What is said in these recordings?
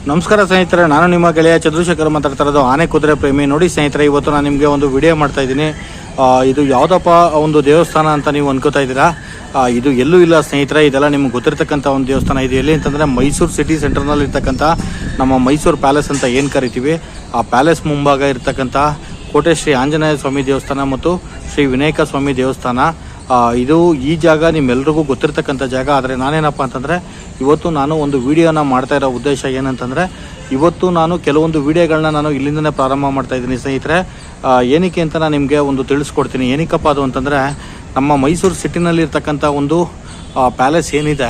ನಮಸ್ಕಾರ ಸ್ನೇಹಿತರೆ, ನಾನು ನಿಮ್ಮ ಗೆಳೆಯ ಚಂದ್ರಶೇಖರ್ ಮಾತಾಡ್ತಾ ಇರೋದು, ಆನೆ ಕುದುರೆ ಪ್ರೇಮಿ. ನೋಡಿ ಸ್ನೇಹಿತರೆ, ಇವತ್ತು ನಾನು ನಿಮಗೆ ಒಂದು ವಿಡಿಯೋ ಮಾಡ್ತಾ ಇದ್ದೀನಿ. ಇದು ಯಾವುದಪ್ಪ ಒಂದು ದೇವಸ್ಥಾನ ಅಂತ ನೀವು ಅನ್ಕೋತಾ ಇದ್ದೀರಾ. ಇದು ಎಲ್ಲೂ ಇಲ್ಲ ಸ್ನೇಹಿತರೆ, ಇದೆಲ್ಲ ನಿಮ್ಗೆ ಗೊತ್ತಿರ್ತಕ್ಕಂಥ ಒಂದು ದೇವಸ್ಥಾನ. ಇದು ಎಲ್ಲಿ ಅಂತಂದರೆ ಮೈಸೂರು ಸಿಟಿ ಸೆಂಟರ್ನಲ್ಲಿ ಇರ್ತಕ್ಕಂಥ ನಮ್ಮ ಮೈಸೂರು ಪ್ಯಾಲೇಸ್ ಅಂತ ಏನು ಕರಿತೀವಿ, ಆ ಪ್ಯಾಲೇಸ್ ಮುಂಭಾಗ ಇರ್ತಕ್ಕಂಥ ಕೋಟೆ ಶ್ರೀ ಆಂಜನೇಯ ಸ್ವಾಮಿ ದೇವಸ್ಥಾನ ಮತ್ತು ಶ್ರೀ ವಿನಾಯಕ ಸ್ವಾಮಿ ದೇವಸ್ಥಾನ. ಇದು ಈ ಜಾಗ ನಿಮ್ಮೆಲ್ರಿಗೂ ಗೊತ್ತಿರ್ತಕ್ಕಂಥ ಜಾಗ. ಆದರೆ ನಾನೇನಪ್ಪ ಅಂತಂದರೆ ಇವತ್ತು ನಾನು ಒಂದು ವಿಡಿಯೋನ ಮಾಡ್ತಾ ಇರೋ ಉದ್ದೇಶ ಏನಂತಂದರೆ, ಇವತ್ತು ನಾನು ಕೆಲವೊಂದು ವಿಡಿಯೋಗಳನ್ನ ನಾನು ಇಲ್ಲಿಂದನೇ ಪ್ರಾರಂಭ ಮಾಡ್ತಾಯಿದ್ದೀನಿ ಸ್ನೇಹಿತರೆ. ಏನಕ್ಕೆ ಅಂತ ನಾನು ನಿಮಗೆ ಒಂದು ತಿಳಿಸ್ಕೊಡ್ತೀನಿ. ಏನಕ್ಕಪ್ಪ ಅದು ಅಂತಂದರೆ, ನಮ್ಮ ಮೈಸೂರು ಸಿಟಿನಲ್ಲಿರ್ತಕ್ಕಂಥ ಒಂದು ಪ್ಯಾಲೇಸ್ ಏನಿದೆ,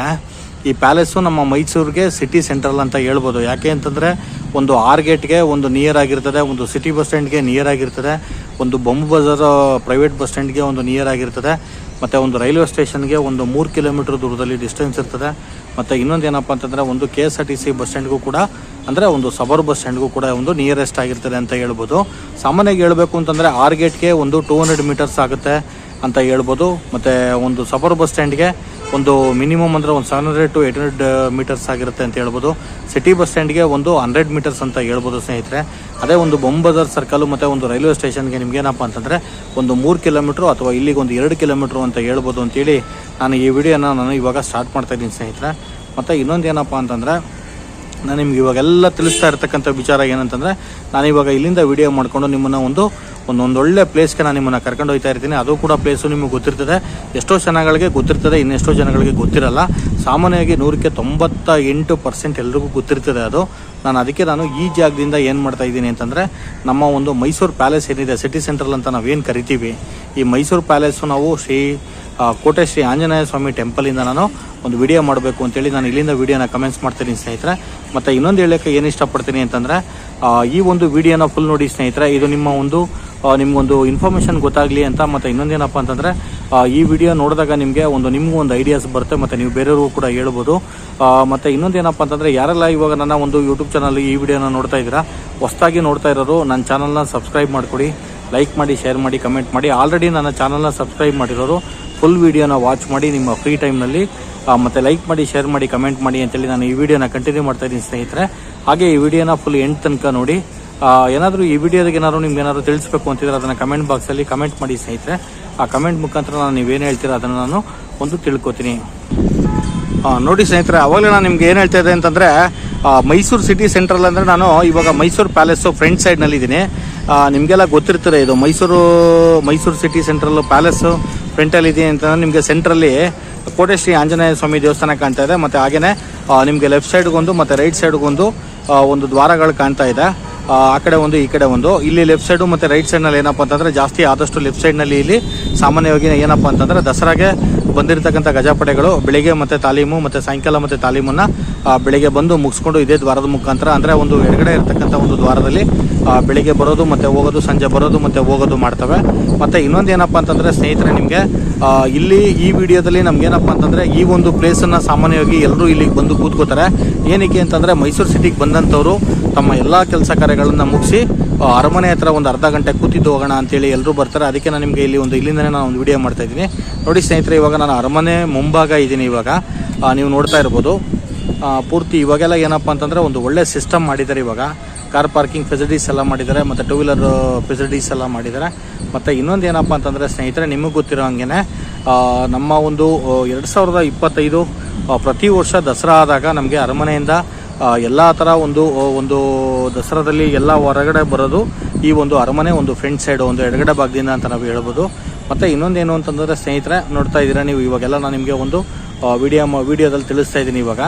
ಈ ಪ್ಯಾಲೇಸು ನಮ್ಮ ಮೈಸೂರಿಗೆ ಸಿಟಿ ಸೆಂಟ್ರಲ್ ಅಂತ ಹೇಳ್ಬೋದು. ಯಾಕೆ ಅಂತಂದರೆ, ಒಂದು ಗೇಟ್ಗೆ ಒಂದು ನಿಯರ್ ಆಗಿರ್ತದೆ, ಒಂದು ಸಿಟಿ ಬಸ್ ಸ್ಟ್ಯಾಂಡ್ಗೆ ನಿಯರ್ ಆಗಿರ್ತದೆ, ಒಂದು ಬೊಂಬು ಬಜಾರ್ ಪ್ರೈವೇಟ್ ಬಸ್ ಸ್ಟ್ಯಾಂಡ್ಗೆ ಒಂದು ನಿಯರ್ ಆಗಿರ್ತದೆ, ಮತ್ತು ಒಂದು ರೈಲ್ವೆ ಸ್ಟೇಷನ್ಗೆ ಒಂದು 3 ಕಿಲೋಮೀಟ್ರ್ ದೂರದಲ್ಲಿ ಡಿಸ್ಟೆನ್ಸ್ ಇರ್ತದೆ. ಮತ್ತು ಇನ್ನೊಂದು ಏನಪ್ಪ ಅಂತಂದರೆ, ಒಂದು KSRTC ಬಸ್ ಸ್ಟ್ಯಾಂಡ್ಗೂ ಕೂಡ, ಅಂದರೆ ಒಂದು ಸಬರ್ ಬಸ್ ಸ್ಟ್ಯಾಂಡ್ಗೂ ಕೂಡ ಒಂದು ನಿಯರೆಸ್ಟ್ ಆಗಿರ್ತದೆ ಅಂತ ಹೇಳ್ಬೋದು. ಸಾಮಾನ್ಯವಾಗಿ ಹೇಳಬೇಕು ಅಂತಂದರೆ ಗೇಟ್ಗೆ ಒಂದು 200 ಮೀಟರ್ಸ್ ಆಗುತ್ತೆ ಅಂತ ಹೇಳ್ಬೋದು. ಮತ್ತು ಒಂದು ಸಬರ್ ಬಸ್ ಸ್ಟ್ಯಾಂಡ್ಗೆ ಒಂದು ಮಿನಿಮಮ್ ಅಂದರೆ ಒಂದು 700 to 800 ಮೀಟರ್ಸ್ ಆಗಿರುತ್ತೆ ಅಂತ ಹೇಳ್ಬೋದು. ಸಿಟಿ ಬಸ್ ಸ್ಟ್ಯಾಂಡ್ಗೆ ಒಂದು 100 ಮೀಟರ್ಸ್ ಅಂತ ಹೇಳ್ಬೋದು ಸ್ನೇಹಿತರೆ. ಅದೇ ಒಂದು ಬೊಂಬು ಬಜಾರ್ ಸರ್ಕಲ್ ಮತ್ತು ಒಂದು ರೈಲ್ವೆ ಸ್ಟೇಷನ್ಗೆ ನಿಮ್ಗೇನಪ್ಪ ಅಂತಂದರೆ ಒಂದು 3 ಕಿಲೋಮೀಟ್ರು ಅಥವಾ ಇಲ್ಲಿಗೆ ಒಂದು 2 ಕಿಲೋಮೀಟ್ರು ಅಂತ ಹೇಳ್ಬೋದು ಅಂತೇಳಿ ನಾನು ಈ ವಿಡಿಯೋನ ಇವಾಗ ಸ್ಟಾರ್ಟ್ ಮಾಡ್ತಾಯಿದ್ದೀನಿ ಸ್ನೇಹಿತರೆ. ಮತ್ತು ಇನ್ನೊಂದು ಏನಪ್ಪ ಅಂತಂದರೆ, ನಾನು ನಿಮ್ಗೆ ಇವಾಗೆಲ್ಲ ತಿಳಿಸ್ತಾ ಇರ್ತಕ್ಕಂಥ ವಿಚಾರ ಏನಂತಂದರೆ, ನಾನಿವಾಗ ಇಲ್ಲಿಂದ ವಿಡಿಯೋ ಮಾಡಿಕೊಂಡು ನಿಮ್ಮನ್ನು ಒಂದೊಳ್ಳೆ ಪ್ಲೇಸ್ಗೆ ನಾನು ನಿಮ್ಮನ್ನು ಕರ್ಕೊಂಡು ಹೋಗ್ತಾ ಇರ್ತೀನಿ. ಅದು ಕೂಡ ಪ್ಲೇಸು ನಿಮಗೆ ಗೊತ್ತಿರ್ತದೆ, ಎಷ್ಟೋ ಜನಗಳಿಗೆ ಗೊತ್ತಿರ್ತದೆ, ಇನ್ನೆಷ್ಟೋ ಜನಗಳಿಗೆ ಗೊತ್ತಿರಲ್ಲ. ಸಾಮಾನ್ಯವಾಗಿ 100ಕ್ಕೆ 98% ಎಲ್ರಿಗೂ ಗೊತ್ತಿರ್ತದೆ ಅದು. ಅದಕ್ಕೆ ನಾನು ಈ ಜಾಗದಿಂದ ಏನು ಮಾಡ್ತಾ ಇದ್ದೀನಿ ಅಂತಂದರೆ, ನಮ್ಮ ಒಂದು ಮೈಸೂರು ಪ್ಯಾಲೇಸ್ ಏನಿದೆ, ಸಿಟಿ ಸೆಂಟ್ರಲ್ ಅಂತ ನಾವೇನು ಕರಿತೀವಿ, ಈ ಮೈಸೂರು ಪ್ಯಾಲೇಸು ನಾವು ಕೋಟೆ ಶ್ರೀ ಆಂಜನೇಯ ಸ್ವಾಮಿ ಟೆಂಪಲಿಂದ ನಾನು ಒಂದು ವಿಡಿಯೋ ಮಾಡಬೇಕು ಅಂತೇಳಿ ನಾನು ಇಲ್ಲಿಂದ ವಿಡಿಯೋನ ಕಮೆಂಟ್ಸ್ ಮಾಡ್ತೀನಿ ಸ್ನೇಹಿತರೆ. ಮತ್ತು ಇನ್ನೊಂದು ಹೇಳೋಕ್ಕೆ ಏನು ಇಷ್ಟಪಡ್ತೀನಿ ಅಂತಂದರೆ, ಈ ಒಂದು ವಿಡಿಯೋನ ಫುಲ್ ನೋಡಿ ಸ್ನೇಹಿತರೆ. ಇದು ನಿಮಗೊಂದು ಇನ್ಫಾರ್ಮೇಷನ್ ಗೊತ್ತಾಗಲಿ ಅಂತ. ಮತ್ತು ಇನ್ನೊಂದೇನಪ್ಪ ಅಂತಂದರೆ, ಈ ವಿಡಿಯೋ ನೋಡಿದಾಗ ನಿಮಗೂ ಒಂದು ಐಡಿಯಾಸ್ ಬರುತ್ತೆ, ಮತ್ತು ನೀವು ಬೇರೆಯವ್ರಿಗೂ ಕೂಡ ಹೇಳ್ಬೋದು. ಮತ್ತು ಇನ್ನೊಂದೇನಪ್ಪ ಅಂತಂದರೆ, ಯಾರೆಲ್ಲ ಇವಾಗ ನನ್ನ ಒಂದು ಯೂಟ್ಯೂಬ್ ಚಾನಲ್ ಈ ವಿಡಿಯೋನ ನೋಡ್ತಾ ಇದ್ದೀರಾ, ಹೊಸದಾಗಿ ನೋಡ್ತಾ ಇರೋರು ನನ್ನ ಚಾನಲ್ನ ಸಬ್ಸ್ಕ್ರೈಬ್ ಮಾಡಿಕೊಡಿ, ಲೈಕ್ ಮಾಡಿ, ಶೇರ್ ಮಾಡಿ, ಕಮೆಂಟ್ ಮಾಡಿ. ಆಲ್ರೆಡಿ ನನ್ನ ಚಾನಲ್ನ ಸಬ್ಸ್ಕ್ರೈಬ್ ಮಾಡಿರೋರು ಫುಲ್ ವಿಡಿಯೋನ ವಾಚ್ ಮಾಡಿ ನಿಮ್ಮ ಫ್ರೀ ಟೈಮ್ನಲ್ಲಿ, ಮತ್ತು ಲೈಕ್ ಮಾಡಿ, ಶೇರ್ ಮಾಡಿ, ಕಮೆಂಟ್ ಮಾಡಿ ಅಂತೇಳಿ ನಾನು ಈ ವಿಡಿಯೋನ ಕಂಟಿನ್ಯೂ ಮಾಡ್ತಾಯಿದ್ದೀನಿ ಸ್ನೇಹಿತರೆ. ಹಾಗೆ ಈ ವಿಡಿಯೋನ ಫುಲ್ ಎಂಡ್ ತನಕ ನೋಡಿ. ಏನಾದರೂ ಈ ವಿಡಿಯೋದಾಗ ನಿಮ್ಗೇನಾದ್ರು ತಿಳಿಸ್ಬೇಕು ಅಂತಿದ್ರೆ ಅದನ್ನು ಕಮೆಂಟ್ ಬಾಕ್ಸಲ್ಲಿ ಕಮೆಂಟ್ ಮಾಡಿ ಸ್ನೇಹಿತರೆ. ಆ ಕಮೆಂಟ್ ಮುಖಾಂತರ ನಾನು ನೀವೇನು ಹೇಳ್ತೀರ ಅದನ್ನು ನಾನು ಒಂದು ತಿಳ್ಕೊತೀನಿ. ನೋಡಿ ಸ್ನೇಹಿತರೆ, ಅವಾಗಲೇ ನಾನು ನಿಮ್ಗೆ ಏನು ಹೇಳ್ತಾ ಇದ್ದೆ ಅಂತಂದರೆ, ಮೈಸೂರು ಸಿಟಿ ಸೆಂಟ್ರಲ್ ಅಂದರೆ ನಾನು ಇವಾಗ ಮೈಸೂರು ಪ್ಯಾಲೇಸು ಫ್ರಂಟ್ ಸೈಡ್ನಲ್ಲಿದ್ದೀನಿ. ನಿಮಗೆಲ್ಲ ಗೊತ್ತಿರ್ತದೆ, ಇದು ಮೈಸೂರು ಸಿಟಿ ಸೆಂಟ್ರಲ್ ಪ್ಯಾಲೇಸು ಫ್ರಂಟಲ್ಲಿದೆ ಅಂತಂದರೆ, ನಿಮಗೆ ಸೆಂಟ್ರಲ್ಲಿ ಕೋಟೆ ಶ್ರೀ ಆಂಜನೇಯ ಸ್ವಾಮಿ ದೇವಸ್ಥಾನ ಕಾಣ್ತಾ ಇದೆ. ಮತ್ತು ಹಾಗೆಯೇ ನಿಮಗೆ ಲೆಫ್ಟ್ ಸೈಡ್ಗೊಂದು ಮತ್ತು ರೈಟ್ ಸೈಡ್ಗೊಂದು ಒಂದು ದ್ವಾರಗಳು ಕಾಣ್ತಾ ಇದೆ. ಆ ಕಡೆ ಒಂದು, ಈ ಕಡೆ ಒಂದು. ಇಲ್ಲಿ ಲೆಫ್ಟ್ ಸೈಡು ಮತ್ತು ರೈಟ್ ಸೈಡ್ನಲ್ಲಿ ಏನಪ್ಪ ಅಂತಂದರೆ, ಜಾಸ್ತಿ ಆದಷ್ಟು ಲೆಫ್ಟ್ ಸೈಡ್ನಲ್ಲಿ ಇಲ್ಲಿ ಸಾಮಾನ್ಯವಾಗಿ ಏನಪ್ಪ ಅಂತಂದರೆ, ದಸರಾಗೆ ಬಂದಿರತಕ್ಕಂಥ ಗಜಪಡೆಗಳು ಬೆಳಿಗ್ಗೆ ಮತ್ತು ತಾಲೀಮು ಮತ್ತು ಸಾಯಂಕಾಲ ಮತ್ತು ತಾಲೀಮನ್ನು ಬೆಳಿಗ್ಗೆ ಬಂದು ಮುಗಿಸ್ಕೊಂಡು ಇದೇ ದ್ವಾರದ ಮುಖಾಂತರ, ಅಂದರೆ ಒಂದು ಎಡಗಡೆ ಇರತಕ್ಕಂಥ ಒಂದು ದ್ವಾರದಲ್ಲಿ ಬೆಳಿಗ್ಗೆ ಬರೋದು ಮತ್ತು ಹೋಗೋದು, ಸಂಜೆ ಬರೋದು ಮತ್ತು ಹೋಗೋದು ಮಾಡ್ತವೆ. ಮತ್ತು ಇನ್ನೊಂದು ಏನಪ್ಪ ಅಂತಂದರೆ ಸ್ನೇಹಿತರೆ, ನಿಮಗೆ ಇಲ್ಲಿ ಈ ವಿಡಿಯೋದಲ್ಲಿ ನಮಗೇನಪ್ಪ ಅಂತಂದರೆ, ಈ ಒಂದು ಪ್ಲೇಸನ್ನು ಸಾಮಾನ್ಯವಾಗಿ ಎಲ್ಲರೂ ಇಲ್ಲಿಗೆ ಬಂದು ಕೂತ್ಕೋತಾರೆ. ಏನಕ್ಕೆ ಅಂತಂದರೆ, ಮೈಸೂರು ಸಿಟಿಗೆ ಬಂದಂಥವ್ರು ತಮ್ಮ ಎಲ್ಲ ಕೆಲಸ ಕಾರ್ಯಗಳನ್ನು ಮುಗಿಸಿ ಅರಮನೆ ಹತ್ರ ಒಂದು ಅರ್ಧ ಗಂಟೆ ಕೂತಿದ್ದು ಹೋಗೋಣ ಅಂತೇಳಿ ಎಲ್ಲರೂ ಬರ್ತಾರೆ. ಅದಕ್ಕೆ ನಾನು ನಿಮಗೆ ಇಲ್ಲಿಂದನೇ ನಾನು ಒಂದು ವಿಡಿಯೋ ಮಾಡ್ತಾಯಿದ್ದೀನಿ. ನೋಡಿ ಸ್ನೇಹಿತರೆ, ಇವಾಗ ನಾನು ಅರಮನೆ ಮುಂಭಾಗ ಇದ್ದೀನಿ. ಇವಾಗ ನೀವು ನೋಡ್ತಾ ಇರ್ಬೋದು, ಪೂರ್ತಿ ಇವಾಗೆಲ್ಲ ಏನಪ್ಪ ಅಂತಂದರೆ ಒಂದು ಒಳ್ಳೆ ಸಿಸ್ಟಮ್ ಮಾಡಿದ್ದಾರೆ. ಇವಾಗ ಕಾರ್ ಪಾರ್ಕಿಂಗ್ ಫೆಸಿಲಿಟೀಸ್ ಎಲ್ಲ ಮಾಡಿದ್ದಾರೆ, ಮತ್ತು 2 ವೀಲರ್ ಫೆಸಿಲಿಟೀಸ್ ಎಲ್ಲ ಮಾಡಿದ್ದಾರೆ. ಮತ್ತು ಇನ್ನೊಂದು ಏನಪ್ಪ ಅಂತಂದರೆ ಸ್ನೇಹಿತರೆ, ನಿಮಗೆ ಗೊತ್ತಿರೋ ಹಾಗೆ ನಮ್ಮ ಒಂದು 2025 ಪ್ರತಿ ವರ್ಷ ದಸರಾ ಆದಾಗ ನಮಗೆ ಅರಮನೆಯಿಂದ ಎಲ್ಲ ಥರ ಒಂದು ದಸರಾದಲ್ಲಿ ಎಲ್ಲ ಹೊರಗಡೆ ಬರೋದು ಈ ಒಂದು ಅರಮನೆ ಒಂದು ಫ್ರಂಟ್ ಸೈಡು, ಒಂದು ಎಡಗಡೆ ಭಾಗದಿಂದ ಅಂತ ನಾವು ಹೇಳ್ಬೋದು. ಮತ್ತು ಇನ್ನೊಂದೇನು ಅಂತಂದರೆ ಸ್ನೇಹಿತರೆ, ನೋಡ್ತಾ ಇದ್ದೀರಾ ನೀವು, ಇವಾಗೆಲ್ಲ ನಾನು ನಿಮಗೆ ಒಂದು ವಿಡಿಯೋದಲ್ಲಿ ತಿಳಿಸ್ತಾ ಇದ್ದೀನಿ. ಇವಾಗ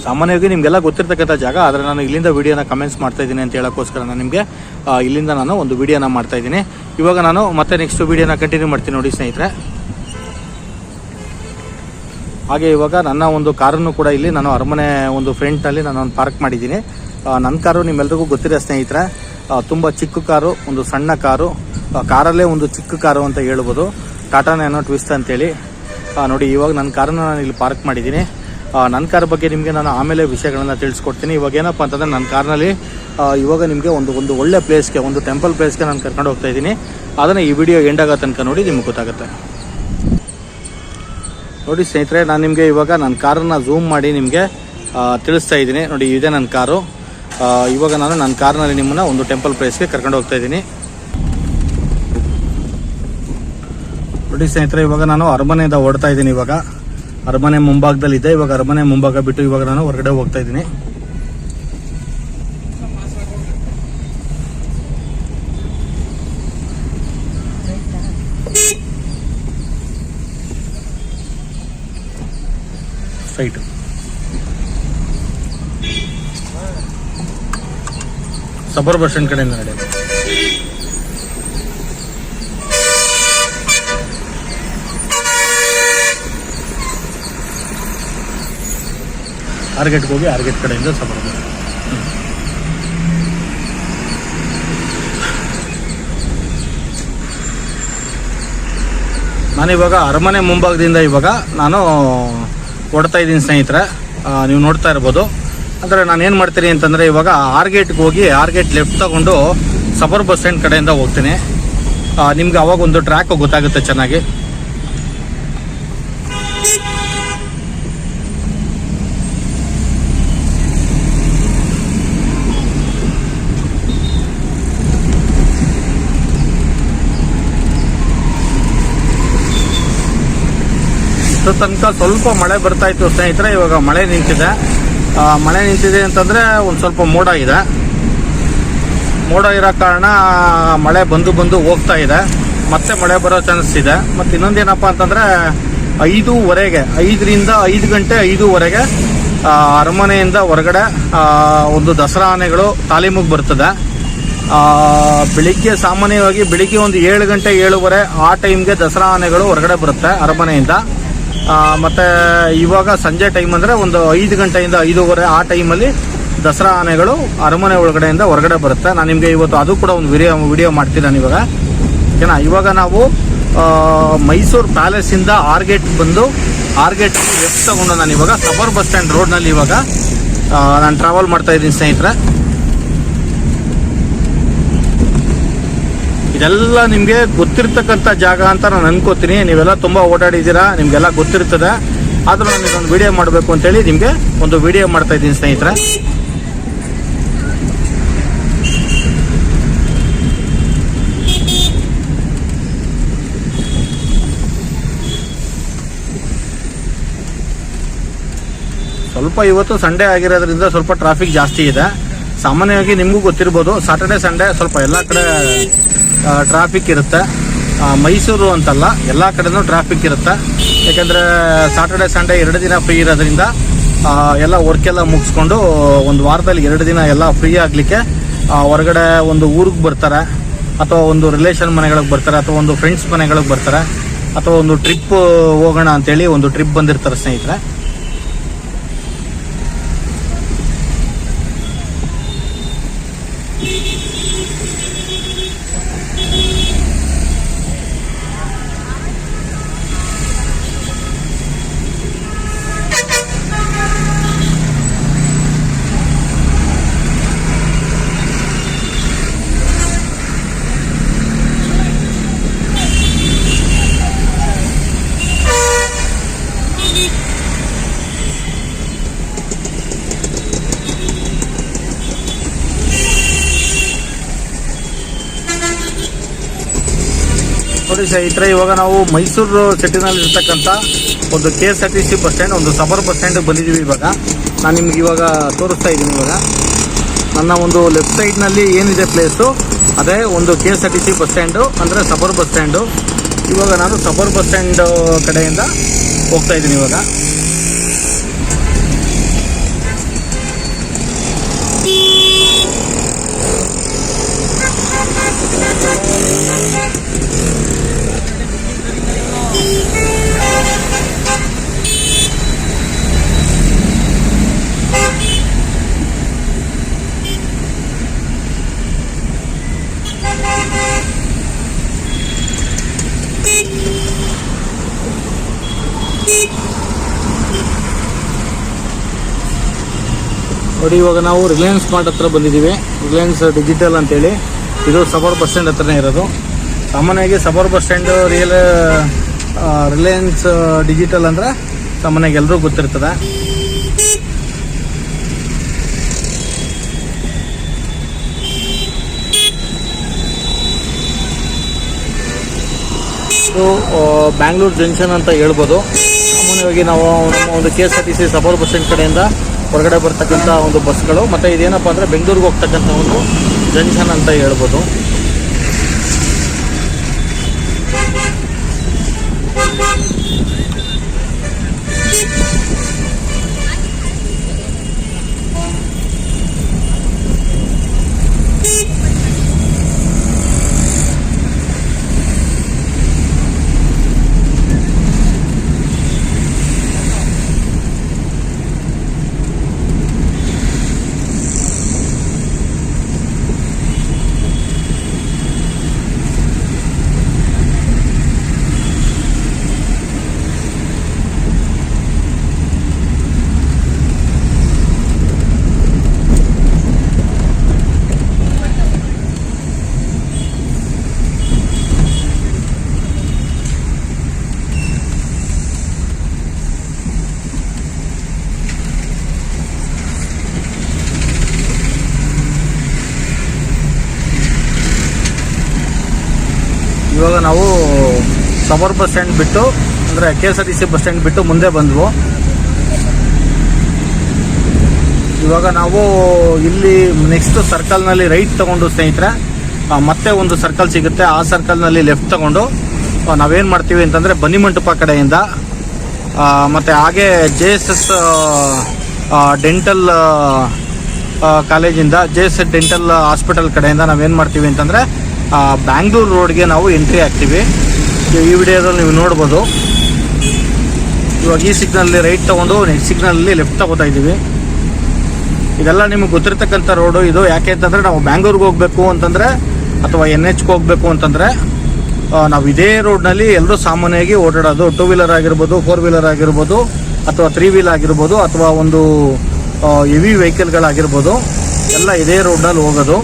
ಸಾಮಾನ್ಯವಾಗಿ ನಿಮಗೆಲ್ಲ ಗೊತ್ತಿರ್ತಕ್ಕಂಥ ಜಾಗ, ಆದರೆ ನಾನು ಇಲ್ಲಿಂದ ವಿಡಿಯೋನ ಕಮೆಂಟ್ಸ್ ಮಾಡ್ತಾಯಿದ್ದೀನಿ ಅಂತ ಹೇಳೋಕ್ಕೋಸ್ಕರ ನಾನು ನಿಮಗೆ ಇಲ್ಲಿಂದ ನಾನು ಒಂದು ವಿಡಿಯೋನ ಮಾಡ್ತಾಯಿದ್ದೀನಿ. ಇವಾಗ ನಾನು ಮತ್ತೆ ನೆಕ್ಸ್ಟ್ ವಿಡಿಯೋನ ಕಂಟಿನ್ಯೂ ಮಾಡ್ತೀನಿ. ನೋಡಿ ಸ್ನೇಹಿತರೆ, ಹಾಗೆ ಇವಾಗ ನನ್ನ ಒಂದು ಕಾರನ್ನು ಕೂಡ ಇಲ್ಲಿ ನಾನು ಅರಮನೆ ಒಂದು ಫ್ರಂಟ್ನಲ್ಲಿ ನಾನು ಒಂದು ಪಾರ್ಕ್ ಮಾಡಿದ್ದೀನಿ. ನನ್ನ ಕಾರು ನಿಮ್ಮೆಲ್ರಿಗೂ ಗೊತ್ತಿರೋ ಸ್ನೇಹಿತರೆ, ತುಂಬ ಚಿಕ್ಕ ಕಾರು, ಒಂದು ಸಣ್ಣ ಕಾರಲ್ಲೇ ಒಂದು ಚಿಕ್ಕ ಕಾರು ಅಂತ ಹೇಳ್ಬೋದು, ಟಾಟಾ ನ್ಯಾನೋ ಟ್ವಿಸ್ಟ್ ಅಂತೇಳಿ. ನೋಡಿ, ಇವಾಗ ನನ್ನ ಕಾರನ್ನು ನಾನು ಇಲ್ಲಿ ಪಾರ್ಕ್ ಮಾಡಿದ್ದೀನಿ. ನನ್ನ ಕಾರ್ ಬಗ್ಗೆ ನಿಮಗೆ ನಾನು ಆಮೇಲೆ ವಿಷಯಗಳನ್ನು ತಿಳಿಸ್ಕೊಡ್ತೀನಿ. ಇವಾಗ ಏನಪ್ಪ ಅಂತಂದರೆ, ನನ್ನ ಕಾರ್ನಲ್ಲಿ ಇವಾಗ ನಿಮಗೆ ಒಂದು ಒಳ್ಳೆ ಪ್ಲೇಸ್ಗೆ, ಒಂದು ಟೆಂಪಲ್ ಪ್ಲೇಸ್ಗೆ ನಾನು ಕರ್ಕೊಂಡು ಹೋಗ್ತಾ ಇದ್ದೀನಿ. ಅದನ್ನು ಈ ವಿಡಿಯೋ ಎಂಡ್ ಆಗೋ ತನಕ ನೋಡಿ, ನಿಮಗೆ ಗೊತ್ತಾಗುತ್ತೆ. ನೋಡಿ ಸ್ನೇಹಿತರೆ, ನಾನು ನಿಮಗೆ ಇವಾಗ ನನ್ನ ಕಾರನ್ನು ಝೂಮ್ ಮಾಡಿ ನಿಮಗೆ ತಿಳಿಸ್ತಾ ಇದ್ದೀನಿ. ನೋಡಿ, ಇದೆ ನನ್ನ ಕಾರು. ಇವಾಗ ನಾನು ನನ್ನ ಕಾರ್ನಲ್ಲಿ ನಿಮ್ಮನ್ನು ಒಂದು ಟೆಂಪಲ್ ಪ್ಲೇಸ್ಗೆ ಕರ್ಕೊಂಡು ಹೋಗ್ತಾ ಇದ್ದೀನಿ. ನೋಡಿ ಸ್ನೇಹಿತರೆ, ಇವಾಗ ನಾನು ಅರಮನೆಯಿಂದ ಹೊರಡ್ತಾ ಇದ್ದೀನಿ. ಇವಾಗ ಅರಮನೆ ಮುಂಭಾಗದಲ್ಲಿದ್ದೆ. ಇವಾಗ ಅರಮನೆ ಮುಂಭಾಗ ಬಿಟ್ಟು ಇವಾಗ ನಾನು ಹೊರಗಡೆ ಹೋಗ್ತಾ ಇದ್ದೀನಿ. ಸ್ಟ್ರೈಟ್ ಸಬರ್ ಬಸ್ ಸ್ಟ್ಯಾಂಡ್ ಕಡೆಯಿಂದ ನಡೆಯೋದು. ಆರ್ಗೇಟ್ಗೆ ಹೋಗಿ ಆರ್ಗೇಟ್ ಕಡೆಯಿಂದ ಸಬರ್ ಬಸ್. ನಾನಿವಾಗ ಅರಮನೆ ಮುಂಭಾಗದಿಂದ ಇವಾಗ ನಾನು ಹೊಡ್ತಾ ಇದ್ದೀನಿ ಸ್ನೇಹಿತರೆ. ನೀವು ನೋಡ್ತಾ ಇರ್ಬೋದು. ಅಂದರೆ ನಾನು ಏನು ಮಾಡ್ತೀನಿ ಅಂತಂದರೆ, ಇವಾಗ ಆರ್ಗೇಟ್ಗೆ ಹೋಗಿ ಆರ್ಗೇಟ್ ಲೆಫ್ಟ್ ತಗೊಂಡು ಸಬರ್ ಬಸ್ ಸ್ಟ್ಯಾಂಡ್ ಕಡೆಯಿಂದ ಹೋಗ್ತೀನಿ. ನಿಮ್ಗೆ ಅವಾಗ ಒಂದು ಟ್ರ್ಯಾಕ್ ಗೊತ್ತಾಗುತ್ತೆ ಚೆನ್ನಾಗಿ. ಇಷ್ಟು ತನಕ ಸ್ವಲ್ಪ ಮಳೆ ಬರ್ತಾ ಇತ್ತು ಸ್ನೇಹಿತರೆ. ಇವಾಗ ಮಳೆ ನಿಂತಿದೆ. ಮಳೆ ನಿಂತಿದೆ ಅಂತಂದರೆ ಒಂದು ಸ್ವಲ್ಪ ಮೋಡ ಇದೆ. ಮೋಡ ಇರೋ ಕಾರಣ ಮಳೆ ಬಂದು ಹೋಗ್ತಾ ಇದೆ. ಮತ್ತೆ ಮಳೆ ಬರೋ ಚಾನ್ಸ್ ಇದೆ. ಮತ್ತು ಇನ್ನೊಂದೇನಪ್ಪ ಅಂತಂದರೆ 5:15 5ರಿಂದ 5 ಗಂಟೆ 5:15 ಅರಮನೆಯಿಂದ ಹೊರಗಡೆ ಒಂದು ದಸರಾ ಆನೆಗಳು ತಾಲೀಮಿಗೆ ಬರ್ತದೆ. ಬೆಳಿಗ್ಗೆ ಸಾಮಾನ್ಯವಾಗಿ ಬೆಳಿಗ್ಗೆ ಒಂದು 7 ಗಂಟೆ 7:15 ಆ ಟೈಮ್ಗೆ ದಸರಾ ಆನೆಗಳು ಹೊರಗಡೆ ಬರುತ್ತೆ ಅರಮನೆಯಿಂದ. ಮತ್ತು ಇವಾಗ ಸಂಜೆ ಟೈಮ್ ಅಂದರೆ ಒಂದು 5 ಗಂಟೆಯಿಂದ 5:15 ಆ ಟೈಮಲ್ಲಿ ದಸರಾ ಆನೆಗಳು ಅರಮನೆ ಒಳಗಡೆಯಿಂದ ಹೊರಗಡೆ ಬರುತ್ತೆ. ನಾನು ನಿಮಗೆ ಇವತ್ತು ಅದು ಕೂಡ ಒಂದು ವಿಡಿಯೋ ಮಾಡ್ತೀನಿ ನಾನು ಇವಾಗ. ಓಕೆನಾ? ಇವಾಗ ನಾವು ಮೈಸೂರು ಪ್ಯಾಲೇಸಿಂದ ಆರ್ಗೇಟ್ ಬಂದು ಆರ್ಗೇಟ್ ಲೆಫ್ಟ್ ತಗೊಂಡು ನಾನು ಇವಾಗ ಸಬರ್ ಬಸ್ ಸ್ಟ್ಯಾಂಡ್ ರೋಡ್ನಲ್ಲಿ ಇವಾಗ ನಾನು ಟ್ರಾವೆಲ್ ಮಾಡ್ತಾ ಇದ್ದೀನಿ ಸ್ನೇಹಿತರೆ. ಇದೆಲ್ಲ ನಿಮಗೆ ಗೊತ್ತಿರ್ತಕ್ಕಂಥ ಜಾಗ ಅಂತ ನಾನು ಅನ್ಕೋತೀನಿ. ನೀವೆಲ್ಲ ತುಂಬ ಓಡಾಡಿದ್ದೀರಾ, ನಿಮಗೆಲ್ಲ ಗೊತ್ತಿರ್ತದೆ. ಆದರೂ ನಾನು ಇದೊಂದು ವಿಡಿಯೋ ಮಾಡಬೇಕು ಅಂತೇಳಿ ನಿಮಗೆ ಒಂದು ವಿಡಿಯೋ ಮಾಡ್ತಾ ಇದ್ದೀನಿ ಸ್ನೇಹಿತರೆ. ಸ್ವಲ್ಪ ಇವತ್ತು ಸಂಡೇ ಆಗಿರೋದ್ರಿಂದ ಸ್ವಲ್ಪ ಟ್ರಾಫಿಕ್ ಜಾಸ್ತಿ ಇದೆ. ಸಾಮಾನ್ಯವಾಗಿ ನಿಮಗೂ ಗೊತ್ತಿರ್ಬೋದು, ಸಾಟರ್ಡೆ ಸಂಡೇ ಸ್ವಲ್ಪ ಎಲ್ಲ ಕಡೆ ಟ್ರಾಫಿಕ್ ಇರುತ್ತೆ. ಮೈಸೂರು ಅಂತಲ್ಲ, ಎಲ್ಲ ಕಡೆನೂ ಟ್ರಾಫಿಕ್ ಇರುತ್ತೆ. ಯಾಕೆಂದರೆ ಸಾಟರ್ಡೆ ಸಂಡೇ 2 ದಿನ ಫ್ರೀ ಇರೋದ್ರಿಂದ ಎಲ್ಲ ವರ್ಕೆಲ್ಲ ಮುಗಿಸ್ಕೊಂಡು ಒಂದು ವಾರದಲ್ಲಿ 2 ದಿನ ಎಲ್ಲ ಫ್ರೀ ಆಗಲಿಕ್ಕೆ ಹೊರಗಡೆ ಒಂದು ಊರಿಗೆ ಬರ್ತಾರೆ, ಅಥವಾ ಒಂದು ರಿಲೇಷನ್ ಮನೆಗಳಿಗೆ ಬರ್ತಾರೆ, ಅಥವಾ ಒಂದು ಫ್ರೆಂಡ್ಸ್ ಮನೆಗಳಿಗೆ ಬರ್ತಾರೆ, ಅಥವಾ ಒಂದು ಟ್ರಿಪ್ ಹೋಗೋಣ ಅಂತೇಳಿ ಒಂದು ಟ್ರಿಪ್ ಬಂದಿರ್ತಾರೆ ಸ್ನೇಹಿತರೆ. ನೋಡಿ ಸ್ನೇಹಿತರೆ, ಇವಾಗ ನಾವು ಮೈಸೂರು ಸಿಟಿನಲ್ಲಿ ಇರ್ತಕ್ಕಂಥ ಒಂದು KSRTC ಬಸ್ ಸ್ಟ್ಯಾಂಡ್, ಒಂದು ಸಬರ್ ಬಸ್ ಸ್ಟ್ಯಾಂಡ್ ಬಂದಿದ್ದೀವಿ. ಇವಾಗ ನಾನು ನಿಮ್ಗೆ ಇವಾಗ ತೋರಿಸ್ತಾ ಇದ್ದೀನಿ. ಇವಾಗ ನನ್ನ ಒಂದು ಲೆಫ್ಟ್ ಸೈಡ್ನಲ್ಲಿ ಏನಿದೆ ಪ್ಲೇಸು, ಅದೇ ಒಂದು KSRTC ಬಸ್ ಸ್ಟ್ಯಾಂಡು, ಅಂದರೆ ಸಬರ್ ಬಸ್ ಸ್ಟ್ಯಾಂಡು. ಇವಾಗ ನಾನು ಸಬರ್ ಬಸ್ ಸ್ಟ್ಯಾಂಡ್ ಕಡೆಯಿಂದ ಹೋಗ್ತಾ ಇದ್ದೀನಿ. ಇವಾಗ ನೋಡಿ, ಇವಾಗ ನಾವು ರಿಲಯನ್ಸ್ ಮಾರ್ಟ್ ಹತ್ರ ಬಂದಿದ್ದೀವಿ. ರಿಲಯನ್ಸ್ ಡಿಜಿಟಲ್ ಅಂತೇಳಿ, ಇದು ಸಬರ್ ಬಸ್ ಸ್ಟ್ಯಾಂಡ್ ಹತ್ರನೇ ಇರೋದು. ಸಾಮಾನ್ಯವಾಗಿ ಸಬರ್ ಬಸ್ ಸ್ಟ್ಯಾಂಡ್ ರಿಲಯನ್ಸ್ ಡಿಜಿಟಲ್ ಅಂದರೆ ಸಾಮಾನ್ಯವಾಗಿ ಎಲ್ಲರೂ ಗೊತ್ತಿರ್ತದೆ. ಇದು ಬ್ಯಾಂಗ್ಳೂರು ಜಂಕ್ಷನ್ ಅಂತ ಹೇಳ್ಬೋದು. ಸಾಮಾನ್ಯವಾಗಿ ನಾವು ನಮ್ಮ ಒಂದು KSRTC ಸಬರ್ ಬಸ್ ಸ್ಟ್ಯಾಂಡ್ ಕಡೆಯಿಂದ ಹೊರಗಡೆ ಬರ್ತಕ್ಕಂಥ ಒಂದು ಬಸ್ಗಳು. ಮತ್ತು ಇದೇನಪ್ಪ ಅಂದರೆ ಬೆಂಗಳೂರಿಗೆ ಹೋಗ್ತಕ್ಕಂಥ ಒಂದು ಜಂಕ್ಷನ್ ಅಂತ ಹೇಳ್ಬೋದು. ಇವಾಗ ನಾವು ಸಬರ್ ಬಸ್ ಸ್ಟ್ಯಾಂಡ್ ಬಿಟ್ಟು ಅಂದರೆ KSRTC ಬಸ್ ಸ್ಟ್ಯಾಂಡ್ ಬಿಟ್ಟು ಮುಂದೆ ಬಂದ್ವು. ಇವಾಗ ನಾವು ಇಲ್ಲಿ ನೆಕ್ಸ್ಟ್ ಸರ್ಕಲ್ನಲ್ಲಿ ರೈಟ್ ತಗೊಂಡು ಸ್ನೇಹಿತರೆ ಮತ್ತೆ ಒಂದು ಸರ್ಕಲ್ ಸಿಗುತ್ತೆ. ಆ ಸರ್ಕಲ್ನಲ್ಲಿ ಲೆಫ್ಟ್ ತಗೊಂಡು ನಾವೇನು ಮಾಡ್ತೀವಿ ಅಂತಂದರೆ ಬನ್ನಿಮಂಟಪ ಕಡೆಯಿಂದ ಮತ್ತು ಹಾಗೆ JSS ಡೆಂಟಲ್ ಕಾಲೇಜಿಂದ JSS ಡೆಂಟಲ್ ಹಾಸ್ಪಿಟಲ್ ಕಡೆಯಿಂದ ನಾವೇನು ಮಾಡ್ತೀವಿ ಅಂತಂದರೆ ಬ್ಯಾಂಗ್ಳೂರು ರೋಡ್ಗೆ ನಾವು ಎಂಟ್ರಿ ಆಗ್ತೀವಿ. ಈ ವಿಡಿಯೋದಲ್ಲಿ ನೀವು ನೋಡ್ಬೋದು. ಇವಾಗ ಈ ಸಿಗ್ನಲ್ಲಿ ರೈಟ್ ತೊಗೊಂಡು ನೆಕ್ಸ್ಟ್ ಸಿಗ್ನಲ್ಲಿ ಲೆಫ್ಟ್ ತಗೋತಾ ಇದ್ದೀವಿ. ಇದೆಲ್ಲ ನಿಮಗೆ ಗೊತ್ತಿರ್ತಕ್ಕಂಥ ರೋಡು ಇದು. ಯಾಕೆ ಅಂತಂದರೆ ನಾವು ಬ್ಯಾಂಗ್ಳೂರ್ಗೆ ಹೋಗಬೇಕು ಅಂತಂದರೆ ಅಥವಾ NHಗೆ ಹೋಗಬೇಕು ಅಂತಂದರೆ ನಾವು ಇದೇ ರೋಡ್ನಲ್ಲಿ ಎಲ್ಲರೂ ಸಾಮಾನ್ಯವಾಗಿ ಓಡಾಡೋದು. 2 ವೀಲರ್ ಆಗಿರ್ಬೋದು, 4 ವೀಲರ್ ಆಗಿರ್ಬೋದು, ಅಥವಾ 3 ವೀಲ್ ಆಗಿರ್ಬೋದು, ಅಥವಾ ಒಂದು ಹೆವಿ ವೆಹಿಕಲ್ಗಳಾಗಿರ್ಬೋದು, ಎಲ್ಲ ಇದೇ ರೋಡ್ನಲ್ಲಿ ಹೋಗೋದು.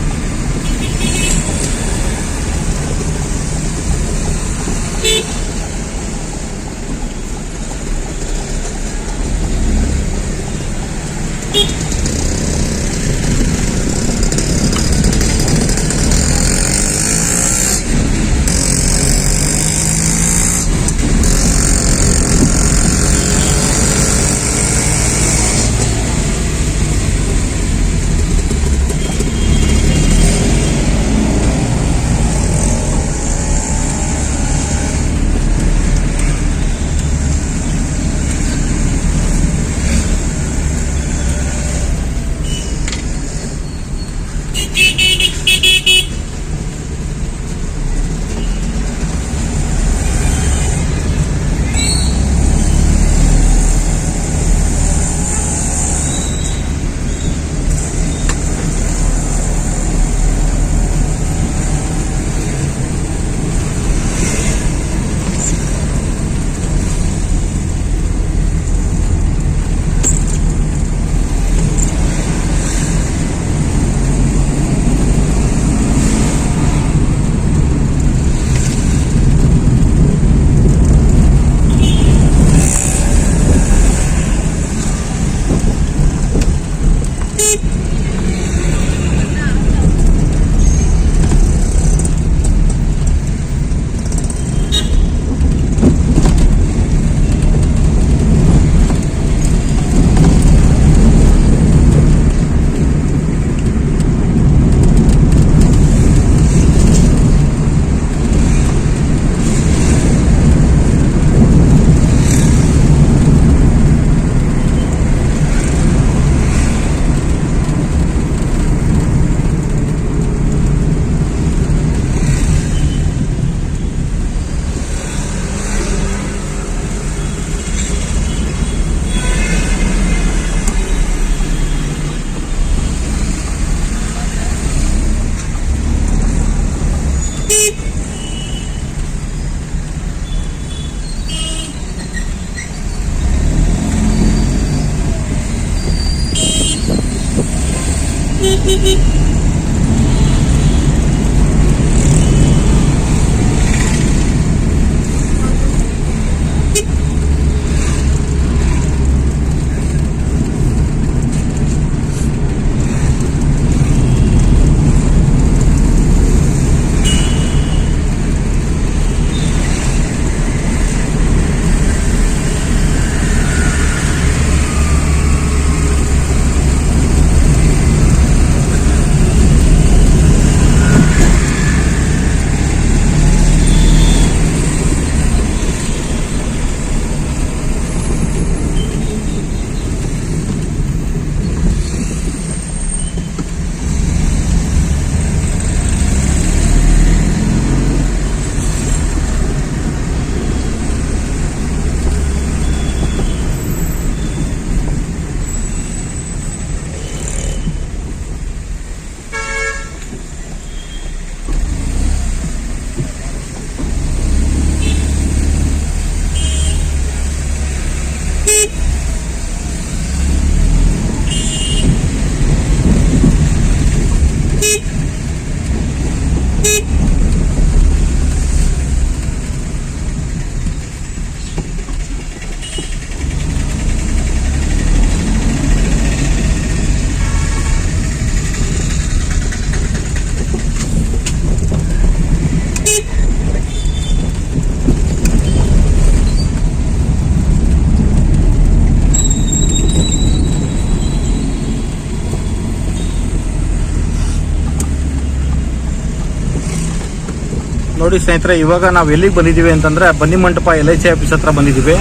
ನೋಡಿ ಸ್ನೇಹಿತರೆ, ಇವಾಗ ನಾವು ಎಲ್ಲಿಗೆ ಬಂದಿದ್ದೀವಿ ಅಂತಂದ್ರೆ ಬನ್ನಿ ಮಂಟಪ LIC ಆಫೀಸ್ ಹತ್ರ ಬಂದಿದ್ದೀವಿ.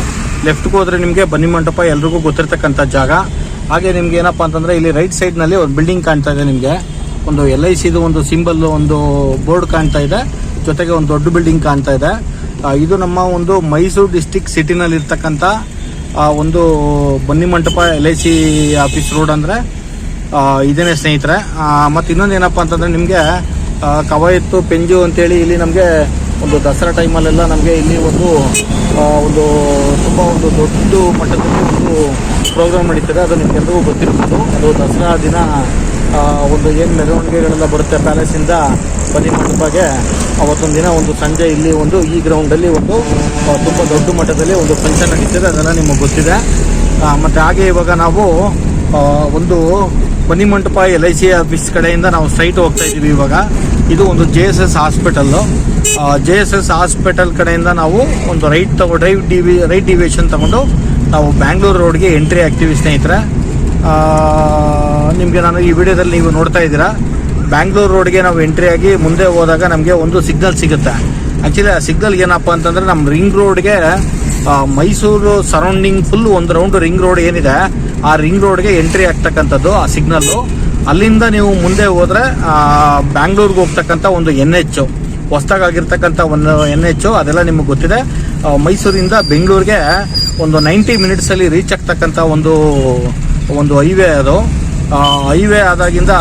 ಲೆಫ್ಟ್ಗೆ ಹೋದ್ರೆ ನಿಮಗೆ ಬನ್ನಿ ಮಂಟಪ ಎಲ್ರಿಗೂ ಗೊತ್ತಿರ್ತಕ್ಕಂಥ ಜಾಗ. ಹಾಗೆ ನಿಮ್ಗೆ ಏನಪ್ಪಾ ಅಂತಂದ್ರೆ ಇಲ್ಲಿ ರೈಟ್ ಸೈಡ್ ನಲ್ಲಿ ಒಂದು ಬಿಲ್ಡಿಂಗ್ ಕಾಣ್ತಾ ಇದೆ. ನಿಮಗೆ ಒಂದು LICದು ಒಂದು ಸಿಂಬಲ್, ಒಂದು ಬೋರ್ಡ್ ಕಾಣ್ತಾ ಇದೆ, ಜೊತೆಗೆ ಒಂದು ದೊಡ್ಡ ಬಿಲ್ಡಿಂಗ್ ಕಾಣ್ತಾ ಇದೆ. ಇದು ನಮ್ಮ ಒಂದು ಮೈಸೂರು ಡಿಸ್ಟಿಕ್ ಸಿಟಿನಲ್ಲಿ ಇರ್ತಕ್ಕಂಥ ಒಂದು ಬನ್ನಿ ಮಂಟಪ LIC ಆಫೀಸ್ ರೋಡ್ ಅಂದ್ರೆ ಇದೇನೆ ಸ್ನೇಹಿತರೆ. ಮತ್ತು ಇನ್ನೊಂದು ಏನಪ್ಪಾ ಅಂತಂದ್ರೆ ನಿಮಗೆ ಕವಾಯತ್ತು ಪೆಂಜು ಅಂತೇಳಿ ಇಲ್ಲಿ ನಮಗೆ ಒಂದು ದಸರಾ ಟೈಮಲ್ಲೆಲ್ಲ ನಮಗೆ ಇಲ್ಲಿ ಒಂದು ತುಂಬ ಒಂದು ದೊಡ್ಡ ಮಟ್ಟದಲ್ಲಿ ಒಂದು ಪ್ರೋಗ್ರಾಮ್ ನಡೀತದೆ. ಅದು ನಿಮಗೆಲ್ಲರಿಗೂ ಗೊತ್ತಿರ್ಬೋದು. ಅದು ದಸರಾ ದಿನ ಒಂದು ಏನು ಮೆರವಣಿಗೆಗಳೆಲ್ಲ ಬರುತ್ತೆ ಪ್ಯಾಲೇಸಿಂದ ಬನ್ನಿ ಮಂಟಪಗೆ, ಅವತ್ತೊಂದು ದಿನ ಒಂದು ಸಂಜೆ ಇಲ್ಲಿ ಒಂದು ಈ ಗ್ರೌಂಡಲ್ಲಿ ಒಂದು ತುಂಬ ದೊಡ್ಡ ಮಟ್ಟದಲ್ಲಿ ಒಂದು ಫಂಕ್ಷನ್ ನಡೀತದೆ. ಅದೆಲ್ಲ ನಿಮಗೆ ಗೊತ್ತಿದೆ. ಮತ್ತು ಹಾಗೆ ಇವಾಗ ನಾವು ಒಂದು ಬನ್ನಿ ಮಂಟಪ LIC ಆಫೀಸ್ ಕಡೆಯಿಂದ ನಾವು ಸ್ಟ್ರೈಟ್ ಹೋಗ್ತಾ ಇದ್ದೀವಿ. ಇವಾಗ ಇದು ಒಂದು JSS ಹಾಸ್ಪಿಟಲ್ಲು. JSS ಹಾಸ್ಪಿಟಲ್ ಕಡೆಯಿಂದ ನಾವು ಒಂದು ರೈಟ್ ಡಿವಿಯೇಷನ್ ತಗೊಂಡು ನಾವು ಬ್ಯಾಂಗ್ಳೂರು ರೋಡ್ಗೆ ಎಂಟ್ರಿ ಆಗ್ತೀವಿ ಸ್ನೇಹಿತರೆ. ನಿಮಗೆ ನಾನು ಈ ವಿಡಿಯೋದಲ್ಲಿ ನೀವು ನೋಡ್ತಾ ಇದ್ದೀರಾ, ಬ್ಯಾಂಗ್ಳೂರು ರೋಡ್ಗೆ ನಾವು ಎಂಟ್ರಿ ಆಗಿ ಮುಂದೆ ಹೋದಾಗ ನಮಗೆ ಒಂದು ಸಿಗ್ನಲ್ ಸಿಗುತ್ತೆ. ಆ್ಯಕ್ಚುಲಿ ಆ ಸಿಗ್ನಲ್ ಏನಪ್ಪ ಅಂತಂದರೆ ನಮ್ಮ ರಿಂಗ್ ರೋಡ್ಗೆ ಮೈಸೂರು ಸರೌಂಡಿಂಗ್ ಫುಲ್ ಒಂದು ರೌಂಡ್ ರಿಂಗ್ ರೋಡ್ ಏನಿದೆ ಆ ರಿಂಗ್ ರೋಡ್ಗೆ ಎಂಟ್ರಿ ಆಗ್ತಕ್ಕಂಥದ್ದು ಆ ಸಿಗ್ನಲ್ಲು. ಅಲ್ಲಿಂದ ನೀವು ಮುಂದೆ ಹೋದರೆ ಬ್ಯಾಂಗ್ಳೂರ್ಗೆ ಹೋಗ್ತಕ್ಕಂಥ ಒಂದು NH, ಹೊಸದಾಗಿರ್ತಕ್ಕಂಥ ಒಂದು NH, ಅದೆಲ್ಲ ನಿಮಗೆ ಗೊತ್ತಿದೆ. ಮೈಸೂರಿಂದ ಬೆಂಗಳೂರಿಗೆ ಒಂದು 90 ಮಿನಿಟ್ಸಲ್ಲಿ ರೀಚ್ ಆಗ್ತಕ್ಕಂಥ ಒಂದು ಹೈವೇ ಅದು. ಹೈವೇ ಆದಾಗಿಂದ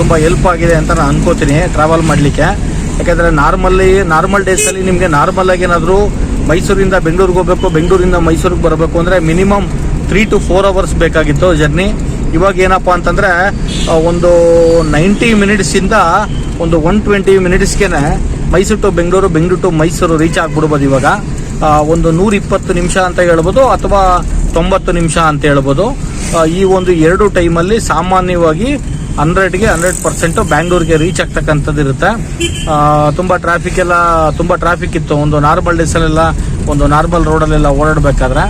ತುಂಬ ಹೆಲ್ಪ್ ಆಗಿದೆ ಅಂತ ನಾನು ಅನ್ಕೋತೀನಿ ಟ್ರಾವೆಲ್ ಮಾಡಲಿಕ್ಕೆ. ಯಾಕೆಂದರೆ ನಾರ್ಮಲ್ ಡೇಸಲ್ಲಿ ನಿಮಗೆ ನಾರ್ಮಲಾಗಿ ಏನಾದರೂ ಮೈಸೂರಿಂದ ಬೆಂಗಳೂರಿಗೆ ಹೋಗಬೇಕು, ಬೆಂಗಳೂರಿಂದ ಮೈಸೂರಿಗೆ ಬರಬೇಕು ಅಂದರೆ ಮಿನಿಮಮ್ 3 to 4 hours ಬೇಕಾಗಿತ್ತು ಜರ್ನಿ. ಇವಾಗ ಏನಪ್ಪ ಅಂತಂದರೆ ಒಂದು 90 ಮಿನಿಟ್ಸಿಂದ ಒಂದು 120 ಮಿನಿಟ್ಸ್ಗೆ Mysuru to Bengaluru, Bengaluru to Mysuru reach ಆಗ್ಬಿಡ್ಬೋದು. ಇವಾಗ ಒಂದು 120 ನಿಮಿಷ ಅಂತ ಹೇಳ್ಬೋದು, ಅಥವಾ 90 ನಿಮಿಷ ಅಂತ ಹೇಳ್ಬೋದು. ಈ ಒಂದು ಎರಡು ಟೈಮಲ್ಲಿ ಸಾಮಾನ್ಯವಾಗಿ 100ಗೆ 100% ಬ್ಯಾಂಗ್ಳೂರಿಗೆ ರೀಚ್ ಆಗ್ತಕ್ಕಂಥದ್ದು ಇರುತ್ತೆ. ತುಂಬ ಟ್ರಾಫಿಕ್ ಇತ್ತು ಒಂದು ನಾರ್ಮಲ್ ಡೇಸಲ್ಲೆಲ್ಲ, ಒಂದು ನಾರ್ಮಲ್ ರೋಡಲ್ಲೆಲ್ಲ ಓಡಾಡಬೇಕಾದ್ರೆ.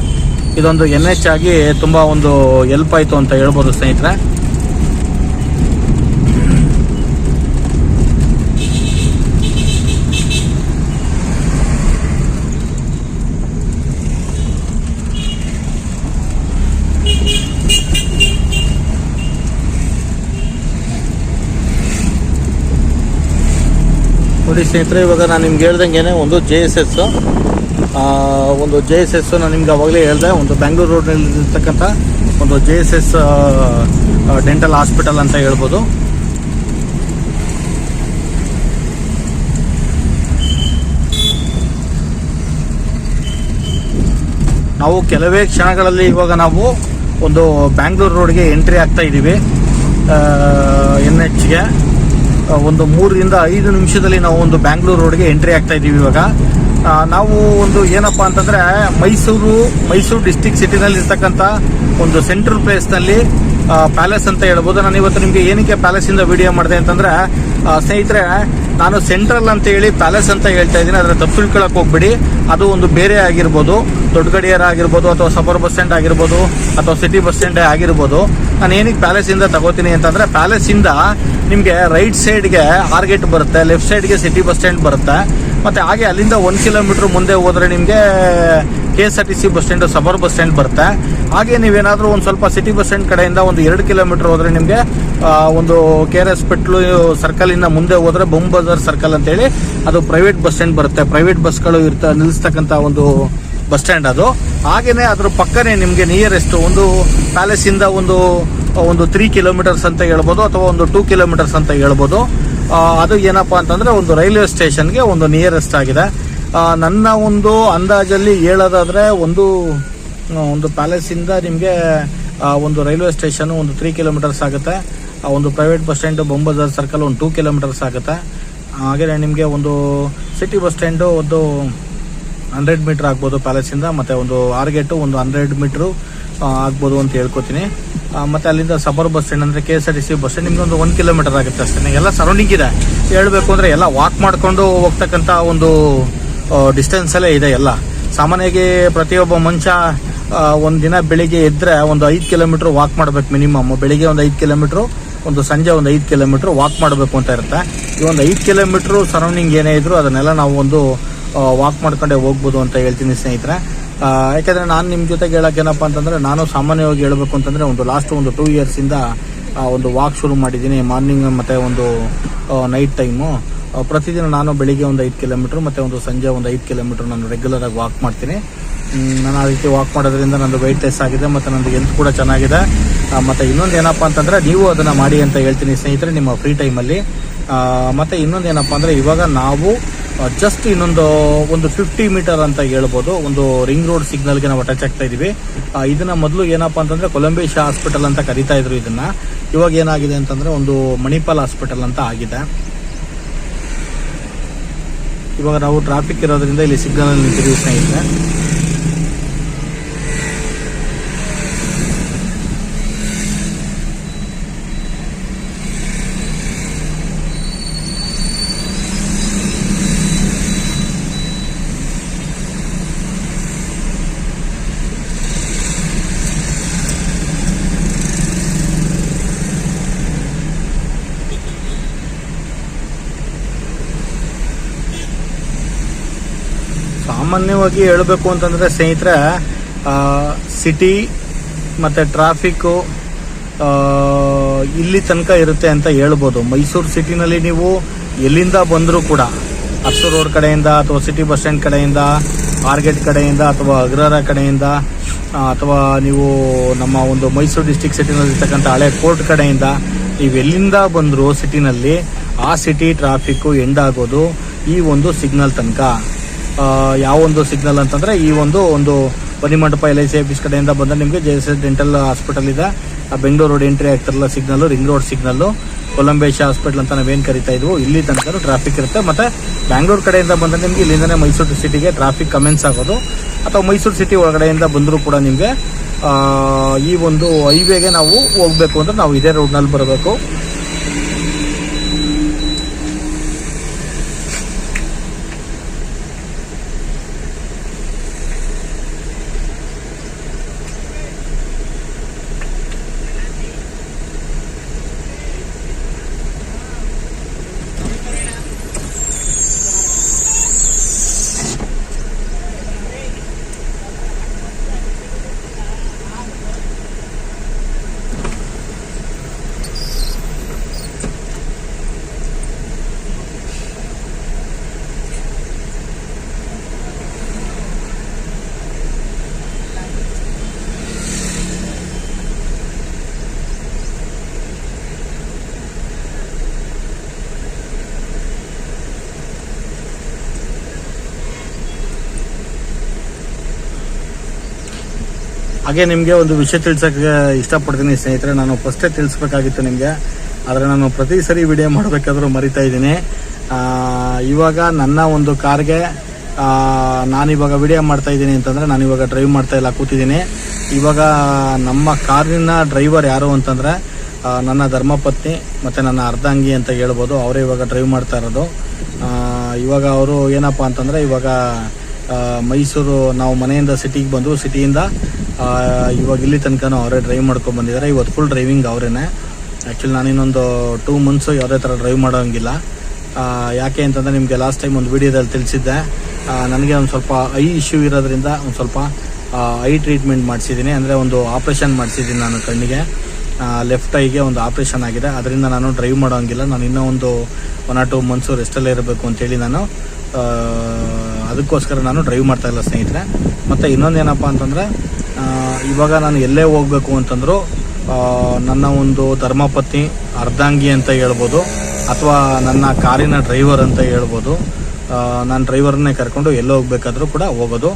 ಇದೊಂದು NH ಆಗಿ ತುಂಬ ಒಂದು ಹೆಲ್ಪ್ ಆಯಿತು ಅಂತ ಹೇಳ್ಬೋದು ಸ್ನೇಹಿತರೆ. ನೋಡಿ ಸ್ನೇಹಿತರೆ, ಇವಾಗ ನಾನು ನಿಮ್ಗೆ ಹೇಳ್ದಂಗೆ ಒಂದು JSS ನಾನು ನಿಮ್ಗೆ ಅವಾಗಲೇ ಹೇಳಿದೆ, ಒಂದು ಬ್ಯಾಂಗ್ಳೂರು ರೋಡ್ನಲ್ಲಿ ಇರ್ತಕ್ಕಂಥ ಒಂದು JSS ಡೆಂಟಲ್ ಹಾಸ್ಪಿಟಲ್ ಅಂತ ಹೇಳ್ಬೋದು. ನಾವು ಕೆಲವೇ ಕ್ಷಣಗಳಲ್ಲಿ ಇವಾಗ ನಾವು ಒಂದು ಬ್ಯಾಂಗ್ಳೂರು ರೋಡ್ಗೆ ಎಂಟ್ರಿ ಆಗ್ತಾ ಇದ್ದೀವಿ. NHಗೆ ಒಂದು 3 ರಿಂದ 5 ನಿಮಿಷದಲ್ಲಿ ನಾವು ಒಂದು ಬ್ಯಾಂಗ್ಳೂರು ರೋಡ್ಗೆ ಎಂಟ್ರಿ ಆಗ್ತಾ ಇದ್ದೀವಿ. ಇವಾಗ ನಾವು ಒಂದು ಏನಪ್ಪ ಅಂತಂದರೆ ಮೈಸೂರು ಡಿಸ್ಟಿಕ್ ಸಿಟಿನಲ್ಲಿ ಇರ್ತಕ್ಕಂಥ ಒಂದು ಸೆಂಟ್ರಲ್ ಪ್ಲೇಸ್ನಲ್ಲಿ ಪ್ಯಾಲೇಸ್ ಅಂತ ಹೇಳ್ಬೋದು. ನಾನು ಇವತ್ತು ನಿಮಗೆ ಏನಕ್ಕೆ ಪ್ಯಾಲೇಸಿಂದ ವಿಡಿಯೋ ಮಾಡಿದೆ ಅಂತಂದರೆ ಸ್ನೇಹಿತರೆ, ನಾನು ಸೆಂಟ್ರಲ್ ಅಂತ ಹೇಳಿ ಪ್ಯಾಲೇಸ್ ಅಂತ ಹೇಳ್ತಾ ಇದ್ದೀನಿ. ಅದರ ತಪ್ಪು ತಿಳ್ಕೊಳಕ್ಕೆ ಹೋಗ್ಬಿಡಿ. ಅದು ಒಂದು ಬೇರೆ ಆಗಿರ್ಬೋದು, ದೊಡ್ಡ ಗಡಿಯಾರ ಆಗಿರ್ಬೋದು, ಅಥವಾ ಸಬರ್ ಬಸ್ ಸ್ಟ್ಯಾಂಡ್ ಆಗಿರ್ಬೋದು, ಅಥವಾ ಸಿಟಿ ಬಸ್ ಸ್ಟ್ಯಾಂಡೇ ಆಗಿರ್ಬೋದು. ನಾನು ಏನಕ್ಕೆ ಪ್ಯಾಲೇಸಿಂದ ತಗೋತೀನಿ ಅಂತಂದರೆ, ಪ್ಯಾಲೇಸಿಂದ ನಿಮಗೆ ರೈಟ್ ಸೈಡ್ಗೆ ಆರ್ಗೇಟ್ ಬರುತ್ತೆ, ಲೆಫ್ಟ್ ಸೈಡ್ಗೆ ಸಿಟಿ ಬಸ್ ಸ್ಟ್ಯಾಂಡ್ ಬರುತ್ತೆ. ಮತ್ತು ಹಾಗೆ ಅಲ್ಲಿಂದ 1 ಕಿಲೋಮೀಟ್ರ್ ಮುಂದೆ ಹೋದರೆ ನಿಮಗೆ KSRTC ಬಸ್ ಸ್ಟ್ಯಾಂಡು, ಸಬರ್ ಬಸ್ ಸ್ಟ್ಯಾಂಡ್ ಬರುತ್ತೆ. ಹಾಗೆ ನೀವೇನಾದರೂ ಒಂದು ಸ್ವಲ್ಪ ಸಿಟಿ ಬಸ್ ಸ್ಟ್ಯಾಂಡ್ ಕಡೆಯಿಂದ ಒಂದು 2 ಕಿಲೋಮೀಟ್ರ್ ಹೋದರೆ ನಿಮಗೆ ಒಂದು KRS ಪೆಟ್ಲು ಸರ್ಕಲಿಂದ ಮುಂದೆ ಹೋದರೆ ಬೊಂಬ್ ಬಜಾರ್ ಸರ್ಕಲ್ ಅಂತೇಳಿ ಅದು ಪ್ರೈವೇಟ್ ಬಸ್ ಸ್ಟ್ಯಾಂಡ್ ಬರುತ್ತೆ. ಪ್ರೈವೇಟ್ ಬಸ್ಗಳು ನಿಲ್ಲಿಸ್ತಕ್ಕಂಥ ಒಂದು ಬಸ್ ಸ್ಟ್ಯಾಂಡ್ ಅದು. ಹಾಗೆಯೇ ಅದ್ರ ಪಕ್ಕನೇ ನಿಮಗೆ ನಿಯರೆಸ್ಟ್ ಒಂದು ಪ್ಯಾಲೇಸಿಂದ ಒಂದು 3 ಕಿಲೋಮೀಟರ್ಸ್ ಅಂತ ಹೇಳ್ಬೋದು, ಅಥವಾ ಒಂದು 2 ಕಿಲೋಮೀಟರ್ಸ್ ಅಂತ ಹೇಳ್ಬೋದು. ಅದು ಏನಪ್ಪ ಅಂತಂದರೆ ಒಂದು ರೈಲ್ವೆ ಸ್ಟೇಷನ್ಗೆ ಒಂದು ನಿಯರೆಸ್ಟ್ ಆಗಿದೆ. ನನ್ನ ಒಂದು ಅಂದಾಜಲ್ಲಿ ಹೇಳೋದಾದರೆ ಒಂದು ಪ್ಯಾಲೇಸಿಂದ ನಿಮಗೆ ಒಂದು ರೈಲ್ವೆ ಸ್ಟೇಷನು ಒಂದು 3 ಕಿಲೋಮೀಟರ್ಸ್ ಆಗುತ್ತೆ. ಒಂದು ಪ್ರೈವೇಟ್ ಬಸ್ ಸ್ಟ್ಯಾಂಡು ಬೊಂಬ್ ಬಜಾರ್ ಸರ್ಕಲ್ ಒಂದು 2 ಕಿಲೋಮೀಟರ್ಸ್ ಆಗುತ್ತೆ. ಹಾಗೆಯೇ ನಿಮಗೆ ಒಂದು ಸಿಟಿ ಬಸ್ ಸ್ಟ್ಯಾಂಡು ಒಂದು 100 ಮೀಟ್ರ್ ಆಗ್ಬೋದು ಪ್ಯಾಲೇಸಿಂದ. ಮತ್ತು ಒಂದು ಆರ್ಗೇಟು ಒಂದು 100 ಮೀಟ್ರು ಆಗ್ಬೋದು ಅಂತ ಹೇಳ್ಕೊತೀನಿ. ಮತ್ತು ಅಲ್ಲಿಂದ ಸಬರ್ ಬಸ್ ಸ್ಟ್ಯಾಂಡ್ ಅಂದರೆ KSRTC ಬಸ್ ಸ್ಟ್ಯಾಂಡ್ ನಿಮಗೆ ಒಂದು 1 ಕಿಲೋಮೀಟರ್ ಆಗುತ್ತೆ ಅಷ್ಟೇ. ಎಲ್ಲ ಸರೌಂಡಿಂಗ್ ಇದೆ. ಹೇಳಬೇಕು ಅಂದರೆ ಎಲ್ಲ ವಾಕ್ ಮಾಡಿಕೊಂಡು ಹೋಗ್ತಕ್ಕಂಥ ಒಂದು ಡಿಸ್ಟೆನ್ಸಲ್ಲೇ ಇದೆ ಎಲ್ಲ. ಸಾಮಾನ್ಯವಾಗಿ ಪ್ರತಿಯೊಬ್ಬ ಮನುಷ್ಯ ಒಂದು ದಿನ ಬೆಳಿಗ್ಗೆ ಎದ್ದರೆ ಒಂದು 5 ಕಿಲೋಮೀಟ್ರ್ ವಾಕ್ ಮಾಡಬೇಕು ಮಿನಿಮಮ್. ಬೆಳಿಗ್ಗೆ ಒಂದು 5 ಕಿಲೋಮೀಟ್ರು, ಒಂದು ಸಂಜೆ ಒಂದು 5 ಕಿಲೋಮೀಟ್ರ್ ವಾಕ್ ಮಾಡಬೇಕು ಅಂತ ಇರುತ್ತೆ. ಈ ಒಂದು 5 ಕಿಲೋಮೀಟ್ರು ಸರೌಂಡಿಂಗ್ ಏನೇ ಇದ್ರು ಅದನ್ನೆಲ್ಲ ನಾವು ಒಂದು ವಾಕ್ ಮಾಡ್ಕೊಂಡೇ ಹೋಗ್ಬೋದು ಅಂತ ಹೇಳ್ತೀನಿ ಸ್ನೇಹಿತರೆ. ಯಾಕೆಂದರೆ ನಾನು ನಿಮ್ಮ ಜೊತೆಗೆ ಹೇಳೋಕ್ಕೇನಪ್ಪ ಅಂತಂದರೆ, ನಾನು ಸಾಮಾನ್ಯವಾಗಿ ಹೇಳಬೇಕು ಅಂತಂದರೆ ಒಂದು ಲಾಸ್ಟ್ ಒಂದು 2 ಇಯರ್ಸಿಂದ ಒಂದು ವಾಕ್ ಶುರು ಮಾಡಿದ್ದೀನಿ, ಮಾರ್ನಿಂಗ್ ಮತ್ತು ಒಂದು ನೈಟ್ ಟೈಮು. ಪ್ರತಿದಿನ ನಾನು ಬೆಳಿಗ್ಗೆ ಒಂದು 5 ಕಿಲೋಮೀಟ್ರ್ ಮತ್ತು ಒಂದು ಸಂಜೆ ಒಂದು 5 ಕಿಲೋಮೀಟ್ರ್ ನಾನು ರೆಗ್ಯುಲರಾಗಿ ವಾಕ್ ಮಾಡ್ತೀನಿ. ನಾನು ಆ ರೀತಿ ವಾಕ್ ಮಾಡೋದ್ರಿಂದ ನಂದು ವೆಯ್ಟ್ ಲೆಸ್ ಆಗಿದೆ ಮತ್ತು ನಂದು ಹೆಲ್ತ್ ಕೂಡ ಚೆನ್ನಾಗಿದೆ. ಮತ್ತು ಇನ್ನೊಂದು ಏನಪ್ಪ ಅಂತಂದರೆ, ನೀವು ಅದನ್ನು ಮಾಡಿ ಅಂತ ಹೇಳ್ತೀನಿ ಸ್ನೇಹಿತರೆ ನಿಮ್ಮ ಫ್ರೀ ಟೈಮಲ್ಲಿ. ಮತ್ತು ಇನ್ನೊಂದು ಏನಪ್ಪ ಅಂದರೆ, ಇವಾಗ ನಾವು ಜಸ್ಟ್ ಇನ್ನೊಂದು 50 ಮೀಟರ್ ಅಂತ ಹೇಳ್ಬೋದು ಒಂದು ರಿಂಗ್ ರೋಡ್ ಸಿಗ್ನಲ್ಗೆ ನಾವು ಟಚ್ ಆಗ್ತಾ ಇದ್ದೀವಿ. ಇದನ್ನು ಮೊದಲು ಏನಪ್ಪ ಅಂತಂದರೆ ಕೊಲಂಬೇಶ ಹಾಸ್ಪಿಟಲ್ ಅಂತ ಕರಿತಾ ಇದ್ರು ಇದನ್ನು. ಇವಾಗ ಏನಾಗಿದೆ ಅಂತಂದರೆ ಒಂದು ಮಣಿಪಾಲ್ ಹಾಸ್ಪಿಟಲ್ ಅಂತ ಆಗಿದೆ. ಇವಾಗ ನಾವು ಟ್ರಾಫಿಕ್ ಇರೋದ್ರಿಂದ ಇಲ್ಲಿ ಸಿಗ್ನಲ್ ನಿಂತಿದ್ದೀವಿ ಸ್ನೇಹಿತರೆ. ಸಾಮಾನ್ಯವಾಗಿ ಹೇಳಬೇಕು ಅಂತಂದರೆ ಸ್ನೇಹಿತರೆ, ಸಿಟಿ ಮತ್ತು ಟ್ರಾಫಿಕ್ಕು ಇಲ್ಲಿ ತನಕ ಇರುತ್ತೆ ಅಂತ ಹೇಳ್ಬೋದು. ಮೈಸೂರು ಸಿಟಿನಲ್ಲಿ ನೀವು ಎಲ್ಲಿಂದ ಬಂದರೂ ಕೂಡ ಅರಸು ರೋಡ್ ಕಡೆಯಿಂದ ಅಥವಾ ಸಿಟಿ ಬಸ್ ಸ್ಟ್ಯಾಂಡ್ ಕಡೆಯಿಂದ, ಆರ್ಗೇಟ್ ಕಡೆಯಿಂದ ಅಥವಾ ಅಗ್ರಹಾರ ಕಡೆಯಿಂದ, ಅಥವಾ ನೀವು ನಮ್ಮ ಒಂದು ಮೈಸೂರು ಡಿಸ್ಟಿಕ್ ಸಿಟಿನಲ್ಲಿರ್ತಕ್ಕಂಥ ಹಳೆ ಕೋರ್ಟ್ ಕಡೆಯಿಂದ ನೀವು ಎಲ್ಲಿಂದ ಬಂದರೂ ಸಿಟಿನಲ್ಲಿ ಆ ಸಿಟಿ ಟ್ರಾಫಿಕ್ಕು ಎಂಡ್ ಆಗೋದು ಈ ಒಂದು ಸಿಗ್ನಲ್ ತನಕ. ಯಾವ ಒಂದು ಸಿಗ್ನಲ್ ಅಂತಂದರೆ, ಈ ಒಂದು ಬನ್ನಿಮಂಟಪ LIC ಆಫೀಸ್ ಕಡೆಯಿಂದ ಬಂದರೆ ನಿಮಗೆ JSS ಡೆಂಟಲ್ ಹಾಸ್ಪಿಟಲ್ ಇದೆ. ಬೆಂಗಳೂರು ರೋಡ್ ಎಂಟ್ರಿ ಆಗ್ತಿರಲ್ಲ signal, ring road signal, Columbia Asia hospital ಅಂತ ನಾವೇನು ಕರಿತಾ ಇದ್ವು, ಇಲ್ಲಿ ತನಕ ಟ್ರಾಫಿಕ್ ಇರುತ್ತೆ. ಮತ್ತು ಬ್ಯಾಂಗ್ಳೂರು ಕಡೆಯಿಂದ ಬಂದರೆ ನಿಮಗೆ ಇಲ್ಲಿಂದನೇ ಮೈಸೂರು ಸಿಟಿಗೆ ಟ್ರಾಫಿಕ್ ಕಮೆನ್ಸ್ ಆಗೋದು. ಅಥವಾ ಮೈಸೂರು ಸಿಟಿ ಒಳಗಡೆಯಿಂದ ಬಂದರೂ ಕೂಡ ನಿಮಗೆ ಈ ಒಂದು ಹೈವೇಗೆ ನಾವು ಹೋಗಬೇಕು ಅಂದರೆ ನಾವು ಇದೇ ರೋಡ್ನಲ್ಲಿ ಬರಬೇಕು. ಹಾಗೆ ನಿಮಗೆ ಒಂದು ವಿಷಯ ತಿಳಿಸೋಕ್ಕೆ ಇಷ್ಟಪಡ್ತೀನಿ ಸ್ನೇಹಿತರೆ. ನಾನು ಫಸ್ಟೇ ತಿಳಿಸ್ಬೇಕಾಗಿತ್ತು ನಿಮಗೆ, ಆದರೆ ನಾನು ಪ್ರತಿ ಸರಿ ವಿಡಿಯೋ ಮಾಡಬೇಕಾದ್ರೂ ಮರಿತಾ ಇದ್ದೀನಿ. ಇವಾಗ ನನ್ನ ಒಂದು ಕಾರ್ಗೆ ನಾನಿವಾಗ ವಿಡಿಯೋ ಮಾಡ್ತಾ ಇದ್ದೀನಿ ಅಂತಂದರೆ, ನಾನಿವಾಗ ಡ್ರೈವ್ ಮಾಡ್ತಾ ಇಲ್ಲ, ಕೂತಿದ್ದೀನಿ. ಇವಾಗ ನಮ್ಮ ಕಾರಿನ ಡ್ರೈವರ್ ಯಾರು ಅಂತಂದರೆ ನನ್ನ ಧರ್ಮಪತ್ನಿ ಮತ್ತು ನನ್ನ ಅರ್ಧಾಂಗಿ ಅಂತ ಹೇಳ್ಬೋದು. ಅವರೇ ಇವಾಗ ಡ್ರೈವ್ ಮಾಡ್ತಾ ಇರೋದು. ಇವಾಗ ಅವರು ಏನಪ್ಪ ಅಂತಂದರೆ, ಇವಾಗ ಮೈಸೂರು ನಾವು ಮನೆಯಿಂದ ಸಿಟಿಗೆ ಬಂದು, ಸಿಟಿಯಿಂದ ಇವಾಗ ಇಲ್ಲಿ ತನಕ ಅವರೇ ಡ್ರೈವ್ ಮಾಡ್ಕೊಂಡು ಬಂದಿದ್ದಾರೆ. ಇವತ್ತು ಫುಲ್ ಡ್ರೈವಿಂಗ್ ಅವರೇನೆ. ಆ್ಯಕ್ಚುಲಿ ನಾನಿನ್ನೊಂದು 2 ಮಂತ್ಸು ಯಾವುದೇ ಥರ ಡ್ರೈವ್ ಮಾಡೋಂಗಿಲ್ಲ. ಯಾಕೆ ಅಂತಂದರೆ ನಿಮಗೆ ಲಾಸ್ಟ್ ಟೈಮ್ ಒಂದು ವಿಡಿಯೋದಲ್ಲಿ ತಿಳಿಸಿದ್ದೆ, ನನಗೆ ಒಂದು ಸ್ವಲ್ಪ ಐ ಇಶ್ಯೂ ಇರೋದ್ರಿಂದ ಒಂದು ಸ್ವಲ್ಪ ಐ ಟ್ರೀಟ್ಮೆಂಟ್ ಮಾಡಿಸಿದ್ದೀನಿ. ಅಂದರೆ ಒಂದು ಆಪ್ರೇಷನ್ ಮಾಡಿಸಿದ್ದೀನಿ ನಾನು ಕಣ್ಣಿಗೆ, ಲೆಫ್ಟ್ ಐಗೆ ಒಂದು ಆಪ್ರೇಷನ್ ಆಗಿದೆ. ಅದರಿಂದ ನಾನು ಡ್ರೈವ್ ಮಾಡೋಂಗಿಲ್ಲ. ನಾನು ಇನ್ನೂ ಒಂದು 1 or 2 ಮಂತ್ಸು ರೆಸ್ಟಲ್ಲೇ ಇರಬೇಕು ಅಂತೇಳಿ ನಾನು ಅದಕ್ಕೋಸ್ಕರ ನಾನು ಡ್ರೈವ್ ಮಾಡ್ತಾಯಿಲ್ಲ ಸ್ನೇಹಿತರೆ. ಮತ್ತು ಇನ್ನೊಂದೇನಪ್ಪ ಅಂತಂದರೆ, ಇವಾಗ ನಾನು ಎಲ್ಲೇ ಹೋಗಬೇಕು ಅಂತಂದರೂ ನನ್ನ ಒಂದು ಧರ್ಮಪತ್ನಿ ಅರ್ಧಾಂಗಿ ಅಂತ ಹೇಳ್ಬೋದು, ಅಥವಾ ನನ್ನ ಕಾರಿನ ಡ್ರೈವರ್ ಅಂತ ಹೇಳ್ಬೋದು. ನಾನು ಡ್ರೈವರ್ನೇ ಕರ್ಕೊಂಡು ಎಲ್ಲೋ ಹೋಗ್ಬೇಕಾದ್ರೂ ಕೂಡ ಹೋಗೋದು.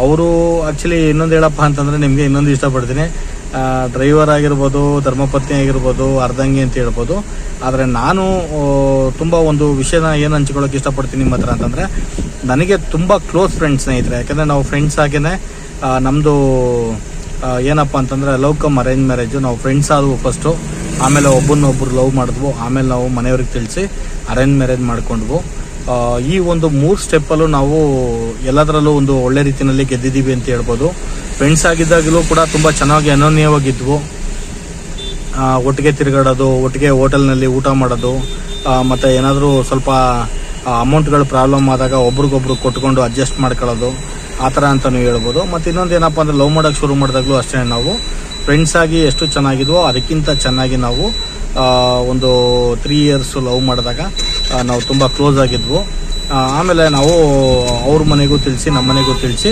ಅವರು ಆ್ಯಕ್ಚುಲಿ ಇನ್ನೊಂದು ಹೇಳಪ್ಪ ಅಂತಂದರೆ, ನಿಮಗೆ ಇನ್ನೊಂದು ಇಷ್ಟಪಡ್ತೀನಿ, ಡ್ರೈವರ್ ಆಗಿರ್ಬೋದು, ಧರ್ಮಪತ್ನಿ ಆಗಿರ್ಬೋದು, ಅರ್ಧಾಂಗಿ ಅಂತ ಹೇಳ್ಬೋದು. ಆದರೆ ನಾನು ತುಂಬ ಒಂದು ವಿಷಯನ ಏನು ಹಂಚ್ಕೊಳ್ಳೋಕೆ ಇಷ್ಟಪಡ್ತೀನಿ ನಿಮ್ಮ ಹತ್ರ ಅಂತಂದರೆ, ನನಗೆ ತುಂಬ ಕ್ಲೋಸ್ ಫ್ರೆಂಡ್ಸ್ ಸ್ನೇಹಿತರೆ. ಯಾಕೆಂದರೆ ನಾವು ಫ್ರೆಂಡ್ಸ್ ಆಗೇ ನಮ್ಮದು ಏನಪ್ಪ ಅಂತಂದರೆ ಲವ್ ಕಮ್ ಅರೇಂಜ್ ಮ್ಯಾರೇಜು. ನಾವು ಫ್ರೆಂಡ್ಸ್ ಆದವು ಫಸ್ಟು, ಆಮೇಲೆ ಒಬ್ಬರನ್ನೊಬ್ಬರು ಲವ್ ಮಾಡಿದ್ವು, ಆಮೇಲೆ ನಾವು ಮನೆಯವ್ರಿಗೆ ತಿಳಿಸಿ ಅರೇಂಜ್ ಮ್ಯಾರೇಜ್ ಮಾಡ್ಕೊಂಡ್ವು. ಈ ಒಂದು 3 ಸ್ಟೆಪ್ಪಲ್ಲೂ ನಾವು ಎಲ್ಲದರಲ್ಲೂ ಒಂದು ಒಳ್ಳೆ ರೀತಿಯಲ್ಲಿ ಗೆದ್ದಿದ್ದೀವಿ ಅಂತ ಹೇಳ್ಬೋದು. ಫ್ರೆಂಡ್ಸ್ ಆಗಿದ್ದಾಗಲೂ ಕೂಡ ತುಂಬ ಚೆನ್ನಾಗಿ ಅನನ್ಯವಾಗಿದ್ವು. ಒಟ್ಟಿಗೆ ತಿರುಗಾಡೋದು, ಒಟ್ಟಿಗೆ ಹೋಟೆಲ್ನಲ್ಲಿ ಊಟ ಮಾಡೋದು, ಮತ್ತು ಏನಾದರೂ ಸ್ವಲ್ಪ ಅಮೌಂಟ್ಗಳು ಪ್ರಾಬ್ಲಮ್ ಆದಾಗ ಒಬ್ರಿಗೊಬ್ರು ಕೊಟ್ಕೊಂಡು ಅಡ್ಜಸ್ಟ್ ಮಾಡ್ಕೊಳ್ಳೋದು, ಆ ಥರ ಅಂತಲೂ ಹೇಳ್ಬೋದು. ಮತ್ತು ಇನ್ನೊಂದು ಏನಪ್ಪ ಅಂದರೆ ಲವ್ ಮಾಡೋಕ್ಕೆ ಶುರು ಮಾಡಿದಾಗಲೂ ಅಷ್ಟೇ ನಾವು ಫ್ರೆಂಡ್ಸ್ ಆಗಿ ಎಷ್ಟು ಚೆನ್ನಾಗಿದ್ವೋ ಅದಕ್ಕಿಂತ ಚೆನ್ನಾಗಿ ನಾವು ಒಂದು 3 ಇಯರ್ಸ್ ಲವ್ ಮಾಡಿದಾಗ ನಾವು ತುಂಬ ಕ್ಲೋಸ್ ಆಗಿದ್ವು. ಆಮೇಲೆ ನಾವು ಅವ್ರ ಮನೆಗೂ ತಿಳಿಸಿ ನಮ್ಮ ಮನೆಗೂ ತಿಳಿಸಿ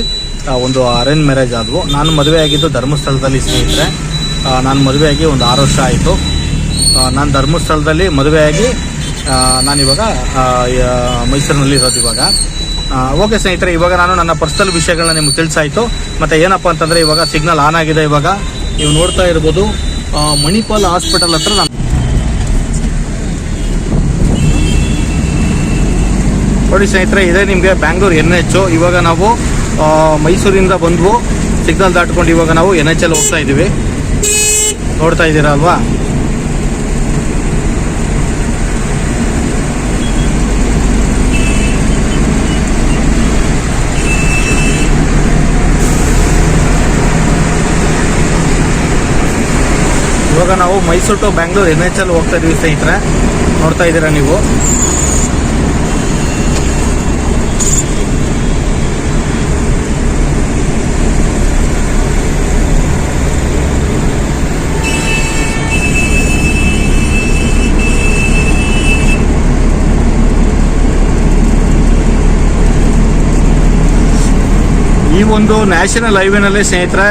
ಒಂದು ಅರೇಂಜ್ ಮ್ಯಾರೇಜ್ ಆದವು. ನಾನು ಮದುವೆ ಆಗಿದ್ದು ಧರ್ಮಸ್ಥಳದಲ್ಲಿ ಸ್ನೇಹಿತರೆ. ನಾನು ಮದುವೆಯಾಗಿ ಒಂದು 6 ವರ್ಷ ಆಯಿತು. ನಾನು ಧರ್ಮಸ್ಥಳದಲ್ಲಿ ಮದುವೆಯಾಗಿ ನಾನಿವಾಗ ಮೈಸೂರಿನಲ್ಲಿ ಇರೋದು ಇವಾಗ. ಓಕೆ ಸ್ನೇಹಿತರೆ, ಇವಾಗ ನಾನು ನನ್ನ ಪರ್ಸನಲ್ ವಿಷಯಗಳನ್ನ ನಿಮ್ಗೆ ತಿಳಿಸಾಯಿತು. ಮತ್ತು ಏನಪ್ಪ ಅಂತಂದರೆ ಇವಾಗ ಸಿಗ್ನಲ್ ಆನ್ ಆಗಿದೆ. ಇವಾಗ ನೀವು ನೋಡ್ತಾ ಇರ್ಬೋದು ಮಣಿಪಾಲ್ ಹಾಸ್ಪಿಟಲ್ ಹತ್ರ ನೋಡಿ ಸ್ನೇಹಿತರೆ, ಇದೇ ನಿಮಗೆ ಬ್ಯಾಂಗ್ಳೂರು NH. ಇವಾಗ ನಾವು ಮೈಸೂರಿಂದ ಬಂದ್ವು, ಸಿಗ್ನಲ್ ದಾಟ್ಕೊಂಡು ಇವಾಗ ನಾವು NH ಹೋಗ್ತಾ ಇದ್ದೀವಿ. ನೋಡ್ತಾ ಇದ್ದೀರಾ ಅಲ್ವಾ? ಇವಾಗ ನಾವು ಮೈಸೂರು ಟು ಬ್ಯಾಂಗ್ಳೂರು NH ಹೋಗ್ತಾ ಇದೀವಿ ಸ್ನೇಹಿತರೆ. ನೋಡ್ತಾ ಇದ್ದೀರಾ ನೀವು. ಈ ಒಂದು ನ್ಯಾಷನಲ್ ಹೈವೇನಲ್ಲಿ ಸ್ನೇಹಿತರೆ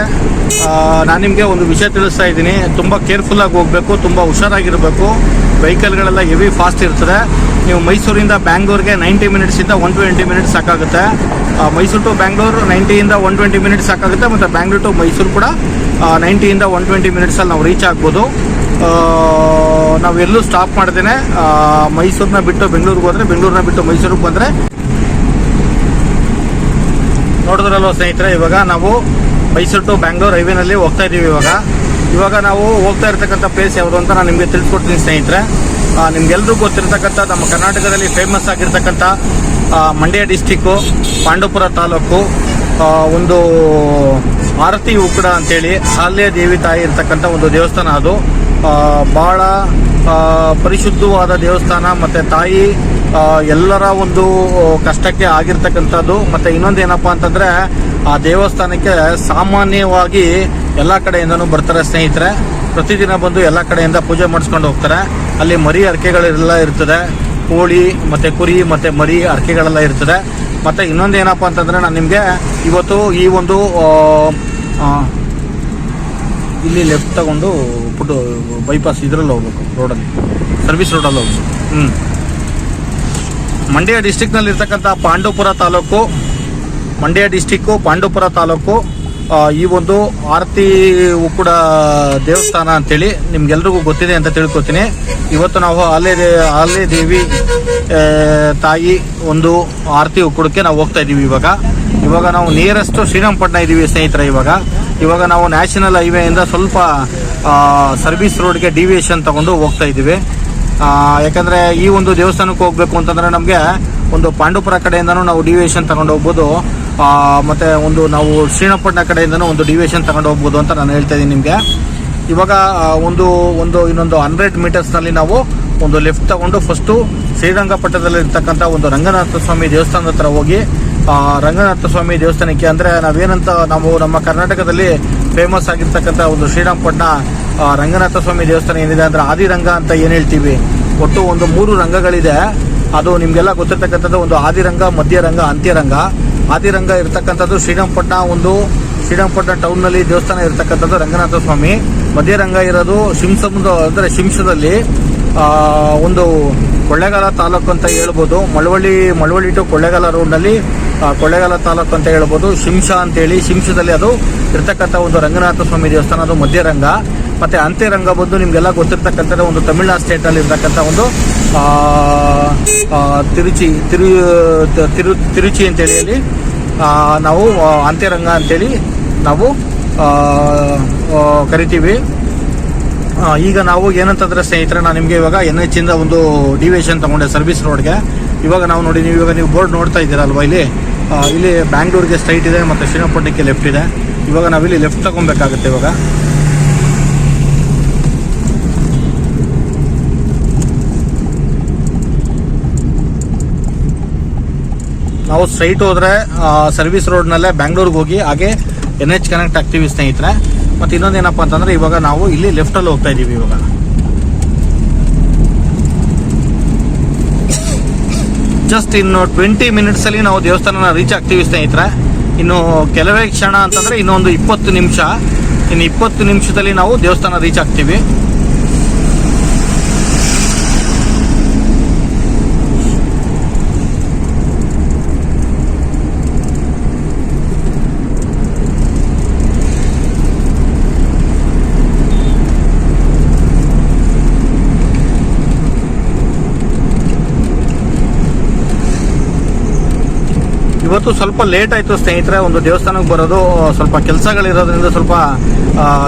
ನಾನು ನಿಮಗೆ ಒಂದು ವಿಷಯ ತಿಳಿಸ್ತಾ ಇದ್ದೀನಿ. ತುಂಬ ಕೇರ್ಫುಲ್ಲಾಗಿ ಹೋಗಬೇಕು, ತುಂಬ ಹುಷಾರಾಗಿರಬೇಕು. ವೆಹಿಕಲ್ಗಳೆಲ್ಲ ಹೆವಿ ಫಾಸ್ಟ್ ಇರ್ತದೆ. ನೀವು ಮೈಸೂರಿಂದ ಬ್ಯಾಂಗ್ಳೂರ್ಗೆ 90 ಮಿನಿಟ್ಸಿಂದ 120 ಮಿನಿಟ್ಸ್ ಸಾಕಾಗುತ್ತೆ. ಮೈಸೂರು ಟು ಬ್ಯಾಂಗ್ಳೂರು 90ಇಂದ 120 ಮಿನಿಟ್ಸ್ ಸಾಕಾಗುತ್ತೆ. ಮತ್ತು ಬ್ಯಾಂಗ್ಳೂರು ಟು ಮೈಸೂರು ಕೂಡ 90ಇಂದ 120 ಮಿನಿಟ್ಸಲ್ಲಿ ನಾವು ರೀಚ್ ಆಗ್ಬೋದು. ನಾವೆಲ್ಲೂ ಸ್ಟಾಪ್ ಮಾಡ್ದೇನೆ ಮೈಸೂರನ್ನ ಬಿಟ್ಟು ಬೆಂಗಳೂರಿಗೆ ಹೋದರೆ, ಬೆಂಗಳೂರನ್ನ ಬಿಟ್ಟು ಮೈಸೂರಿಗೆ ಬಂದರೆ. ನೋಡಿದ್ರಲ್ವ ಸ್ನೇಹಿತರೆ, ಇವಾಗ ನಾವು ಮೈಸೂರು ಟು ಬ್ಯಾಂಗ್ಳೂರು ಹೈವೇನಲ್ಲಿ ಹೋಗ್ತಾ ಇದ್ದೀವಿ. ಇವಾಗ ನಾವು ಹೋಗ್ತಾ ಇರ್ತಕ್ಕಂಥ ಪ್ಲೇಸ್ ಯಾವುದು ಅಂತ ನಾನು ನಿಮಗೆ ತಿಳಿಸ್ಕೊಡ್ತೀನಿ ಸ್ನೇಹಿತರೆ. ನಿಮ್ಗೆಲ್ಲರೂ ಗೊತ್ತಿರ್ತಕ್ಕಂಥ ನಮ್ಮ ಕರ್ನಾಟಕದಲ್ಲಿ ಫೇಮಸ್ ಆಗಿರ್ತಕ್ಕಂಥ ಮಂಡ್ಯ ಡಿಸ್ಟಿಕ್ಕು, ಪಾಂಡವಪುರ ತಾಲೂಕು, ಒಂದು ಆರತಿ ಉಕ್ಕಡ ಅಂತೇಳಿ ಹಾಲ್ಯ ದೇವಿ ತಾಯಿ ಇರ್ತಕ್ಕಂಥ ಒಂದು ದೇವಸ್ಥಾನ. ಅದು ಭಾಳ ಪರಿಶುದ್ಧವಾದ ದೇವಸ್ಥಾನ. ಮತ್ತು ತಾಯಿ ಎಲ್ಲರ ಒಂದು ಕಷ್ಟಕ್ಕೆ ಆಗಿರ್ತಕ್ಕಂಥದ್ದು. ಮತ್ತು ಇನ್ನೊಂದು ಏನಪ್ಪ ಅಂತಂದರೆ ಆ ದೇವಸ್ಥಾನಕ್ಕೆ ಸಾಮಾನ್ಯವಾಗಿ ಎಲ್ಲ ಕಡೆಯಿಂದನೂ ಬರ್ತಾರೆ ಸ್ನೇಹಿತರೆ. ಪ್ರತಿದಿನ ಬಂದು ಎಲ್ಲ ಕಡೆಯಿಂದ ಪೂಜೆ ಮಾಡಿಸ್ಕೊಂಡು ಹೋಗ್ತಾರೆ. ಅಲ್ಲಿ ಮರಿ ಅರ್ಕೆಗಳೆಲ್ಲ ಇರ್ತದೆ, ಕೋಳಿ ಮತ್ತು ಕುರಿ ಮತ್ತು ಮರಿ ಅರ್ಕೆಗಳೆಲ್ಲ ಇರ್ತದೆ. ಮತ್ತು ಇನ್ನೊಂದು ಏನಪ್ಪ ಅಂತಂದರೆ ನಾನು ನಿಮಗೆ ಇವತ್ತು ಈ ಒಂದು ಇಲ್ಲಿ ಲೆಫ್ಟ್ ತಗೊಂಡು ಬೈಪಾಸ್ ಇದರಲ್ಲಿ ಹೋಗ್ಬೇಕು, ರೋಡಲ್ಲಿ ಸರ್ವಿಸ್ ರೋಡಲ್ಲಿ ಹೋಗ್ಬೇಕು. ಮಂಡ್ಯ ಡಿಸ್ಟಿಕ್ನಲ್ಲಿ ಇರ್ತಕ್ಕಂಥ ಪಾಂಡವಪುರ ತಾಲೂಕು, ಮಂಡ್ಯ ಡಿಸ್ಟಿಕ್ಕು ಪಾಂಡವಪುರ ತಾಲೂಕು ಈ ಒಂದು ಆರತಿ ಉಕ್ಕಡ ದೇವಸ್ಥಾನ ಅಂತೇಳಿ ನಿಮ್ಗೆಲ್ರಿಗೂ ಗೊತ್ತಿದೆ ಅಂತ ತಿಳ್ಕೊತೀನಿ. ಇವತ್ತು ನಾವು ಹಾಲ್ಯ ದೇವಿ ತಾಯಿ ಒಂದು ಆರತಿ ಉಕ್ಕಡಕ್ಕೆ ನಾವು ಹೋಗ್ತಾ ಇದ್ದೀವಿ. ಇವಾಗ ನಾವು ನಿಯರೆಸ್ಟ್ ಶ್ರೀರಂಗಪಟ್ಟಣ ಇದ್ದೀವಿ ಸ್ನೇಹಿತರೆ. ಇವಾಗ ನಾವು ನ್ಯಾಷನಲ್ ಹೈವೇಯಿಂದ ಸ್ವಲ್ಪ ಸರ್ವಿಸ್ ರೋಡ್ಗೆ ಡಿವಿಯೇಷನ್ ತಗೊಂಡು ಹೋಗ್ತಾ ಇದ್ದೀವಿ. ಯಾಕಂದರೆ ಈ ಒಂದು ದೇವಸ್ಥಾನಕ್ಕೆ ಹೋಗಬೇಕು ಅಂತಂದರೆ ನಮಗೆ ಒಂದು ಪಾಂಡವಪುರ ಕಡೆಯಿಂದನೂ ನಾವು ಡಿವಿಯೇಷನ್ ತಗೊಂಡು ಹೋಗ್ಬೋದು, ಮತ್ತು ಒಂದು ನಾವು ಶ್ರೀರಂಗಪಟ್ಟಣ ಕಡೆಯಿಂದನೂ ಒಂದು ಡಿವಿಯೇಷನ್ ತಗೊಂಡು ಹೋಗ್ಬೋದು ಅಂತ ನಾನು ಹೇಳ್ತಾ ಇದ್ದೀನಿ ನಿಮಗೆ. ಇವಾಗ ಇನ್ನೊಂದು 100 ಮೀಟರ್ಸ್ನಲ್ಲಿ ನಾವು ಒಂದು ಲೆಫ್ಟ್ ತಗೊಂಡು ಫಸ್ಟು ಶ್ರೀರಂಗಪಟ್ಟಣದಲ್ಲಿ ಇರ್ತಕ್ಕಂಥ ಒಂದು ರಂಗನಾಥ ಸ್ವಾಮಿ ದೇವಸ್ಥಾನದ ಹತ್ರ ಹೋಗಿ, ರಂಗನಾಥ ಸ್ವಾಮಿ ದೇವಸ್ಥಾನಕ್ಕೆ ಅಂದರೆ ನಾವು ನಮ್ಮ ಕರ್ನಾಟಕದಲ್ಲಿ ಫೇಮಸ್ ಆಗಿರ್ತಕ್ಕಂಥ ಒಂದು ಶ್ರೀರಂಗಪಟ್ಟಣ ರಂಗನಾಥ ಸ್ವಾಮಿ ದೇವಸ್ಥಾನ ಏನಿದೆ ಅಂದರೆ ಆದಿರಂಗ ಅಂತ ಏನು ಹೇಳ್ತೀವಿ. ಒಟ್ಟು ಒಂದು 3 ರಂಗಗಳಿದೆ. ಅದು ನಿಮಗೆಲ್ಲ ಗೊತ್ತಿರ್ತಕ್ಕಂಥದ್ದು ಒಂದು ಆದಿರಂಗ, ಮಧ್ಯರಂಗ, ಅಂತ್ಯರಂಗ. ಆದಿರಂಗ ಇರ್ತಕ್ಕಂಥದ್ದು ಶ್ರೀರಂಗಪಟ್ಟಣ ಟೌನ್ನಲ್ಲಿ ದೇವಸ್ಥಾನ ಇರ್ತಕ್ಕಂಥದ್ದು ರಂಗನಾಥ ಸ್ವಾಮಿ. ಮಧ್ಯರಂಗ ಇರೋದು ಶಿಂಷದಲ್ಲಿ ಒಂದು ಕೊಳ್ಳೇಗಾಲ ತಾಲೂಕು ಅಂತ ಹೇಳ್ಬೋದು. ಮಳವಳ್ಳಿ ಟು ಕೊಳ್ಳೇಗಾಲ ರೋಡ್ನಲ್ಲಿ ಕೊಳ್ಳೇಗಾಲ ತಾಲೂಕು ಅಂತ ಹೇಳ್ಬೋದು. ಶಿಂಷದಲ್ಲಿ ಅದು ಇರ್ತಕ್ಕಂಥ ಒಂದು ರಂಗನಾಥ ಸ್ವಾಮಿ ದೇವಸ್ಥಾನ, ಅದು ಮಧ್ಯರಂಗ. ಮತ್ತು ಅಂತ್ಯರಂಗ ಬಂದು ನಿಮಗೆಲ್ಲ ಗೊತ್ತಿರ್ತಕ್ಕಂಥದ್ದು ಒಂದು ತಮಿಳ್ನಾಡು ಸ್ಟೇಟಲ್ಲಿ ಇರ್ತಕ್ಕಂಥ ಒಂದು ತಿರುಚಿ ಅಂತೇಳಿ ಅಲ್ಲಿ ನಾವು ಅಂತ್ಯರಂಗ ಅಂತೇಳಿ ನಾವು ಕರಿತೀವಿ. ಈಗ ನಾವು ಏನಂತಂದರೆ ಸ್ನೇಹಿತರೆ, ನಾನು ನಿಮಗೆ ಇವಾಗ NH ಇಂದ ಒಂದು ಡಿವಿಯೇಷನ್ ತಗೊಂಡೆ ಸರ್ವಿಸ್ ರೋಡ್ಗೆ. ಇವಾಗ ನಾವು ನೀವು ಬೋರ್ಡ್ ನೋಡ್ತಾ ಇದ್ದೀರಲ್ವ, ಇಲ್ಲಿ ಬ್ಯಾಂಗ್ಳೂರಿಗೆ ಸ್ಟ್ರೈಟ್ ಇದೆ ಮತ್ತು ಶ್ರೀರಂಗಪಟ್ಟಣಕ್ಕೆ ಲೆಫ್ಟ್ ಇದೆ. ಇವಾಗ ನಾವಿಲ್ಲಿ ಲೆಫ್ಟ್ ತಗೊಬೇಕಾಗುತ್ತೆ. ನಾವು ಸ್ಟ್ರೈಟ್ ಹೋದ್ರೆ ಸರ್ವಿಸ್ ರೋಡ್ನಲ್ಲೇ ಬ್ಯಾಂಗ್ಳೂರ್ಗೆ ಹೋಗಿ ಹಾಗೆ NH ಕನೆಕ್ಟ್ ಆಗ್ತೀವಿ ಸ್ನೇಹಿತರೆ. ಮತ್ತು ಇನ್ನೊಂದೇನಪ್ಪ ಅಂತಂದರೆ ಇವಾಗ ನಾವು ಇಲ್ಲಿ ಲೆಫ್ಟಲ್ಲಿ ಹೋಗ್ತಾ ಇದ್ದೀವಿ. ಇವಾಗ ಜಸ್ಟ್ ಇನ್ನು 20 ಮಿನಿಟ್ಸಲ್ಲಿ ನಾವು ದೇವಸ್ಥಾನನ ರೀಚ್ ಆಗ್ತೀವಿ ಸ್ನೇಹಿತರೆ. ಇನ್ನು ಕೆಲವೇ ಕ್ಷಣ ಅಂತಂದರೆ ಇನ್ನೊಂದು 20 ನಿಮಿಷ. ಇನ್ನು 20 ನಿಮಿಷದಲ್ಲಿ ನಾವು ದೇವಸ್ಥಾನ ರೀಚ್ ಆಗ್ತೀವಿ. ಇವತ್ತು ಸ್ವಲ್ಪ ಲೇಟ್ ಆಯಿತು ಸ್ನೇಹಿತರೆ. ಒಂದು ದೇವಸ್ಥಾನಕ್ಕೆ ಬರೋದು ಸ್ವಲ್ಪ ಕೆಲಸಗಳಿರೋದ್ರಿಂದ ಸ್ವಲ್ಪ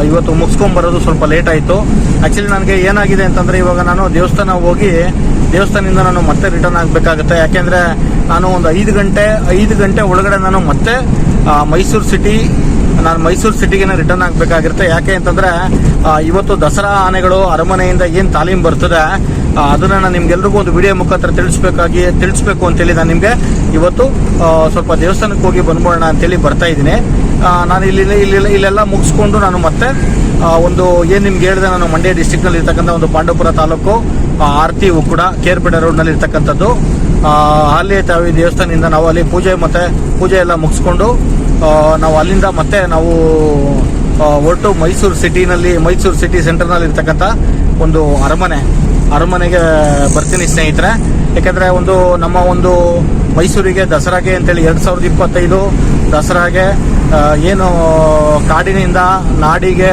ಇವತ್ತು ಮುಗಿಸ್ಕೊಂಬರೋದು ಸ್ವಲ್ಪ ಲೇಟ್ ಆಯಿತು. ಆ್ಯಕ್ಚುಲಿ ನನಗೆ ಏನಾಗಿದೆ ಅಂತಂದರೆ ಇವಾಗ ನಾನು ದೇವಸ್ಥಾನ ಹೋಗಿ ದೇವಸ್ಥಾನದಿಂದ ನಾನು ಮತ್ತೆ ರಿಟರ್ನ್ ಆಗಬೇಕಾಗುತ್ತೆ. ಯಾಕೆಂದರೆ ನಾನು ಒಂದು 5 ಗಂಟೆ ಒಳಗಡೆ ನಾನು ಮತ್ತೆ ಮೈಸೂರು ಸಿಟಿಗೆ ರಿಟರ್ನ್ ಆಗಬೇಕಾಗಿರುತ್ತೆ. ಯಾಕೆ ಅಂತಂದರೆ ಇವತ್ತು ದಸರಾ ಆನೆಗಳು ಅರಮನೆಯಿಂದ ಏನು ತಾಲೀಮ್ ಬರ್ತದೆ ಅದನ್ನು ನಾನು ನಿಮ್ಗೆಲ್ರಿಗೂ ಒಂದು ವಿಡಿಯೋ ಮುಖಾಂತರ ತಿಳಿಸ್ಬೇಕು ಅಂತೇಳಿ ನಾನು ನಿಮಗೆ ಇವತ್ತು ಸ್ವಲ್ಪ ದೇವಸ್ಥಾನಕ್ಕೆ ಹೋಗಿ ಬಂದ್ಬೋಣ ಅಂತೇಳಿ ಬರ್ತಾ ಇದ್ದೀನಿ. ನಾನು ಇಲ್ಲೆಲ್ಲ ಮುಗಿಸ್ಕೊಂಡು ನಾನು ಮತ್ತೆ ಒಂದು ಏನು ನಿಮ್ಗೆ ಹೇಳಿದೆ, ನಾನು ಮಂಡ್ಯ ಡಿಸ್ಟಿಕ್ನಲ್ಲಿ ಇರ್ತಕ್ಕಂಥ ಒಂದು ಪಾಂಡವಪುರ ತಾಲೂಕು ಆರತಿ ಉಕ್ಕುಡ ಕೇರ್ಪೇಟೆ ರೋಡ್ನಲ್ಲಿ ಇರ್ತಕ್ಕಂಥದ್ದು ಅಲ್ಲಿ ತಾವಿ ದೇವಸ್ಥಾನದಿಂದ ನಾವು ಅಲ್ಲಿ ಪೂಜೆ ಎಲ್ಲ ಮುಗಿಸ್ಕೊಂಡು ನಾವು ಅಲ್ಲಿಂದ ಮತ್ತೆ ನಾವು ಒಟ್ಟು ಮೈಸೂರು ಸಿಟಿ ಸೆಂಟರ್ನಲ್ಲಿ ಇರ್ತಕ್ಕಂಥ ಒಂದು ಅರಮನೆಗೆ ಬರ್ತೀನಿ ಸ್ನೇಹಿತರೆ. ಯಾಕೆಂದರೆ ನಮ್ಮ ಮೈಸೂರಿಗೆ ದಸರಾಗೆ ಅಂತೇಳಿ 2025 ದಸರಾಗೆ ಏನು ಕಾಡಿನಿಂದ ನಾಡಿಗೆ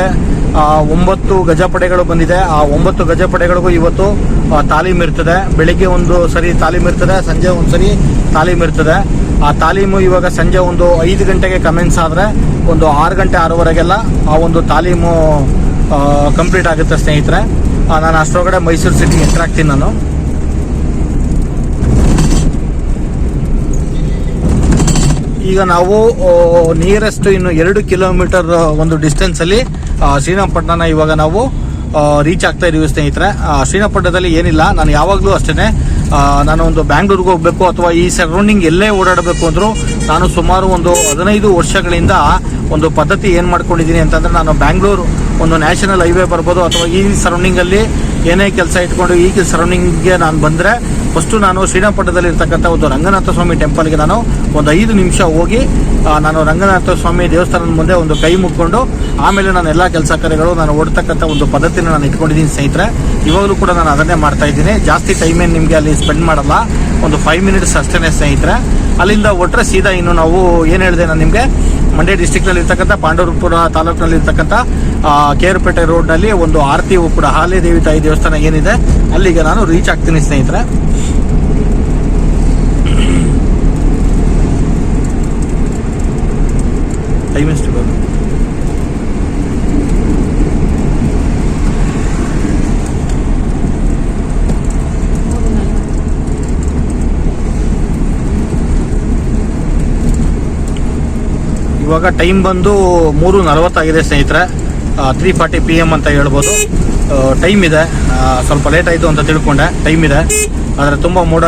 9 ಗಜಪಡೆಗಳು ಬಂದಿದೆ. ಆ 9 ಗಜಪಡೆಗಳಿಗೂ ಇವತ್ತು ತಾಲೀಮ್ ಇರ್ತದೆ. ಬೆಳಿಗ್ಗೆ ಒಂದು ಸರಿ ತಾಲೀಮ್ ಇರ್ತದೆ, ಸಂಜೆ ಒಂದು ಸರಿ ತಾಲೀಮ್ ಇರ್ತದೆ. ಆ ತಾಲೀಮು ಇವಾಗ ಸಂಜೆ ಒಂದು 5 ಗಂಟೆಗೆ ಕಮೆನ್ಸ್ ಆದರೆ ಒಂದು 6 ಗಂಟೆ 6:15ಗೆಲ್ಲ ಆ ಒಂದು ತಾಲೀಮು ಕಂಪ್ಲೀಟ್ ಆಗುತ್ತೆ ಸ್ನೇಹಿತರೆ. ನಾನು ಅಷ್ಟರೊಳಗಡೆ ಮೈಸೂರು ಸಿಟಿಗೆ ಎಂಟರ್ ಆಗ್ತೀನಿ. ನಾನು ಈಗ ನಾವು ನಿಯರೆಸ್ಟ್ ಇನ್ನು 2 ಕಿಲೋಮೀಟರ್ ಒಂದು ಡಿಸ್ಟೆನ್ಸಲ್ಲಿ ಶ್ರೀರಂಗಪಟ್ಟಣನ ಇವಾಗ ನಾವು ರೀಚ್ ಆಗ್ತಾ ಇದೀವಿ ಸ್ನೇಹಿತರೆ. ಶ್ರೀರಂಗಪಟ್ಟಣದಲ್ಲಿ ಏನಿಲ್ಲ, ನಾನು ಯಾವಾಗಲೂ ಅಷ್ಟೇ ನಾನು ಒಂದು ಬ್ಯಾಂಗ್ಳೂರ್ಗೆ ಹೋಗಬೇಕು ಅಥವಾ ಈ ಸರೌಂಡಿಂಗ್ ಎಲ್ಲೇ ಓಡಾಡಬೇಕು ಅಂದರೂ ನಾನು ಸುಮಾರು ಒಂದು 15 ವರ್ಷಗಳಿಂದ ಒಂದು ಪದ್ಧತಿ ಏನು ಮಾಡ್ಕೊಂಡಿದ್ದೀನಿ ಅಂತಂದರೆ, ನಾನು ಬ್ಯಾಂಗ್ಳೂರು ಒಂದು ನ್ಯಾಷನಲ್ ಹೈವೇ ಬರ್ಬೋದು ಅಥವಾ ಈ ಸರೌಂಡಿಂಗಲ್ಲಿ ಏನೇ ಕೆಲಸ ಇಟ್ಕೊಂಡು ಈ ಸರೌಂಡಿಂಗ್ಗೆ ನಾನು ಬಂದರೆ ಫಸ್ಟು ನಾನು ಶ್ರೀರಂಗಪಟ್ಟಣದಲ್ಲಿ ಇರ್ತಕ್ಕಂಥ ಒಂದು ರಂಗನಾಥ ಸ್ವಾಮಿ ಟೆಂಪಲ್ಗೆ ನಾನು ಒಂದು 5 ನಿಮಿಷ ಹೋಗಿ ನಾನು ರಂಗನಾಥ ಸ್ವಾಮಿ ದೇವಸ್ಥಾನದ ಮುಂದೆ ಒಂದು ಕೈ ಮುಕ್ಕೊಂಡು ಆಮೇಲೆ ನಾನು ಎಲ್ಲ ಕೆಲಸ ಕಾರ್ಯಗಳು ನಾನು ಓಡ್ತಕ್ಕಂಥ ಒಂದು ಪದ್ಧತಿನ ನಾನು ಇಟ್ಕೊಂಡಿದ್ದೀನಿ ಸ್ನೇಹಿತರೆ. ಇವಾಗಲೂ ಕೂಡ ನಾನು ಅದನ್ನೇ ಮಾಡ್ತಾ ಇದ್ದೀನಿ. ಜಾಸ್ತಿ ಟೈಮೇನು ನಿಮಗೆ ಅಲ್ಲಿ ಸ್ಪೆಂಡ್ ಮಾಡಲ್ಲ, ಒಂದು 5 ಮಿನಿಟ್ಸ್ ಅಷ್ಟೇ ಸ್ನೇಹಿತರೆ. ಅಲ್ಲಿಂದ ಒಟ್ಟರೆ ಸೀದಾ ಇನ್ನು ನಾವು ಏನು ಹೇಳಿದೆ ನಾನು ನಿಮಗೆ, ಮಂಡ್ಯ ಡಿಸ್ಟಿಕ್ನಲ್ಲಿ ಇರ್ತಕ್ಕಂಥ ಪಾಂಡವಪುರ ತಾಲೂಕಿನಲ್ಲಿ ಇರ್ತಕ್ಕಂಥ ಕೇರ್ಪೇಟೆ ರೋಡ್ನಲ್ಲಿ ಒಂದು ಆರತಿ ಉಕ್ಕುಡ ಹಾಲೆ ದೇವಿ ತಾಯಿ ದೇವಸ್ಥಾನ ಏನಿದೆ ಅಲ್ಲಿಗೆ ನಾನು ರೀಚ್ ಆಗ್ತೀನಿ ಸ್ನೇಹಿತರೆ. ಟೈಮ್ ಎಷ್ಟು ಬರೋದು? ಇವಾಗ ಟೈಮ್ ಬಂದು 3:40 ಆಗಿದೆ ಸ್ನೇಹಿತರೆ. 3:40 PM ಅಂತ ಹೇಳ್ಬೋದು. ಟೈಮ್ ಇದೆ, ಸ್ವಲ್ಪ ಲೇಟ್ ಆಯಿತು ಅಂತ ತಿಳ್ಕೊಂಡೆ. ಟೈಮ್ ಇದೆ, ಆದರೆ ತುಂಬ ಮೋಡ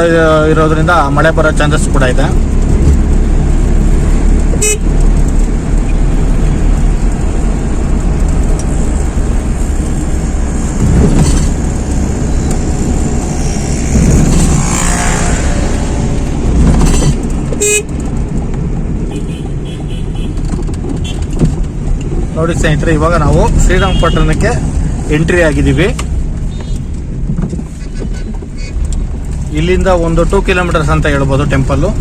ಇರೋದ್ರಿಂದ ಮಳೆ ಬರೋ ಚಾನ್ಸಸ್ ಕೂಡ ಇದೆ. ನೋಡಿ ಸ್ನೇಹಿತರೆ, ಇವಾಗ ನಾವು ಶ್ರೀರಂಗಪಟ್ಟಣಕ್ಕೆ ಎಂಟ್ರಿ ಆಗಿದ್ದೀವಿ. ಇಲ್ಲಿಂದ ಒಂದು 2 ಕಿಲೋಮೀಟರ್ಸ್ ಅಂತ ಹೇಳ್ಬೋದು ಟೆಂಪಲ್ಲು.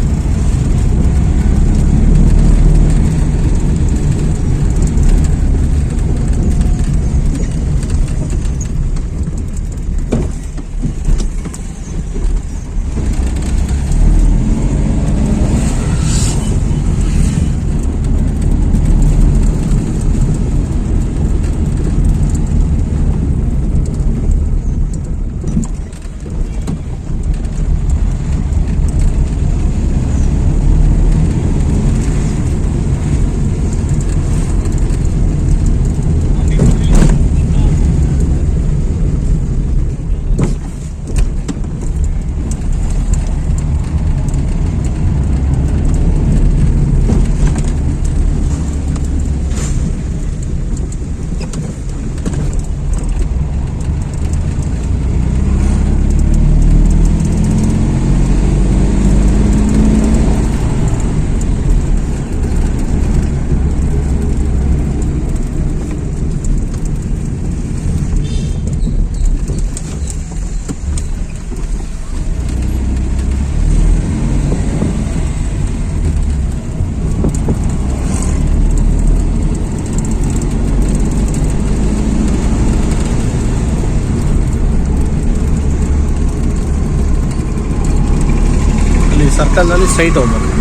ಸರ್ಕಲ್ನಲ್ಲಿ ಸ್ಟ್ರೈಟ್ ಹೋಗ್ಬೇಕು.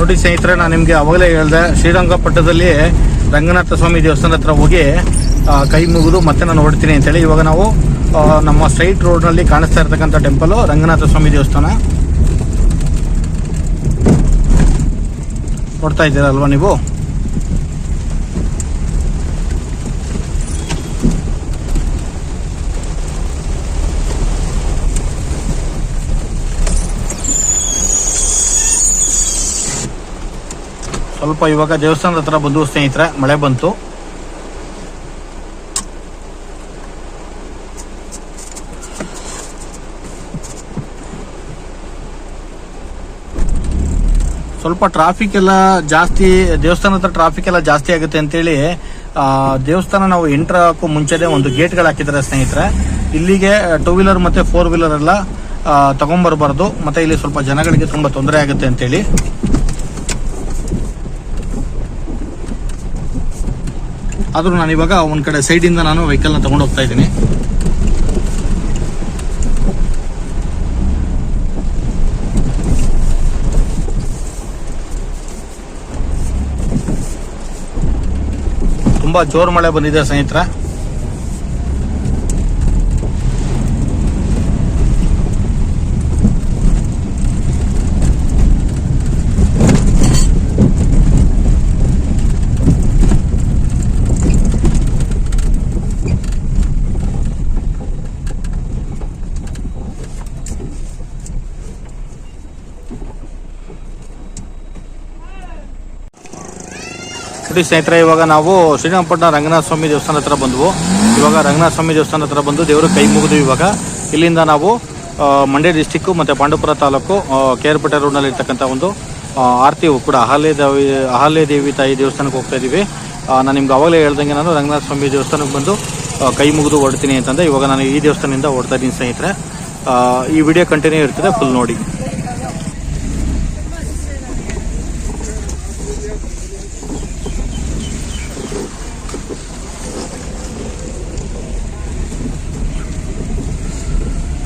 ನೋಡಿ ಸ್ನೇಹಿತರೆ, ನಾನು ನಿಮಗೆ ಅವಾಗಲೇ ಹೇಳಿದೆ, ಶ್ರೀರಂಗಪಟ್ಟಣದಲ್ಲಿ ರಂಗನಾಥ ಸ್ವಾಮಿ ದೇವಸ್ಥಾನ ಹತ್ರ ಹೋಗಿ ಕೈ ಮುಗಿದು ಮತ್ತೆ ನಾನು ಹೊರಡ್ತೀನಿ ಅಂತೇಳಿ. ಇವಾಗ ನಾವು ನಮ್ಮ ಸ್ಟ್ರೈಟ್ ರೋಡ್ನಲ್ಲಿ ಕಾಣಿಸ್ತಾ ಇರ್ತಕ್ಕಂಥ ಟೆಂಪಲ್ ರಂಗನಾಥ ಸ್ವಾಮಿ ದೇವಸ್ಥಾನ ನೋಡ್ತಾ ಇದ್ದೀರಲ್ವಾ ನೀವು. ಸ್ವಲ್ಪ ಇವಾಗ ದೇವಸ್ಥಾನದ ಹತ್ರ ಬಂದು ಸ್ನೇಹಿತರೆ, ಮಳೆ ಬಂತು. ಸ್ವಲ್ಪ ಟ್ರಾಫಿಕ್ ಎಲ್ಲ ಜಾಸ್ತಿ, ದೇವಸ್ಥಾನ ಹತ್ರ ಟ್ರಾಫಿಕ್ ಎಲ್ಲ ಜಾಸ್ತಿ ಆಗುತ್ತೆ ಅಂತೇಳಿ ದೇವಸ್ಥಾನ ನಾವು ಎಂಟರ್ ಹಾಕೋ ಮುಂಚೆನೆ ಒಂದು ಗೇಟ್ಗಳು ಹಾಕಿದ್ದಾರೆ ಸ್ನೇಹಿತರೆ. ಇಲ್ಲಿಗೆ 2 ವೀಲರ್ ಮತ್ತೆ 4 ವೀಲರ್ ಎಲ್ಲ ತಗೊಂಡ್ಬರ್ಬಾರ್ದು, ಮತ್ತೆ ಇಲ್ಲಿ ಸ್ವಲ್ಪ ಜನಗಳಿಗೆ ತುಂಬಾ ತೊಂದರೆ ಆಗುತ್ತೆ ಅಂತೇಳಿ. ಆದ್ರೂ ನಾನು ಇವಾಗ ಒಂದ್ ಕಡೆ ಸೈಡಿಂದ ನಾನು ವೆಹಿಕಲ್ನ ತಗೊಂಡು ಹೋಗ್ತಾ ಇದ್ದೀನಿ. ತುಂಬಾ ಜೋರು ಮಳೆ ಬಂದಿದೆ ಸ್ನೇಹಿತರೆ. ನೋಡಿ ಸ್ನೇಹಿತರೆ, ಇವಾಗ ನಾವು ಶ್ರೀರಂಗಪಟ್ಟಣ ರಂಗನಾಥ ಸ್ವಾಮಿ ದೇವಸ್ಥಾನ ಹತ್ರ ಬಂದ್ವು. ಇವಾಗ ರಂಗನಾಥ ಸ್ವಾಮಿ ದೇವಸ್ಥಾನ ಹತ್ರ ಬಂದು ದೇವರು ಕೈ ಮುಗಿದು ಇವಾಗ ಇಲ್ಲಿಂದ ನಾವು ಮಂಡ್ಯ ಡಿಸ್ಟಿಕ್ಕು ಮತ್ತು ಪಾಂಡವಪುರ ತಾಲೂಕು ಕೇರ್ಪೇಟೆ ರೋಡ್ನಲ್ಲಿ ಇರ್ತಕ್ಕಂಥ ಒಂದು ಆರತಿ ಕೂಡ ಅಹಲ್ಯ ದೇವಿ ತಾಯಿ ದೇವಸ್ಥಾನಕ್ಕೆ ಹೋಗ್ತಾ ಇದ್ದೀವಿ. ನಾನು ನಿಮ್ಗೆ ಅವಾಗಲೇ ಹೇಳ್ದಂಗೆ ನಾನು ರಂಗನಾಥ ಸ್ವಾಮಿ ದೇವಸ್ಥಾನಕ್ಕೆ ಬಂದು ಕೈ ಮುಗಿದು ಹೊರಡ್ತೀನಿ ಅಂತಂದರೆ ಇವಾಗ ನಾನು ಈ ದೇವಸ್ಥಾನದಿಂದ ಹೊರಡ್ತಾ ಇದ್ದೀನಿ ಸ್ನೇಹಿತರೆ. ಈ ವಿಡಿಯೋ ಕಂಟಿನ್ಯೂ ಇರ್ತದೆ, ಫುಲ್ ನೋಡಿ.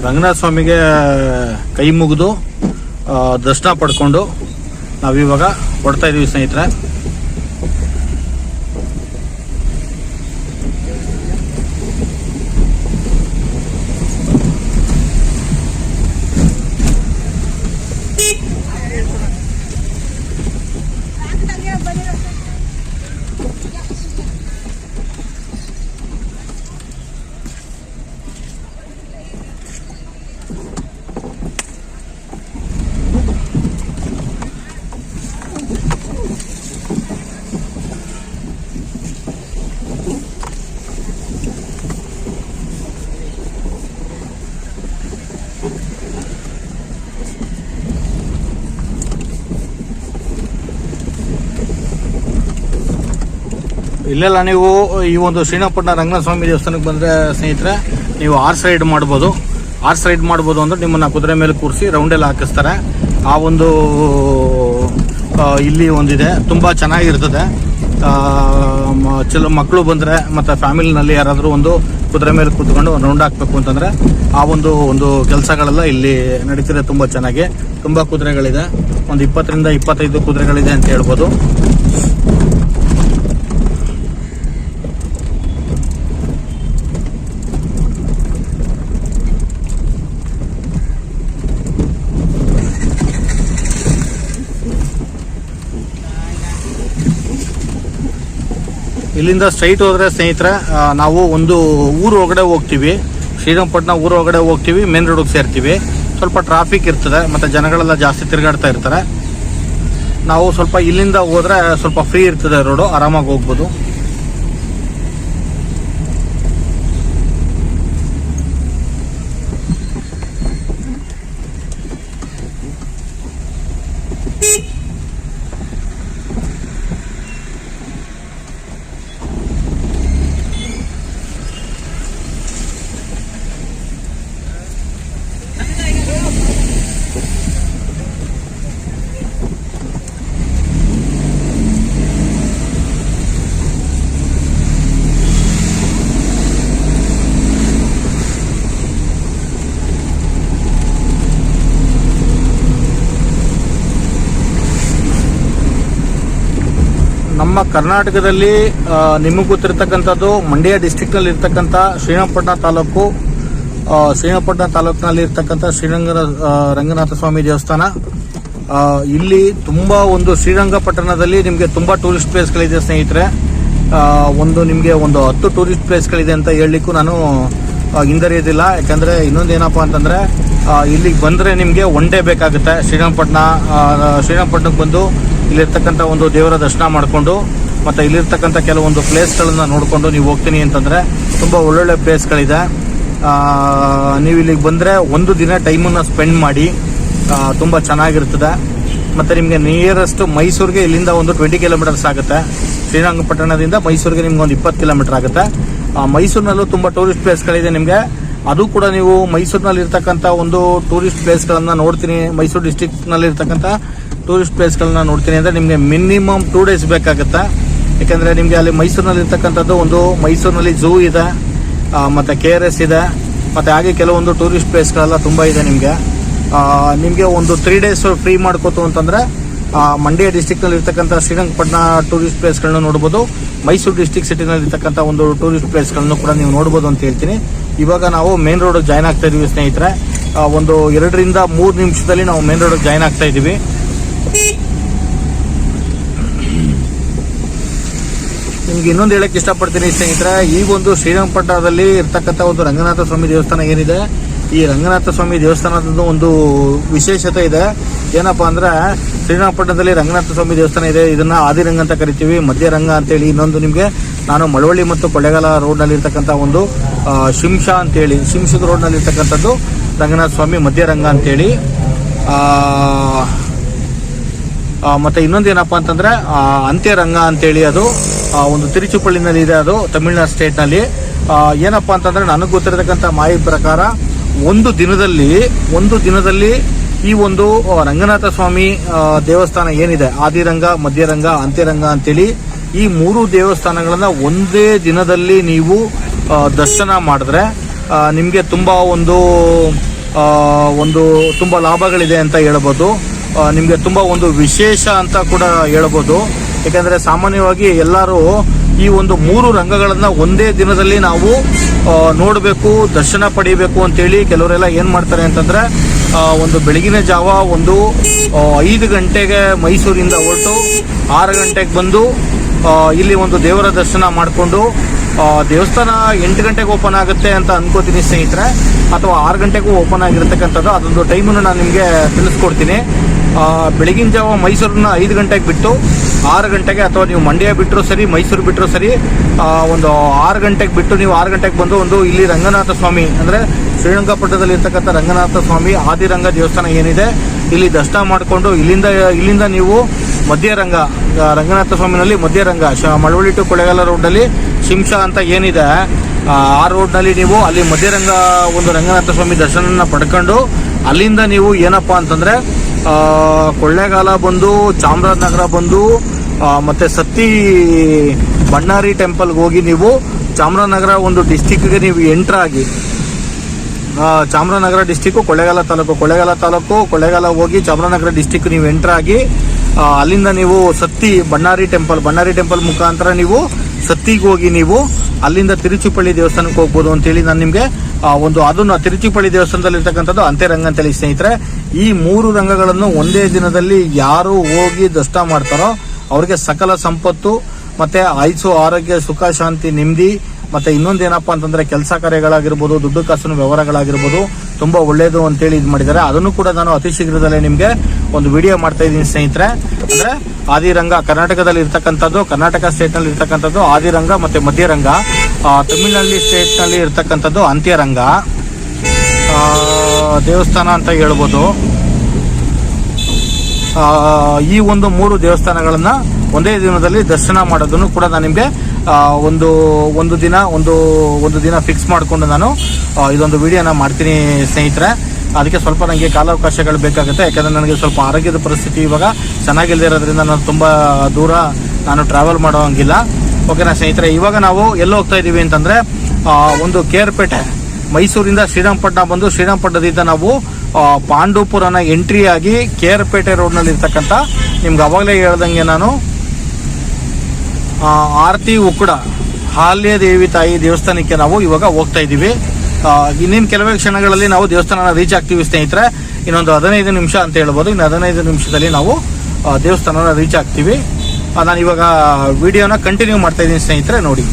ರಂಗನಾಥ ಸ್ವಾಮಿಗೆ ಕೈ ಮುಗಿದು ದರ್ಶನ ಪಡ್ಕೊಂಡು ನಾವಿವಾಗ ಹೊರಡ್ತಾ ಇದೀವಿ ಸ್ನೇಹಿತರೆ. ಇಲ್ಲೆಲ್ಲ ನೀವು ಈ ಒಂದು ಶ್ರೀರಂಗಪಟ್ಟಣ ರಂಗನಾಥ ಸ್ವಾಮಿ ದೇವಸ್ಥಾನಕ್ಕೆ ಬಂದರೆ ಸ್ನೇಹಿತರೆ, ನೀವು ಹಾರ್ಸ್ ರೈಡ್ ಮಾಡ್ಬೋದು. ಹಾರ್ಸ್ ರೈಡ್ ಮಾಡ್ಬೋದು ಅಂದರೆ ನಿಮ್ಮನ್ನು ಕುದುರೆ ಮೇಲೆ ಕೂರಿಸಿ ರೌಂಡೆಲ್ಲ ಹಾಕಿಸ್ತಾರೆ. ಆ ಒಂದು ಇಲ್ಲಿ ಒಂದಿದೆ, ತುಂಬ ಚೆನ್ನಾಗಿರ್ತದೆ. ಮಕ್ಕಳು ಬಂದರೆ ಮತ್ತು ಫ್ಯಾಮಿಲಿನಲ್ಲಿ ಯಾರಾದರೂ ಒಂದು ಕುದುರೆ ಮೇಲೆ ಕೂತ್ಕೊಂಡು ರೌಂಡ್ ಹಾಕಬೇಕು ಅಂತಂದರೆ ಆ ಒಂದು ಕೆಲಸಗಳೆಲ್ಲ ಇಲ್ಲಿ ನಡೀತಿದೆ. ತುಂಬ ಚೆನ್ನಾಗಿ, ತುಂಬ ಕುದುರೆಗಳಿದೆ, ಒಂದು 20ರಿಂದ 25 ಕುದುರೆಗಳಿದೆ ಅಂತ ಹೇಳ್ಬೋದು. ಇಲ್ಲಿಂದ ಸ್ಟ್ರೈಟ್ ಹೋದ್ರೆ ಸ್ನೇಹಿತರೆ, ನಾವು ಒಂದು ಊರು ಒಳಗಡೆ ಹೋಗ್ತೀವಿ. ಶ್ರೀರಂಗಪಟ್ಟಣ ಊರು ಒಳಗಡೆ ಹೋಗ್ತೀವಿ, ಮೇನ್ ರೋಡ್ಗೆ ಸೇರ್ತೀವಿ. ಸ್ವಲ್ಪ ಟ್ರಾಫಿಕ್ ಇರ್ತದೆ, ಮತ್ತು ಜನಗಳೆಲ್ಲ ಜಾಸ್ತಿ ತಿರುಗಾಡ್ತಾ ಇರ್ತಾರೆ. ನಾವು ಸ್ವಲ್ಪ ಇಲ್ಲಿಂದ ಹೋದರೆ ಸ್ವಲ್ಪ ಫ್ರೀ ಇರ್ತದೆ ರೋಡು, ಆರಾಮಾಗಿ ಹೋಗ್ಬೋದು. ನಮ್ಮ ಕರ್ನಾಟಕದಲ್ಲಿ ನಿಮಗೆ ಗೊತ್ತಿರತಕ್ಕಂಥದ್ದು ಮಂಡ್ಯ ಡಿಸ್ಟಿಕ್ನಲ್ಲಿ ಇರ್ತಕ್ಕಂಥ ಶ್ರೀರಂಗಪಟ್ಟಣ ತಾಲೂಕಿನಲ್ಲಿ ಇರ್ತಕ್ಕಂಥ ರಂಗನಾಥ ಸ್ವಾಮಿ ದೇವಸ್ಥಾನ. ಇಲ್ಲಿ ತುಂಬ ಒಂದು ಶ್ರೀರಂಗಪಟ್ಟಣದಲ್ಲಿ ನಿಮಗೆ ತುಂಬ ಟೂರಿಸ್ಟ್ ಪ್ಲೇಸ್ಗಳಿದೆ ಸ್ನೇಹಿತರೆ. ನಿಮಗೆ ಒಂದು 10 ಟೂರಿಸ್ಟ್ ಪ್ಲೇಸ್ಗಳಿದೆ ಅಂತ ಹೇಳಲಿಕ್ಕೂ ನಾನು ಹಿಂದರಿಯೋದಿಲ್ಲ. ಯಾಕಂದರೆ ಇನ್ನೊಂದೇನಪ್ಪ ಅಂತಂದರೆ ಇಲ್ಲಿಗೆ ಬಂದರೆ ನಿಮಗೆ ಒನ್ ಡೇ ಬೇಕಾಗುತ್ತೆ. ಶ್ರೀರಂಗಪಟ್ಟಣಕ್ಕೆ ಬಂದು ಇಲ್ಲಿರ್ತಕ್ಕಂಥ ಒಂದು ದೇವರ ದರ್ಶನ ಮಾಡಿಕೊಂಡು ಮತ್ತು ಇಲ್ಲಿರ್ತಕ್ಕಂಥ ಕೆಲವೊಂದು ಪ್ಲೇಸ್ಗಳನ್ನು ನೋಡಿಕೊಂಡು ನೀವು ಹೋಗ್ತೀನಿ ಅಂತಂದರೆ ತುಂಬ ಒಳ್ಳೊಳ್ಳೆ ಪ್ಲೇಸ್ಗಳಿದೆ. ನೀವು ಇಲ್ಲಿಗೆ ಬಂದರೆ ಒಂದು ದಿನ ಟೈಮನ್ನು ಸ್ಪೆಂಡ್ ಮಾಡಿ, ತುಂಬ ಚೆನ್ನಾಗಿರ್ತದೆ. ಮತ್ತು ನಿಮಗೆ ನಿಯರೆಸ್ಟ್ ಮೈಸೂರಿಗೆ ಇಲ್ಲಿಂದ ಒಂದು 20 ಕಿಲೋಮೀಟರ್ಸ್ ಆಗುತ್ತೆ. ಶ್ರೀರಂಗಪಟ್ಟಣದಿಂದ ಮೈಸೂರಿಗೆ ನಿಮ್ಗೆ ಒಂದು 20 ಕಿಲೋಮೀಟರ್ ಆಗುತ್ತೆ. ಮೈಸೂರಿನಲ್ಲೂ ತುಂಬ ಟೂರಿಸ್ಟ್ ಪ್ಲೇಸ್ಗಳಿದೆ ನಿಮಗೆ. ಅದು ಕೂಡ ನೀವು ಮೈಸೂರಿನಲ್ಲಿ ಇರ್ತಕ್ಕಂಥ ಒಂದು ಟೂರಿಸ್ಟ್ ಪ್ಲೇಸ್ಗಳನ್ನು ನೋಡ್ತೀನಿ, ಮೈಸೂರು ಡಿಸ್ಟಿಕ್ನಲ್ಲಿ ಇರ್ತಕ್ಕಂಥ ಟೂರಿಸ್ಟ್ ಪ್ಲೇಸ್ಗಳನ್ನ ನೋಡ್ತೀನಿ ಅಂದರೆ ನಿಮಗೆ ಮಿನಿಮಮ್ 2 ಡೇಸ್ ಬೇಕಾಗುತ್ತೆ. ಯಾಕೆಂದರೆ ನಿಮಗೆ ಅಲ್ಲಿ ಮೈಸೂರಿನಲ್ಲಿ ಇರ್ತಕ್ಕಂಥದ್ದು ಒಂದು ಮೈಸೂರಿನಲ್ಲಿ ಝೂ ಇದೆ, ಮತ್ತು KRS ಇದೆ, ಮತ್ತು ಹಾಗೆ ಕೆಲವೊಂದು ಟೂರಿಸ್ಟ್ ಪ್ಲೇಸ್ಗಳೆಲ್ಲ ತುಂಬ ಇದೆ. ನಿಮಗೆ ಒಂದು 3 ಡೇಸ್ ಫ್ರೀ ಮಾಡ್ಕೋತು ಅಂತಂದರೆ ಮಂಡ್ಯ ಡಿಸ್ಟಿಕ್ನಲ್ಲಿ ಇರ್ತಕ್ಕಂಥ ಶ್ರೀರಂಗಪಟ್ಟಣ ಟೂರಿಸ್ಟ್ ಪ್ಲೇಸ್ಗಳನ್ನ ನೋಡ್ಬೋದು. ಮೈಸೂರು ಡಿಸ್ಟಿಕ್ ಸಿಟಿನಲ್ಲಿ ಇರ್ತಕ್ಕಂಥ ಒಂದು ಟೂರಿಸ್ಟ್ ಪ್ಲೇಸ್ಗಳನ್ನು ಕೂಡ ನೀವು ನೋಡ್ಬೋದು ಅಂತ ಹೇಳ್ತೀನಿ. ಇವಾಗ ನಾವು ಮೇನ್ ರೋಡ್ ಜಾಯ್ನ್ ಆಗ್ತಾ ಇದೀವಿ ಸ್ನೇಹಿತರೆ. ಒಂದು 2 ರಿಂದ 3 ನಿಮಿಷದಲ್ಲಿ ನಾವು ಮೇನ್ ರೋಡ್ ಜಾಯ್ನ್ ಆಗ್ತಾ ಇದ್ದೀವಿ. ನಿಮ್ಗೆ ಇನ್ನೊಂದು ಹೇಳಕ್ಕೆ ಇಷ್ಟಪಡ್ತೀನಿ ಸ್ನೇಹಿತರೆ, ಈ ಒಂದು ಶ್ರೀರಂಗಪಟ್ಟಣದಲ್ಲಿ ಇರ್ತಕ್ಕಂಥ ಒಂದು ರಂಗನಾಥ ಸ್ವಾಮಿ ದೇವಸ್ಥಾನ ಏನಿದೆ, ಈ ರಂಗನಾಥ ಸ್ವಾಮಿ ದೇವಸ್ಥಾನದ ಒಂದು ವಿಶೇಷತೆ ಇದೆ. ಏನಪ್ಪ ಅಂದ್ರೆ ಶ್ರೀರಂಗಪಟ್ಟಣದಲ್ಲಿ ರಂಗನಾಥ ಸ್ವಾಮಿ ದೇವಸ್ಥಾನ ಇದೆ. ಇದನ್ನ ಆದಿರಂಗ ಅಂತ ಕರಿತೀವಿ, ಮಧ್ಯರಂಗ ಅಂತೇಳಿ. ಇನ್ನೊಂದು ನಿಮಗೆ ನಾನು ಮಳವಳ್ಳಿ ಮತ್ತು ಕೊಳ್ಳೇಗಾಲ ರೋಡ್ನಲ್ಲಿ ಇರ್ತಕ್ಕಂಥ ಒಂದು ಶಿಂಷಾ ಅಂತೇಳಿ, ಶಿಂಷದ ರೋಡ್ನಲ್ಲಿ ಇರ್ತಕ್ಕಂಥದ್ದು ರಂಗನಾಥ ಸ್ವಾಮಿ ಮಧ್ಯರಂಗ ಅಂತೇಳಿ. ಮತ್ತು ಇನ್ನೊಂದು ಏನಪ್ಪ ಅಂತಂದರೆ ಅಂತ್ಯರಂಗ ಅಂತೇಳಿ, ಅದು ಒಂದು ತಿರುಚುಪಳ್ಳಿನಲ್ಲಿ ಇದೆ, ಅದು ತಮಿಳುನಾಡು ಸ್ಟೇಟ್ನಲ್ಲಿ. ಏನಪ್ಪ ಅಂತಂದರೆ ನನಗೆ ಗೊತ್ತಿರತಕ್ಕಂಥ ಮಾಹಿತಿ ಪ್ರಕಾರ ಒಂದು ದಿನದಲ್ಲಿ ಈ ಒಂದು ರಂಗನಾಥ ಸ್ವಾಮಿ ದೇವಸ್ಥಾನ ಏನಿದೆ, ಆದಿರಂಗ, ಮಧ್ಯರಂಗ, ಅಂತ್ಯರಂಗ ಅಂತೇಳಿ ಈ 3 ದೇವಸ್ಥಾನಗಳನ್ನು ಒಂದೇ ದಿನದಲ್ಲಿ ನೀವು ದರ್ಶನ ಮಾಡಿದ್ರೆ ನಿಮಗೆ ತುಂಬ ತುಂಬ ಲಾಭಗಳಿದೆ ಅಂತ ಹೇಳ್ಬೋದು. ನಿಮಗೆ ತುಂಬ ಒಂದು ವಿಶೇಷ ಅಂತ ಕೂಡ ಹೇಳ್ಬೋದು. ಯಾಕಂದರೆ ಸಾಮಾನ್ಯವಾಗಿ ಎಲ್ಲರೂ ಈ ಒಂದು 3 ರಂಗಗಳನ್ನು ಒಂದೇ ದಿನದಲ್ಲಿ ನಾವು ನೋಡಬೇಕು, ದರ್ಶನ ಪಡಿಬೇಕು ಅಂತೇಳಿ ಕೆಲವರೆಲ್ಲ ಏನು ಮಾಡ್ತಾರೆ ಅಂತಂದರೆ ಒಂದು ಬೆಳಗಿನ ಜಾವ 5 ಗಂಟೆಗೆ ಮೈಸೂರಿಂದ ಹೊರಟು 6 ಗಂಟೆಗೆ ಬಂದು ಇಲ್ಲಿ ಒಂದು ದೇವರ ದರ್ಶನ ಮಾಡಿಕೊಂಡು ದೇವಸ್ಥಾನ 8 ಗಂಟೆಗೆ ಓಪನ್ ಆಗುತ್ತೆ ಅಂತ ಅನ್ಕೋತೀನಿ ಸ್ನೇಹಿತರೆ, ಅಥವಾ 6 ಗಂಟೆಗೂ ಓಪನ್ ಆಗಿರ್ತಕ್ಕಂಥದ್ದು. ಅದೊಂದು ಟೈಮನ್ನು ನಾನು ನಿಮಗೆ ತಿಳಿಸ್ಕೊಡ್ತೀನಿ. ಬೆಳಗಿನ ಜಾವ ಮೈಸೂರನ್ನ 5 ಗಂಟೆಗೆ ಬಿಟ್ಟು 6 ಗಂಟೆಗೆ, ಅಥವಾ ನೀವು ಮಂಡ್ಯ ಬಿಟ್ಟರು ಸರಿ, ಮೈಸೂರು ಬಿಟ್ಟರು ಸರಿ, ಒಂದು 6 ಗಂಟೆಗೆ ಬಿಟ್ಟು ನೀವು 6 ಗಂಟೆಗೆ ಬಂದು ಇಲ್ಲಿ ರಂಗನಾಥ ಸ್ವಾಮಿ ಅಂದರೆ ಶ್ರೀರಂಗಪಟ್ಟಣದಲ್ಲಿ ಇರ್ತಕ್ಕಂಥ ರಂಗನಾಥ ಸ್ವಾಮಿ ಆದಿರಂಗ ದೇವಸ್ಥಾನ ಏನಿದೆ ಇಲ್ಲಿ ದರ್ಶನ ಮಾಡಿಕೊಂಡು ಇಲ್ಲಿಂದ ನೀವು ಮಧ್ಯರಂಗ, ರಂಗನಾಥ ಸ್ವಾಮಿನಲ್ಲಿ ಮಧ್ಯರಂಗ, ಮಳವಳ್ಳಿ ಟು ಕೊಳ್ಳೇಗಾಲ ರೋಡ್ನಲ್ಲಿ ಶಿಂಷಾ ಅಂತ ಏನಿದೆ ಆ ರೋಡ್ನಲ್ಲಿ ನೀವು ಅಲ್ಲಿ ಮಧ್ಯರಂಗ ಒಂದು ರಂಗನಾಥ ಸ್ವಾಮಿ ದರ್ಶನ ಪಡ್ಕೊಂಡು ಅಲ್ಲಿಂದ ನೀವು ಏನಪ್ಪ ಅಂತಂದರೆ ಕೊಳ್ಳೇಗಾಲ ಬಂದು, ಚಾಮರಾಜನಗರ ಬಂದು, ಮತ್ತು ಸತ್ತಿ ಬಣ್ಣಾರಿ ಟೆಂಪಲ್ಗೆ ಹೋಗಿ ನೀವು ಚಾಮರಾಜನಗರ ಒಂದು ಡಿಸ್ಟಿಕ್ಗೆ ನೀವು ಎಂಟ್ರ್ ಆಗಿ, ಚಾಮರಾಜನಗರ ಡಿಸ್ಟಿಕ್ಕು ಕೊಳ್ಳೇಗಾಲ ತಾಲೂಕು ಕೊಳ್ಳೇಗಾಲ ಹೋಗಿ ಚಾಮರಾಜನಗರ ಡಿಸ್ಟಿಕ್ ನೀವು ಎಂಟ್ರ್ ಆಗಿ ಅಲ್ಲಿಂದ ನೀವು ಸತ್ತಿ ಬಣ್ಣಾರಿ ಟೆಂಪಲ್ ಮುಖಾಂತರ ನೀವು ಸತ್ತಿಗೆ ಹೋಗಿ ನೀವು ಅಲ್ಲಿಂದ ತಿರುಚುಪಳ್ಳಿ ದೇವಸ್ಥಾನಕ್ಕೆ ಹೋಗ್ಬೋದು ಅಂತೇಳಿ ನಾನು ನಿಮಗೆ ಅದನ್ನು ತಿರುಚುಪಳ್ಳಿ ದೇವಸ್ಥಾನದಲ್ಲಿ ಇರ್ತಕ್ಕಂಥದ್ದು ಅಂತ್ಯರಂಗ ಅಂತೇಳಿ ಸ್ನೇಹಿತರೆ. ಈ 3 ರಂಗಗಳನ್ನು ಒಂದೇ ದಿನದಲ್ಲಿ ಯಾರು ಹೋಗಿ ದರ್ಶನ ಮಾಡ್ತಾರೋ ಅವ್ರಿಗೆ ಸಕಲ ಸಂಪತ್ತು, ಮತ್ತೆ ಆಯುಸ್ಸು, ಆರೋಗ್ಯ, ಸುಖ, ಶಾಂತಿ, ನೆಮ್ಮದಿ, ಮತ್ತೆ ಇನ್ನೊಂದೇನಪ್ಪ ಅಂತಂದ್ರೆ ಕೆಲಸ ಕಾರ್ಯಗಳಾಗಿರ್ಬೋದು, ದುಡ್ಡು ಕಾಸಿನ ವ್ಯವಹಾರಗಳಾಗಿರ್ಬೋದು ತುಂಬಾ ಒಳ್ಳೇದು ಅಂತೇಳಿ ಇದು ಮಾಡಿದ್ದಾರೆ. ಅದನ್ನು ಕೂಡ ನಾನು ಅತಿ ಶೀಘ್ರದಲ್ಲೇ ನಿಮಗೆ ಒಂದು ವಿಡಿಯೋ ಮಾಡ್ತಾ ಇದ್ದೀನಿ ಸ್ನೇಹಿತರೆ. ಅಂದ್ರೆ ಆದಿರಂಗ ಕರ್ನಾಟಕದಲ್ಲಿ ಇರ್ತಕ್ಕಂಥದ್ದು, ಕರ್ನಾಟಕ ಸ್ಟೇಟ್ ನಲ್ಲಿ ಇರ್ತಕ್ಕಂಥದ್ದು ಆದಿರಂಗ ಮತ್ತೆ ಮಧ್ಯರಂಗ, ತಮಿಳ್ನಾಡು ಸ್ಟೇಟ್ ನಲ್ಲಿ ಇರ್ತಕ್ಕಂಥದ್ದು ಅಂತ್ಯರಂಗ ದೇವಸ್ಥಾನ ಅಂತ ಹೇಳ್ಬೋದು. ಈ ಒಂದು 3 ದೇವಸ್ಥಾನಗಳನ್ನ ಒಂದೇ ದಿನದಲ್ಲಿ ದರ್ಶನ ಮಾಡೋದನ್ನು ಕೂಡ ನಾನು ನಿಮಗೆ ಒಂದು ದಿನ ಫಿಕ್ಸ್ ಮಾಡಿಕೊಂಡು ನಾನು ಇದೊಂದು ವಿಡಿಯೋನ ಮಾಡ್ತೀನಿ ಸ್ನೇಹಿತರೆ. ಅದಕ್ಕೆ ಸ್ವಲ್ಪ ನನಗೆ ಕಾಲಾವಕಾಶಗಳು ಬೇಕಾಗುತ್ತೆ, ಯಾಕಂದರೆ ನನಗೆ ಸ್ವಲ್ಪ ಆರೋಗ್ಯದ ಪರಿಸ್ಥಿತಿ ಇವಾಗ ಚೆನ್ನಾಗಿಲ್ಲದೆ ಇರೋದ್ರಿಂದ ನಾನು ತುಂಬ ದೂರ ನಾನು ಟ್ರಾವೆಲ್ ಮಾಡೋ ಹಂಗಿಲ್ಲ. ಓಕೆನಾ ಸ್ನೇಹಿತರೆ, ಇವಾಗ ನಾವು ಎಲ್ಲಿ ಹೋಗ್ತಾ ಇದ್ದೀವಿ ಅಂತಂದರೆ ಒಂದು ಕೇರ್ಪೇಟೆ, ಮೈಸೂರಿಂದ ಶ್ರೀರಂಗಪಟ್ಟಣ ಬಂದು ಶ್ರೀರಂಗಪಟ್ಟಣದಿಂದ ನಾವು ಪಾಂಡವಪುರನ ಎಂಟ್ರಿ ಆಗಿ ಕೇರ್ಪೇಟೆ ರೋಡ್ನಲ್ಲಿ ಇರ್ತಕ್ಕಂಥ ನಿಮ್ಗೆ ಅವಾಗಲೇ ಹೇಳ್ದಂಗೆ ನಾನು ಆರತಿ ಉಕ್ಕಡ ಹಾಲ್ಯ ದೇವಿ ತಾಯಿ ದೇವಸ್ಥಾನಕ್ಕೆ ನಾವು ಇವಾಗ ಹೋಗ್ತಾ ಇದ್ದೀವಿ. ಇನ್ನೇನು ಕೆಲವೇ ಕ್ಷಣಗಳಲ್ಲಿ ನಾವು ದೇವಸ್ಥಾನ ರೀಚ್ ಆಗ್ತೀವಿ ಸ್ನೇಹಿತರೆ. ಇನ್ನೊಂದು 15 ನಿಮಿಷ ಅಂತ ಹೇಳ್ಬೋದು. ಇನ್ನು 15 ನಿಮಿಷದಲ್ಲಿ ನಾವು ದೇವಸ್ಥಾನ ರೀಚ್ ಆಗ್ತೀವಿ. ನಾನು ಇವಾಗ ವಿಡಿಯೋನ ಕಂಟಿನ್ಯೂ ಮಾಡ್ತಾ ಇದ್ದೀನಿ ಸ್ನೇಹಿತರೆ, ನೋಡಿ.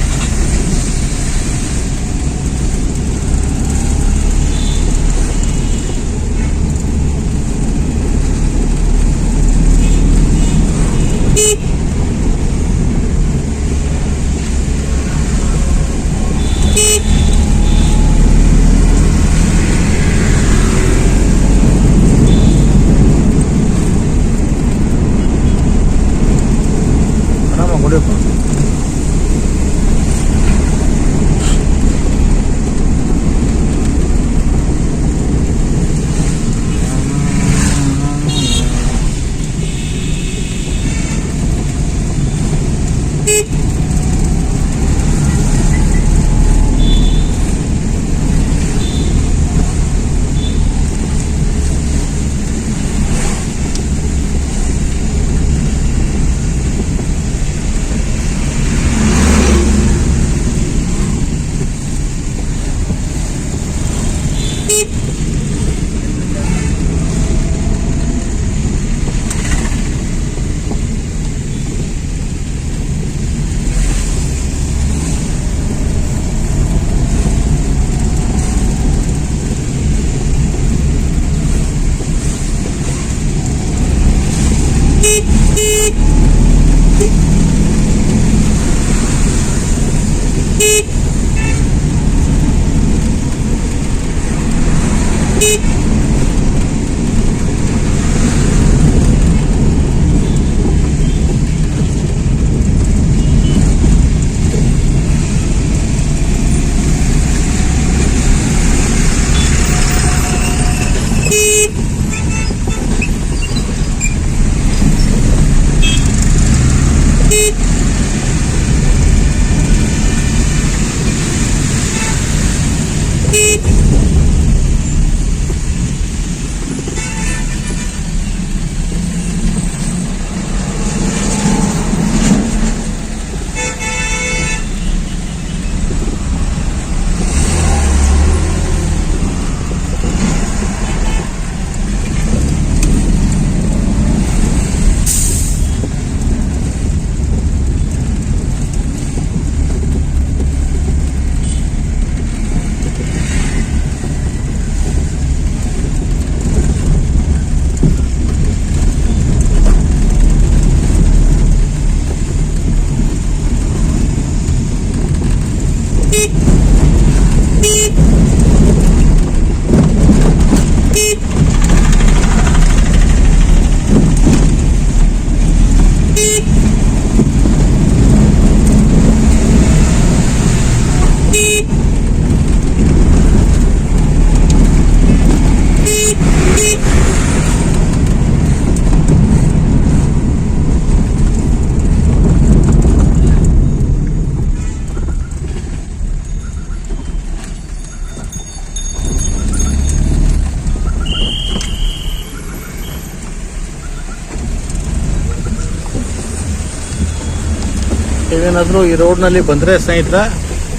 ನೀವೇನಾದರೂ ಈ ರೋಡ್ನಲ್ಲಿ ಬಂದರೆ ಸ್ನೇಹಿತರೆ,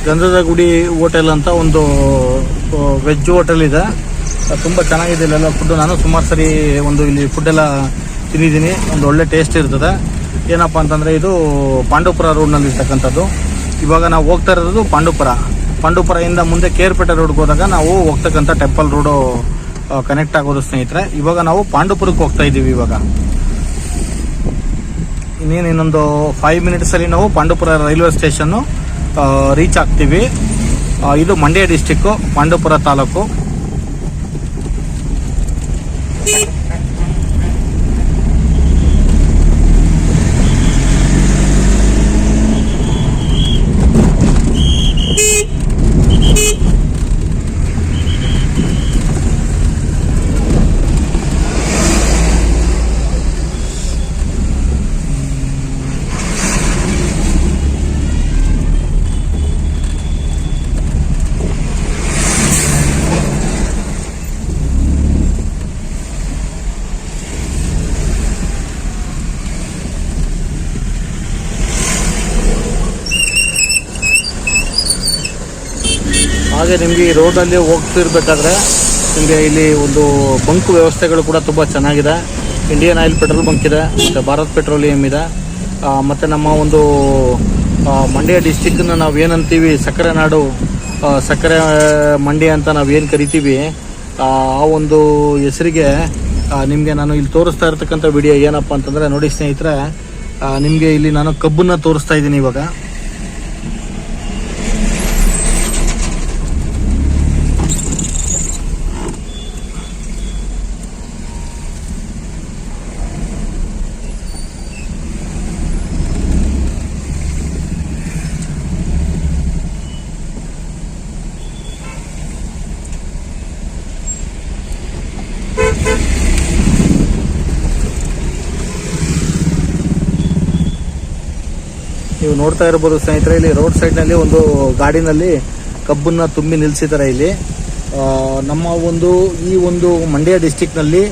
ಗಂಧದ ಗುಡಿ ಹೋಟೆಲ್ ಅಂತ ಒಂದು ವೆಜ್ ಹೋಟೆಲ್ ಇದೆ. ತುಂಬ ಚೆನ್ನಾಗಿದೆ ಇಲ್ಲೆಲ್ಲ ಫುಡ್ಡು. ನಾನು ಸುಮಾರು ಸರಿ ಇಲ್ಲಿ ಫುಡ್ಡೆಲ್ಲ ತಿಂದಿದ್ದೀನಿ. ಒಂದು ಒಳ್ಳೆ ಟೇಸ್ಟ್ ಇರ್ತದೆ. ಏನಪ್ಪ ಅಂತಂದರೆ ಇದು ಪಾಂಡವಪುರ ರೋಡ್ನಲ್ಲಿ ಇರ್ತಕ್ಕಂಥದ್ದು. ಇವಾಗ ನಾವು ಹೋಗ್ತಾ ಇರೋದು ಪಾಂಡುಪುರದಿಂದ ಮುಂದೆ ಕೇರ್ಪೇಟೆ ರೋಡ್ಗೆ ಹೋದಾಗ ನಾವು ಹೋಗ್ತಕ್ಕಂಥ ಟೆಂಪಲ್ ರೋಡು ಕನೆಕ್ಟ್ ಆಗೋದು ಸ್ನೇಹಿತರೆ. ಇವಾಗ ನಾವು ಪಾಂಡುಪುರಕ್ಕೆ ಹೋಗ್ತಾ ಇದ್ದೀವಿ. ಇವಾಗ ಇನ್ನೊಂದು 5 ಮಿನಿಟ್ಸಲ್ಲಿ ನಾವು ಪಾಂಡುಪುರ ರೈಲ್ವೆ ಸ್ಟೇಷನ್ನು ರೀಚ್ ಆಗ್ತೀವಿ. ಇದು ಮಂಡ್ಯ ಡಿಸ್ಟಿಕ್ಕು, ಪಾಂಡುಪುರ ತಾಲೂಕು. ಹಾಗೆ ನಿಮಗೆ ಈ ರೋಡಲ್ಲಿ ಹೋಗ್ತಿರ್ಬೇಕಾದ್ರೆ ನಿಮಗೆ ಇಲ್ಲಿ ಒಂದು ಬಂಕ್ ವ್ಯವಸ್ಥೆಗಳು ಕೂಡ ತುಂಬ ಚೆನ್ನಾಗಿದೆ. ಇಂಡಿಯನ್ ಆಯಿಲ್ ಪೆಟ್ರೋಲ್ ಬಂಕ್ ಇದೆ, ಮತ್ತು ಭಾರತ್ ಪೆಟ್ರೋಲಿಯಂ ಇದೆ, ಮತ್ತು ನಮ್ಮ ಒಂದು ಮಂಡ್ಯ ಡಿಸ್ಟಿಕ್ಕನ್ನು ನಾವು ಏನಂತೀವಿ ಸಕ್ಕರೆ ನಾಡು, ಸಕ್ಕರೆ ಮಂಡ್ಯ ಅಂತ ನಾವು ಏನು ಕರಿತೀವಿ, ಆ ಒಂದು ಹೆಸರಿಗೆ ನಿಮಗೆ ನಾನು ಇಲ್ಲಿ ತೋರಿಸ್ತಾ ಇರ್ತಕ್ಕಂಥ ವಿಡಿಯೋ ಏನಪ್ಪ ಅಂತಂದರೆ, ನೋಡಿ ಸ್ನೇಹಿತರೆ, ನಿಮಗೆ ಇಲ್ಲಿ ನಾನು ಕಬ್ಬನ್ನು ತೋರಿಸ್ತಾ ಇದ್ದೀನಿ. ಇವಾಗ ನೀವು ನೋಡ್ತಾ ಇರ್ಬೋದು ಸ್ನೇಹಿತರೆ, ಇಲ್ಲಿ ರೋಡ್ ಸೈಡ್ನಲ್ಲಿ ಒಂದು ಗಾಡಿನಲ್ಲಿ ಕಬ್ಬನ್ನು ತುಂಬಿ ನಿಲ್ಲಿಸಿದ್ದಾರೆ. ಇಲ್ಲಿ ನಮ್ಮ ಈ ಒಂದು ಮಂಡ್ಯ ಡಿಸ್ಟಿಕ್ನಲ್ಲಿ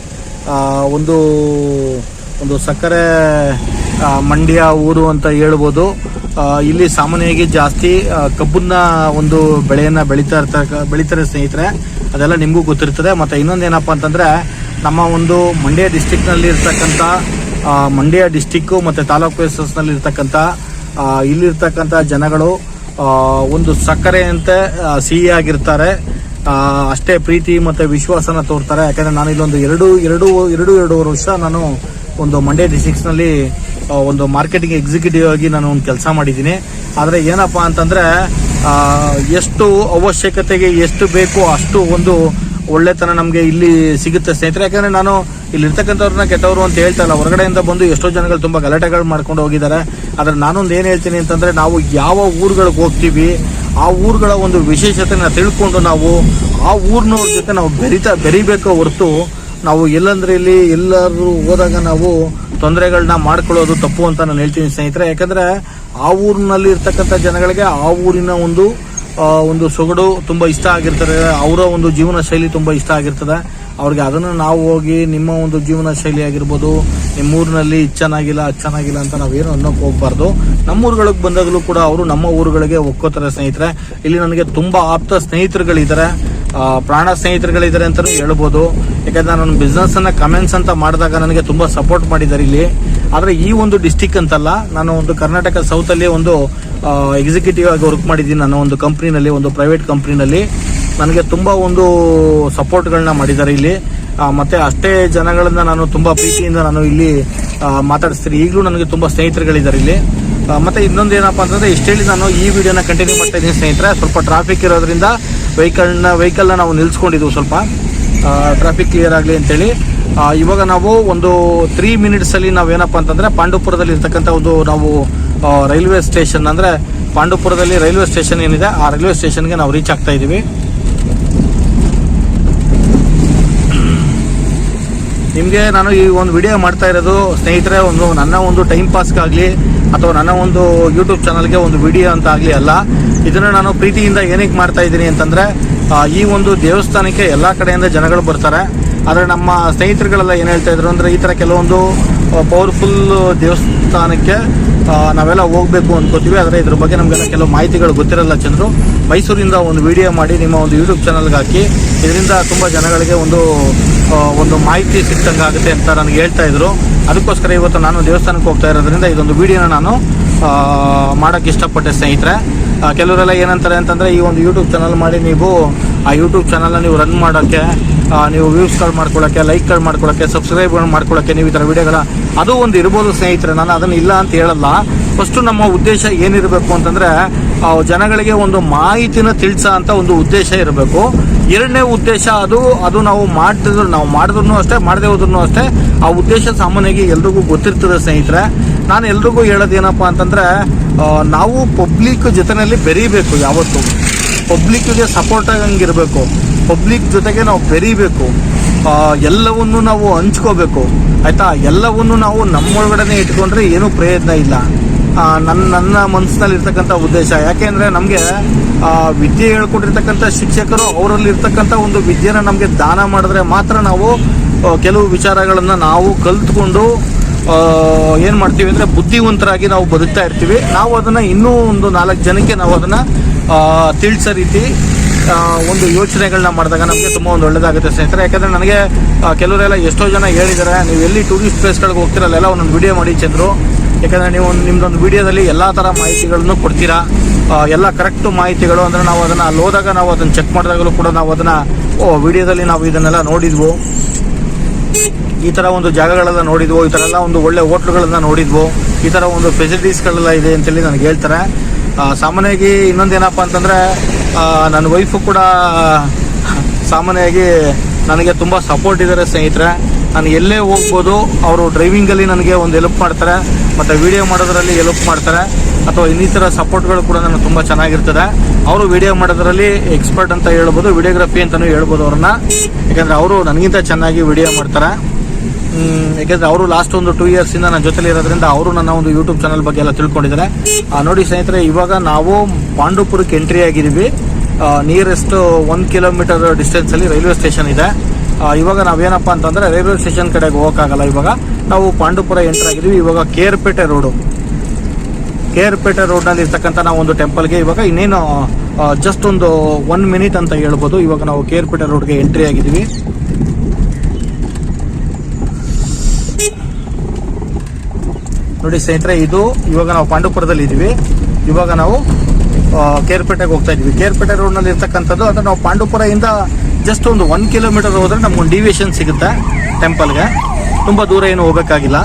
ಒಂದು ಸಕ್ಕರೆ ಮಂಡ್ಯ ಊರು ಅಂತ ಹೇಳ್ಬೋದು. ಇಲ್ಲಿ ಸಾಮಾನ್ಯವಾಗಿ ಜಾಸ್ತಿ ಕಬ್ಬನ್ನ ಒಂದು ಬೆಳೆಯನ್ನು ಬೆಳೀತಾರೆ ಸ್ನೇಹಿತರೆ, ಅದೆಲ್ಲ ನಿಮಗೂ ಗೊತ್ತಿರ್ತದೆ. ಮತ್ತು ಇನ್ನೊಂದೇನಪ್ಪ ಅಂತಂದರೆ, ನಮ್ಮ ಒಂದು ಮಂಡ್ಯ ಡಿಸ್ಟಿಕ್ನಲ್ಲಿ ಇರ್ತಕ್ಕಂಥ ಮಂಡ್ಯ ಡಿಸ್ಟಿಕ್ಕು ಮತ್ತು ತಾಲೂಕು ಬೇಸಸ್ನಲ್ಲಿ ಇರ್ತಕ್ಕಂಥ ಇಲ್ಲಿರ್ತಕ್ಕಂಥ ಜನಗಳು ಒಂದು ಸಕ್ಕರೆ ಅಂತೆ ಸಿಹಿಯಾಗಿರ್ತಾರೆ. ಅಷ್ಟೇ ಪ್ರೀತಿ ಮತ್ತು ವಿಶ್ವಾಸನ ತೋರ್ತಾರೆ. ಯಾಕಂದರೆ ನಾನು ಇಲ್ಲೊಂದು ಎರಡೂವರೆ ವರ್ಷ ನಾನು ಒಂದು ಮಂಡ್ಯ ಡಿಸ್ಟಿಕ್ಸ್ನಲ್ಲಿ ಒಂದು ಮಾರ್ಕೆಟಿಂಗ್ ಎಕ್ಸಿಕ್ಯೂಟಿವ್ ಆಗಿ ನಾನು ಒಂದು ಕೆಲಸ ಮಾಡಿದ್ದೀನಿ. ಆದರೆ ಏನಪ್ಪ ಅಂತಂದರೆ, ಎಷ್ಟು ಅವಶ್ಯಕತೆಗೆ ಎಷ್ಟು ಬೇಕೋ ಅಷ್ಟು ಒಂದು ಒಳ್ಳೆತನ ನಮಗೆ ಇಲ್ಲಿ ಸಿಗುತ್ತೆ ಸ್ನೇಹಿತರೆ. ಯಾಕಂದರೆ ನಾನು ಇಲ್ಲಿರ್ತಕ್ಕಂಥವ್ರನ್ನ ಕೆಟ್ಟವರು ಅಂತ ಹೇಳ್ತಾ ಇಲ್ಲ, ಹೊರಗಡೆಯಿಂದ ಬಂದು ಎಷ್ಟೋ ಜನಗಳು ತುಂಬ ಗಲಾಟೆಗಳು ಮಾಡ್ಕೊಂಡು ಹೋಗಿದ್ದಾರೆ. ಆದರೆ ನಾನೊಂದು ಏನು ಹೇಳ್ತೀನಿ ಅಂತಂದರೆ, ನಾವು ಯಾವ ಊರುಗಳಿಗೆ ಹೋಗ್ತೀವಿ ಆ ಊರುಗಳ ಒಂದು ವಿಶೇಷತೆನ ತಿಳ್ಕೊಂಡು ನಾವು ಆ ಊರಿನವ್ರ ಜೊತೆ ನಾವು ಬೆರಿಬೇಕೋ ಹೊರತು ನಾವು ಎಲ್ಲಂದ್ರೆ ಇಲ್ಲಿ ಎಲ್ಲರೂ ಹೋದಾಗ ನಾವು ತೊಂದರೆಗಳನ್ನ ಮಾಡ್ಕೊಳ್ಳೋದು ತಪ್ಪು ಅಂತ ನಾನು ಹೇಳ್ತೀನಿ ಸ್ನೇಹಿತರೆ. ಯಾಕಂದರೆ ಆ ಊರಿನಲ್ಲಿ ಇರ್ತಕ್ಕಂಥ ಜನಗಳಿಗೆ ಆ ಊರಿನ ಒಂದು ಸೊಗಡು ತುಂಬ ಇಷ್ಟ ಆಗಿರ್ತದೆ, ಅವರ ಒಂದು ಜೀವನ ಶೈಲಿ ತುಂಬ ಇಷ್ಟ ಆಗಿರ್ತದೆ ಅವ್ರಿಗೆ. ಅದನ್ನು ನಾವು ಹೋಗಿ ನಿಮ್ಮ ಒಂದು ಜೀವನ ಶೈಲಿ ಆಗಿರ್ಬೋದು, ನಿಮ್ಮೂರಿನಲ್ಲಿ ಚೆನ್ನಾಗಿಲ್ಲ ಅಂತ ನಾವೇನು ಅನ್ನೋಕೆ ಹೋಗ್ಬಾರ್ದು. ನಮ್ಮೂರುಗಳಿಗೆ ಬಂದಾಗಲೂ ಕೂಡ ಅವರು ನಮ್ಮ ಊರುಗಳಿಗೆ ಒಕ್ಕೋತಾರೆ ಸ್ನೇಹಿತರೆ. ಇಲ್ಲಿ ನನಗೆ ತುಂಬ ಆಪ್ತ ಸ್ನೇಹಿತರುಗಳಿದ್ದಾರೆ, ಪ್ರಾಣ ಸ್ನೇಹಿತರುಗಳಿದ್ದಾರೆ ಅಂತಲೂ ಹೇಳ್ಬೋದು. ಯಾಕಂದರೆ ನಾನು ಬಿಸ್ನೆಸ್ಸನ್ನು ಕಮೆನ್ಸ್ ಅಂತ ಮಾಡಿದಾಗ ನನಗೆ ತುಂಬ ಸಪೋರ್ಟ್ ಮಾಡಿದ್ದಾರೆ ಇಲ್ಲಿ. ಆದರೆ ಈ ಒಂದು ಡಿಸ್ಟಿಕ್ ಅಂತಲ್ಲ, ನಾನು ಒಂದು ಕರ್ನಾಟಕ ಸೌತಲ್ಲಿ ಒಂದು ಎಕ್ಸಿಕ್ಯೂಟಿವ್ ಆಗಿ ವರ್ಕ್ ಮಾಡಿದ್ದೀನಿ. ನಾನು ಒಂದು ಕಂಪ್ನಿನಲ್ಲಿ, ಒಂದು ಪ್ರೈವೇಟ್ ಕಂಪ್ನಿನಲ್ಲಿ ನನಗೆ ತುಂಬ ಒಂದು ಸಪೋರ್ಟ್ಗಳನ್ನ ಮಾಡಿದ್ದಾರೆ ಇಲ್ಲಿ. ಮತ್ತು ಅಷ್ಟೇ ಜನಗಳನ್ನ ನಾನು ತುಂಬ ಪ್ರೀತಿಯಿಂದ ನಾನು ಇಲ್ಲಿ ಮಾತಾಡಿಸ್ತೀನಿ. ಈಗಲೂ ನನಗೆ ತುಂಬ ಸ್ನೇಹಿತರುಗಳಿದ್ದಾರೆ ಇಲ್ಲಿ. ಮತ್ತು ಇನ್ನೊಂದು ಏನಪ್ಪ ಅಂತಂದರೆ, ಇಷ್ಟೇಳಿ ನಾನು ಈ ವಿಡಿಯೋನ ಕಂಟಿನ್ಯೂ ಮಾಡ್ತಾ ಇದ್ದೀನಿ ಸ್ನೇಹಿತರೆ. ಸ್ವಲ್ಪ ಟ್ರಾಫಿಕ್ ಇರೋದ್ರಿಂದ ವೆಹಿಕಲ್ನ ನಾವು ನಿಲ್ಲಿಸ್ಕೊಂಡಿದ್ವು, ಸ್ವಲ್ಪ ಟ್ರಾಫಿಕ್ ಕ್ಲಿಯರ್ ಆಗಲಿ ಅಂತೇಳಿ. ಇವಾಗ ನಾವು ಒಂದು 3 ಮಿನಿಟ್ಸಲ್ಲಿ ನಾವೇನಪ್ಪ ಅಂತಂದರೆ, ಪಾಂಡುಪುರದಲ್ಲಿ ಇರ್ತಕ್ಕಂಥ ಒಂದು ನಾವು ರೈಲ್ವೆ ಸ್ಟೇಷನ್, ಅಂದರೆ ಪಾಂಡುಪುರದಲ್ಲಿ ರೈಲ್ವೆ ಸ್ಟೇಷನ್ ಏನಿದೆ ಆ ರೈಲ್ವೆ ಸ್ಟೇಷನ್ಗೆ ನಾವು ರೀಚ್ ಆಗ್ತಾ ಇದ್ದೀವಿ. ನಿಮಗೆ ನಾನು ಈ ಒಂದು ವಿಡಿಯೋ ಮಾಡ್ತಾ ಇರೋದು ಸ್ನೇಹಿತರೆ, ನನ್ನ ಒಂದು ಟೈಮ್ ಪಾಸ್ಗಾಗಲಿ ಅಥವಾ ನನ್ನ ಒಂದು ಯೂಟ್ಯೂಬ್ ಚಾನಲ್ಗೆ ಒಂದು ವಿಡಿಯೋ ಅಂತ ಆಗಲಿ ಅಲ್ಲ. ಇದನ್ನು ನಾನು ಪ್ರೀತಿಯಿಂದ ಏನಕ್ಕೆ ಮಾಡ್ತಾ ಇದ್ದೀನಿ ಅಂತಂದರೆ, ಈ ಒಂದು ದೇವಸ್ಥಾನಕ್ಕೆ ಎಲ್ಲ ಕಡೆಯಿಂದ ಜನಗಳು ಬರ್ತಾರೆ. ಆದರೆ ನಮ್ಮ ಸ್ನೇಹಿತರುಗಳೆಲ್ಲ ಏನು ಹೇಳ್ತಾ ಇದ್ರು ಅಂದರೆ, ಈ ಥರ ಕೆಲವೊಂದು ಪವರ್ಫುಲ್ ದೇವಸ್ಥಾನಕ್ಕೆ ನಾವೆಲ್ಲ ಹೋಗಬೇಕು ಅಂದ್ಕೋತೀವಿ. ಆದರೆ ಇದ್ರ ಬಗ್ಗೆ ನಮಗೆಲ್ಲ ಕೆಲವು ಮಾಹಿತಿಗಳು ಗೊತ್ತಿರಲ್ಲ. ಚಂದ್ರು ಮೈಸೂರಿಂದ ಒಂದು ವಿಡಿಯೋ ಮಾಡಿ ನಿಮ್ಮ ಒಂದು ಯೂಟ್ಯೂಬ್ ಚಾನಲ್ಗೆ ಹಾಕಿ, ಇದರಿಂದ ತುಂಬ ಜನಗಳಿಗೆ ಒಂದು ಮಾಹಿತಿ ಸಿಕ್ತಂಗೆ ಆಗುತ್ತೆ ಅಂತ ನನಗೆ ಹೇಳ್ತಾ ಇದ್ರು. ಅದಕ್ಕೋಸ್ಕರ ಇವತ್ತು ನಾನು ದೇವಸ್ಥಾನಕ್ಕೆ ಹೋಗ್ತಾ ಇರೋದ್ರಿಂದ ಇದೊಂದು ವಿಡಿಯೋನ ನಾನು ಮಾಡೋಕ್ಕೆ ಇಷ್ಟಪಟ್ಟೆ ಸ್ನೇಹಿತರೆ. ಕೆಲವರೆಲ್ಲ ಏನಂತಾರೆ ಅಂತಂದರೆ, ಈ ಒಂದು ಯೂಟ್ಯೂಬ್ ಚಾನಲ್ ಮಾಡಿ ನೀವು ಆ ಯೂಟ್ಯೂಬ್ ಚಾನಲ್ನ ನೀವು ರನ್ ಮಾಡೋಕ್ಕೆ, ನೀವು ವ್ಯೂಸ್ಗಳು ಮಾಡ್ಕೊಳ್ಳೋಕ್ಕೆ, ಲೈಕ್ಗಳು ಮಾಡ್ಕೊಳ್ಳೋಕ್ಕೆ, ಸಬ್ಸ್ಕ್ರೈಬ್ಗಳು ಮಾಡ್ಕೊಳ್ಳೋಕ್ಕೆ ನೀವು ಈ ಥರ ವೀಡಿಯೋಗಳ ಅದು ಒಂದು ಇರ್ಬೋದು ಸ್ನೇಹಿತರೆ. ನಾನು ಅದನ್ನು ಇಲ್ಲ ಅಂತ ಹೇಳಲ್ಲ. ಫಸ್ಟು ನಮ್ಮ ಉದ್ದೇಶ ಏನಿರಬೇಕು ಅಂತಂದರೆ, ಜನಗಳಿಗೆ ಒಂದು ಮಾಹಿತಿನ ತಿಳಿಸೋ ಅಂತ ಒಂದು ಉದ್ದೇಶ ಇರಬೇಕು. ಎರಡನೇ ಉದ್ದೇಶ ಅದು ನಾವು ಮಾಡಿದ್ರು ಅಷ್ಟೇ, ಮಾಡದೆ ಹೋದ್ರೂ ಅಷ್ಟೇ, ಆ ಉದ್ದೇಶ ಸಾಮಾನ್ಯವಾಗಿ ಎಲ್ರಿಗೂ ಗೊತ್ತಿರ್ತದೆ ಸ್ನೇಹಿತರೆ. ನಾನು ಎಲ್ರಿಗೂ ಹೇಳೋದೇನಪ್ಪ ಅಂತಂದರೆ, ನಾವು ಪಬ್ಲಿಕ್ ಜೊತೆಯಲ್ಲಿ ಬೆರೀಬೇಕು. ಯಾವತ್ತು ಪಬ್ಲಿಕ್ಗೆ ಸಪೋರ್ಟ್ ಆಗಂಗಿರಬೇಕು, ಪಬ್ಲಿಕ್ ಜೊತೆಗೆ ನಾವು ಬೆರೀಬೇಕು, ಎಲ್ಲವನ್ನು ನಾವು ಹಂಚ್ಕೋಬೇಕು, ಆಯಿತಾ. ಎಲ್ಲವನ್ನು ನಾವು ನಮ್ಮೊಳಗಡೆ ಇಟ್ಕೊಂಡ್ರೆ ಏನೂ ಪ್ರಯೋಜನ ಇಲ್ಲ. ನನ್ನ ಮನಸ್ಸಿನಲ್ಲಿ ಇರ್ತಕ್ಕಂಥ ಉದ್ದೇಶ. ಯಾಕೆಂದರೆ ನಮಗೆ ವಿದ್ಯೆ ಹೇಳ್ಕೊಟ್ಟಿರ್ತಕ್ಕಂಥ ಶಿಕ್ಷಕರು ಅವರಲ್ಲಿ ಇರ್ತಕ್ಕಂಥ ಒಂದು ವಿದ್ಯೆನ ನಮಗೆ ದಾನ ಮಾಡಿದ್ರೆ ಮಾತ್ರ ನಾವು ಕೆಲವು ವಿಚಾರಗಳನ್ನು ನಾವು ಕಲ್ತ್ಕೊಂಡು ಏನು ಮಾಡ್ತೀವಿ ಅಂದರೆ, ಬುದ್ಧಿವಂತರಾಗಿ ನಾವು ಬದುಕ್ತಾ ಇರ್ತೀವಿ. ನಾವು ಅದನ್ನು ಇನ್ನೂ ಒಂದು 4 ಜನಕ್ಕೆ ನಾವು ಅದನ್ನು ತಿಳಿಸೋ ರೀತಿ ಒಂದು ಯೋಚನೆಗಳನ್ನ ಮಾಡಿದಾಗ ನಮಗೆ ತುಂಬ ಒಂದು ಒಳ್ಳೆಯದಾಗುತ್ತೆ ಸ್ನೇಹಿತರೆ. ಯಾಕಂದರೆ ನನಗೆ ಕೆಲವರೆಲ್ಲ ಎಷ್ಟೋ ಜನ ಹೇಳಿದ್ದಾರೆ, ನೀವು ಎಲ್ಲಿ ಟೂರಿಸ್ಟ್ ಪ್ಲೇಸ್ಗಳಿಗೆ ಹೋಗ್ತಿರಲ್ಲ ಒಂದೊಂದು ವಿಡಿಯೋ ಮಾಡಿ ಚಂದ್ರು. ಯಾಕಂದರೆ ನೀವು ನಿಮ್ಮದೊಂದು ವಿಡಿಯೋದಲ್ಲಿ ಎಲ್ಲ ಥರ ಮಾಹಿತಿಗಳನ್ನು ಕೊಡ್ತೀರಾ, ಎಲ್ಲ ಕರೆಕ್ಟು ಮಾಹಿತಿಗಳು. ಅಂದರೆ ನಾವು ಅದನ್ನು ಅಲ್ಲಿ ಹೋದಾಗ ನಾವು ಅದನ್ನು ಚೆಕ್ ಮಾಡಿದಾಗಲೂ ಕೂಡ ನಾವು ಅದನ್ನು ವಿಡಿಯೋದಲ್ಲಿ ನಾವು ಇದನ್ನೆಲ್ಲ ನೋಡಿದ್ವು, ಈ ಥರ ಒಂದು ಜಾಗಗಳೆಲ್ಲ ನೋಡಿದ್ವು, ಈ ಥರ ಎಲ್ಲ ಒಂದು ಒಳ್ಳೆ ಹೋಟ್ಲುಗಳನ್ನ ನೋಡಿದ್ವು, ಈ ಥರ ಒಂದು ಫೆಸಿಲಿಟೀಸ್ಗಳೆಲ್ಲ ಇದೆ ಅಂತೇಳಿ ನನಗೆ ಹೇಳ್ತಾರೆ. ಸಾಮಾನ್ಯವಾಗಿ ಇನ್ನೊಂದೇನಪ್ಪ ಅಂತಂದರೆ, ನನ್ನ ವೈಫು ಕೂಡ ಸಾಮಾನ್ಯವಾಗಿ ನನಗೆ ತುಂಬ ಸಪೋರ್ಟ್ ಇದ್ದಾರೆ ಸ್ನೇಹಿತರೆ. ನಾನು ಎಲ್ಲೇ ಹೋಗ್ಬೋದು, ಅವರು ಡ್ರೈವಿಂಗಲ್ಲಿ ನನಗೆ ಒಂದು ಹೆಲ್ಪ್ ಮಾಡ್ತಾರೆ, ಮತ್ತು ವೀಡಿಯೋ ಮಾಡೋದ್ರಲ್ಲಿ ಹೆಲ್ಪ್ ಮಾಡ್ತಾರೆ, ಅಥವಾ ಇನ್ನಿತರ ಸಪೋರ್ಟ್ಗಳು ಕೂಡ ನನಗೆ ತುಂಬ ಚೆನ್ನಾಗಿರ್ತದೆ. ಅವರು ವೀಡಿಯೋ ಮಾಡೋದ್ರಲ್ಲಿ ಎಕ್ಸ್ಪರ್ಟ್ ಅಂತ ಹೇಳ್ಬೋದು, ವಿಡಿಯೋಗ್ರಫಿ ಅಂತಲೂ ಹೇಳ್ಬೋದು ಅವ್ರನ್ನ. ಯಾಕಂದರೆ ಅವರು ನನಗಿಂತ ಚೆನ್ನಾಗಿ ವಿಡಿಯೋ ಮಾಡ್ತಾರೆ. ಯಾಕೆಂದರೆ ಅವರು ಲಾಸ್ಟ್ ಒಂದು 2 ಇಯರ್ಸಿಂದ ನನ್ನ ಜೊತೆಲಿ ಇರೋದ್ರಿಂದ ಅವರು ನನ್ನ ಒಂದು ಯೂಟ್ಯೂಬ್ ಚಾನಲ್ ಬಗ್ಗೆ ಎಲ್ಲ ತಿಳ್ಕೊಂಡಿದ್ದಾರೆ. ನೋಡಿ ಸ್ನೇಹಿತರೆ, ಇವಾಗ ನಾವು ಪಾಂಡವಪುರಕ್ಕೆ ಎಂಟ್ರಿ ಆಗಿದ್ದೀವಿ. ನಿಯರೆಸ್ಟ್ 1 ಕಿಲೋಮೀಟರ್ ಡಿಸ್ಟೆನ್ಸಲ್ಲಿ ರೈಲ್ವೆ ಸ್ಟೇಷನ್ ಇದೆ. ಇವಾಗ ನಾವೇನಪ್ಪ ಅಂತಂದರೆ, ರೈಲ್ವೆ ಸ್ಟೇಷನ್ ಕಡೆಗೆ ಹೋಗೋಕ್ಕಾಗಲ್ಲ. ಇವಾಗ ನಾವು ಪಾಂಡವಪುರ ಎಂಟ್ರಿ ಆಗಿದ್ದೀವಿ. ಇವಾಗ ಕೇರ್ಪೇಟೆ ರೋಡ್ನಲ್ಲಿ ಇರ್ತಕ್ಕಂಥ ನಾವು ಒಂದು ಟೆಂಪಲ್ಗೆ ಇವಾಗ ಇನ್ನೇನು ಜಸ್ಟ್ ಒಂದು 1 ಮಿನಿಟ್ ಅಂತ ಹೇಳ್ಬೋದು. ಇವಾಗ ನಾವು ಕೇರ್ಪೇಟೆ ರೋಡ್ಗೆ ಎಂಟ್ರಿ ಆಗಿದ್ದೀವಿ. ನೋಡಿ ಸ್ನೇಹಿತರೆ, ಇದು ಇವಾಗ ನಾವು ಪಾಂಡವಪುರದಲ್ಲಿ ಇದ್ದೀವಿ. ಇವಾಗ ನಾವು ಕೇರ್ಪೇಟೆಗೆ ಹೋಗ್ತಾ ಇದ್ದೀವಿ. ಕೇರ್ಪೇಟೆ ರೋಡ್ನಲ್ಲಿ ಇರ್ತಕ್ಕಂಥದ್ದು. ಅಂದರೆ ನಾವು ಪಾಂಡವಪುರದಿಂದ ಜಸ್ಟ್ ಒಂದು 1 ಕಿಲೋಮೀಟರ್ ಹೋದರೆ ನಮ್ಗೊಂದು ಡಿವಿಯೇಷನ್ ಸಿಗುತ್ತೆ ಟೆಂಪಲ್ಗೆ. ತುಂಬ ದೂರ ಏನು ಹೋಗೋಕ್ಕಾಗಿಲ್ಲ.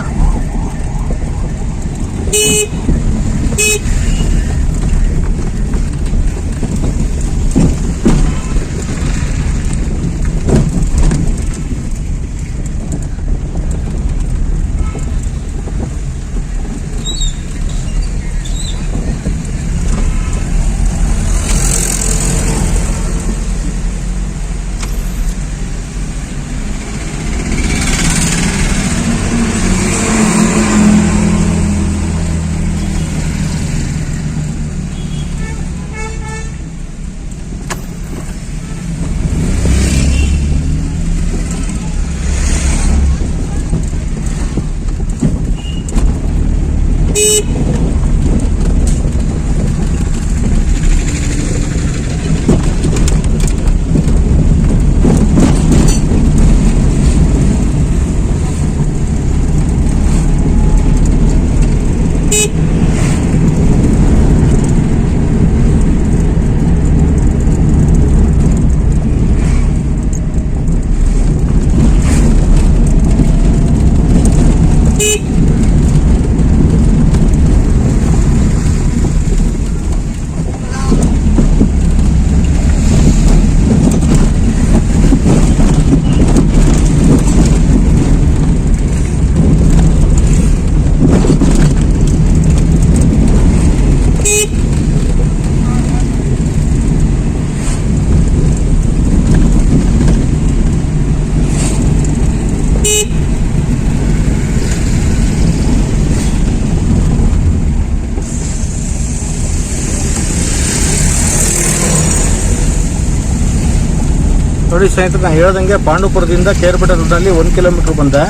ನೋಡಿ ಸ್ನೇಹಿತರೆ, ನಾನು ಹೇಳ್ದಂಗೆ ಪಾಂಡವಪುರದಿಂದ ಕೇರ್ಪೇಟೆ ರೋಡಲ್ಲಿ 1 ಕಿಲೋಮೀಟ್ರ್ ಬಂದೆ.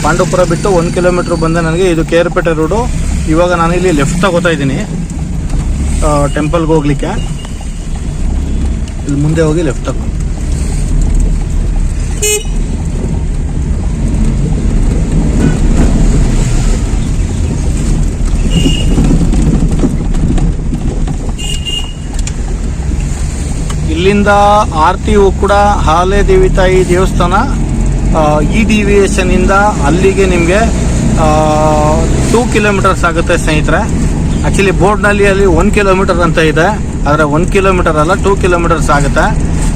ಪಾಂಡವಪುರ ಬಿಟ್ಟು 1 ಕಿಲೋಮೀಟ್ರ್ ಬಂದೆ ನನಗೆ. ಇದು ಕೇರ್ಪೇಟೆ ರೋಡು. ಇವಾಗ ನಾನು ಇಲ್ಲಿ ಲೆಫ್ಟ್ ತಗೋತಾ ಇದ್ದೀನಿ ಟೆಂಪಲ್ಗೆ ಹೋಗ್ಲಿಕ್ಕೆ. ಇಲ್ಲಿ ಮುಂದೆ ಹೋಗಿ ಲೆಫ್ಟ್ ತಗೋ. ಇಲ್ಲಿಂದ ಆರ್ತಿಯು ಕೂಡ ಹಾಲೇದೇವಿ ತಾಯಿ ದೇವಸ್ಥಾನ ಈ ಡಿವಿಯೇಷನ್ ಇಂದ ಅಲ್ಲಿಗೆ ನಿಮಗೆ 2 ಕಿಲೋಮೀಟರ್ಸ್ ಆಗುತ್ತೆ ಸ್ನೇಹಿತರೆ. ಆಕ್ಚುಲಿ ಬೋರ್ಡ್ನಲ್ಲಿ ಅಲ್ಲಿ 1 ಕಿಲೋಮೀಟರ್ ಅಂತ ಇದೆ, ಆದರೆ 1 ಕಿಲೋಮೀಟರ್ ಅಲ್ಲ 2 ಕಿಲೋಮೀಟರ್ಸ್ ಆಗುತ್ತೆ,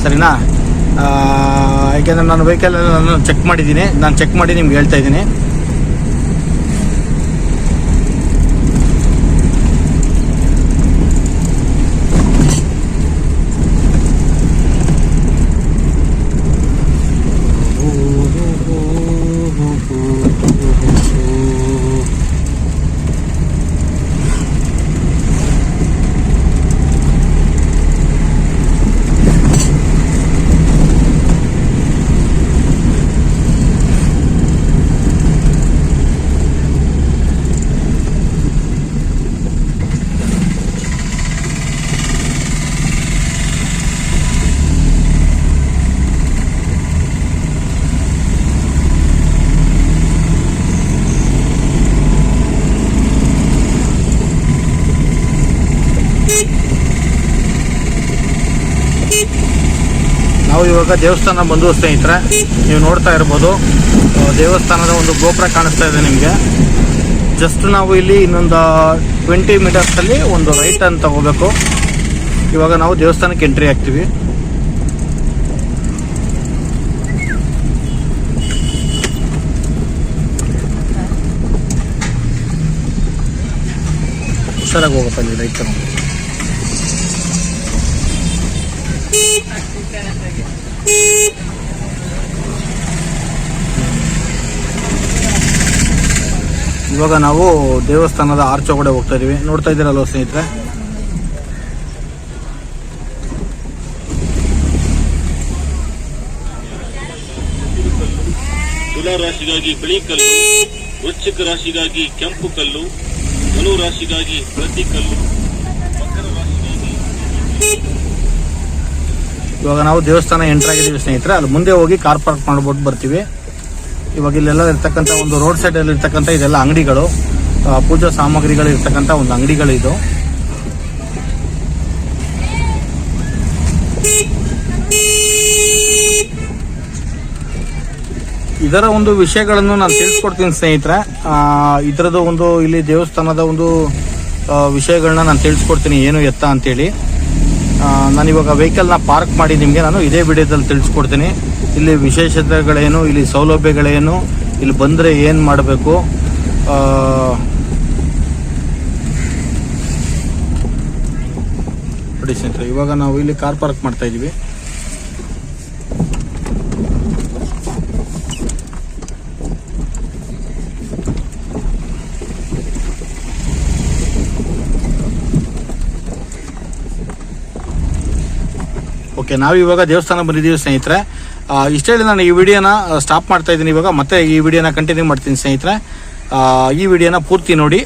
ಸರಿನಾ? ಯಾಕೆಂದರೆ ನಾನು ವೆಹಿಕಲ್ ನಾನು ಚೆಕ್ ಮಾಡಿದ್ದೀನಿ, ನಾನು ಚೆಕ್ ಮಾಡಿ ನಿಮ್ಗೆ ಹೇಳ್ತಾ ಇದ್ದೀನಿ. ನಾವು ಇವಾಗ ದೇವಸ್ಥಾನ ಬಂದು ಸ್ನೇಹಿತರೆ, ನೀವು ನೋಡ್ತಾ ಇರ್ಬೋದು ದೇವಸ್ಥಾನದ ಒಂದು ಗೋಪುರ ಕಾಣಿಸ್ತಾ ಇದೆ ನಿಮಗೆ. ಜಸ್ಟ್ ನಾವು ಇಲ್ಲಿ ಇನ್ನೊಂದು 20 ಮೀಟರ್ಸಲ್ಲಿ ಒಂದು ರೈಟ್ ಅಂತ ತಗೋಬೇಕು. ಇವಾಗ ನಾವು ದೇವಸ್ಥಾನಕ್ಕೆ ಎಂಟ್ರಿ ಆಗ್ತೀವಿ. ಹುಷಾರಾಗಿ ಹೋಗಪ್ಪ, ಇಲ್ಲಿ ರೈಟ್ ತಗೊಂಡು. ಇವಾಗ ನಾವು ದೇವಸ್ಥಾನದ ಆರ್ಚ್ ಒಳಗಡೆ ಹೋಗ್ತಾ ಇದೀವಿ. ನೋಡ್ತಾ ಇದ್ದೀರಲ್ವ ಸ್ನೇಹಿತರೆ, ತುಲಾ ರಾಶಿಗಾಗಿ ಬಿಳಿ ಕಲ್ಲು, ವೃಶ್ಚಿಕ ರಾಶಿಗಾಗಿ ಕೆಂಪು ಕಲ್ಲು, ಧನು ರಾಶಿಗಾಗಿ ಪ್ರತಿ ಕಲ್ಲು, ಮಕರ ರಾಶಿಗಾಗಿ. ಇವಾಗ ನಾವು ದೇವಸ್ಥಾನ ಎಂಟರ್ ಆಗಿದ್ದೀವಿ ಸ್ನೇಹಿತರೆ. ಅಲ್ಲಿ ಮುಂದೆ ಹೋಗಿ ಕಾರ್ ಪಾರ್ಕ್ ಮಾಡ್ಬಿಟ್ಟು ಬರ್ತೀವಿ. ಇವಾಗ ಇಲ್ಲೆಲ್ಲ ಇರ್ತಕ್ಕಂಥ ಒಂದು ರೋಡ್ ಸೈಡ್ ಅಲ್ಲಿ ಇರ್ತಕ್ಕಂಥ ಇದೆಲ್ಲ ಅಂಗಡಿಗಳು, ಪೂಜಾ ಸಾಮಗ್ರಿಗಳು ಇರ್ತಕ್ಕಂಥ ಒಂದು ಅಂಗಡಿಗಳು ಇದು. ಇದರ ಒಂದು ವಿಷಯಗಳನ್ನು ನಾನು ತಿಳಿಸ್ಕೊಡ್ತೀನಿ ಸ್ನೇಹಿತರೆ. ಇದರದ ಒಂದು ಇಲ್ಲಿ ದೇವಸ್ಥಾನದ ಒಂದು ವಿಷಯಗಳನ್ನ ನಾನು ತಿಳಿಸ್ಕೊಡ್ತೀನಿ, ಏನು ಎತ್ತ ಅಂತೇಳಿ. ನಾನು ಇವಾಗ ವೆಹಿಕಲ್ನ ಪಾರ್ಕ್ ಮಾಡಿ ನಿಮಗೆ ನಾನು ಇದೇ ವಿಡಿಯೋದಲ್ಲಿ ತಿಳಿಸ್ಕೊಡ್ತೀನಿ. ಇಲ್ಲಿ ವಿಶೇಷತೆಗಳೇನು, ಇಲ್ಲಿ ಸೌಲಭ್ಯಗಳೇನು, ಇಲ್ಲಿ ಬಂದರೆ ಏನು ಮಾಡಬೇಕು, ನೋಡಿ ಸ್ನೇಹಿತರೆ. ಇವಾಗ ನಾವು ಇಲ್ಲಿ ಕಾರ್ ಪಾರ್ಕ್ ಮಾಡ್ತಾ ಇದ್ದೀವಿ. ಓಕೆ, ನಾವು ಇವಾಗ ದೇವಸ್ಥಾನ ಬಂದಿದ್ದೀವಿ ಸ್ನೇಹಿತರೆ. ಇಷ್ಟೇ ಹೇಳಿ ನಾನು ಈ ವಿಡಿಯೋನ ಸ್ಟಾಪ್ ಮಾಡ್ತಾ ಇದ್ದೀನಿ. ಇವಾಗ ಮತ್ತೆ ಈ ವಿಡಿಯೋನ ಕಂಟಿನ್ಯೂ ಮಾಡ್ತೀನಿ ಸ್ನೇಹಿತರೆ. ಈ ವಿಡಿಯೋನ ಪೂರ್ತಿ ನೋಡಿ.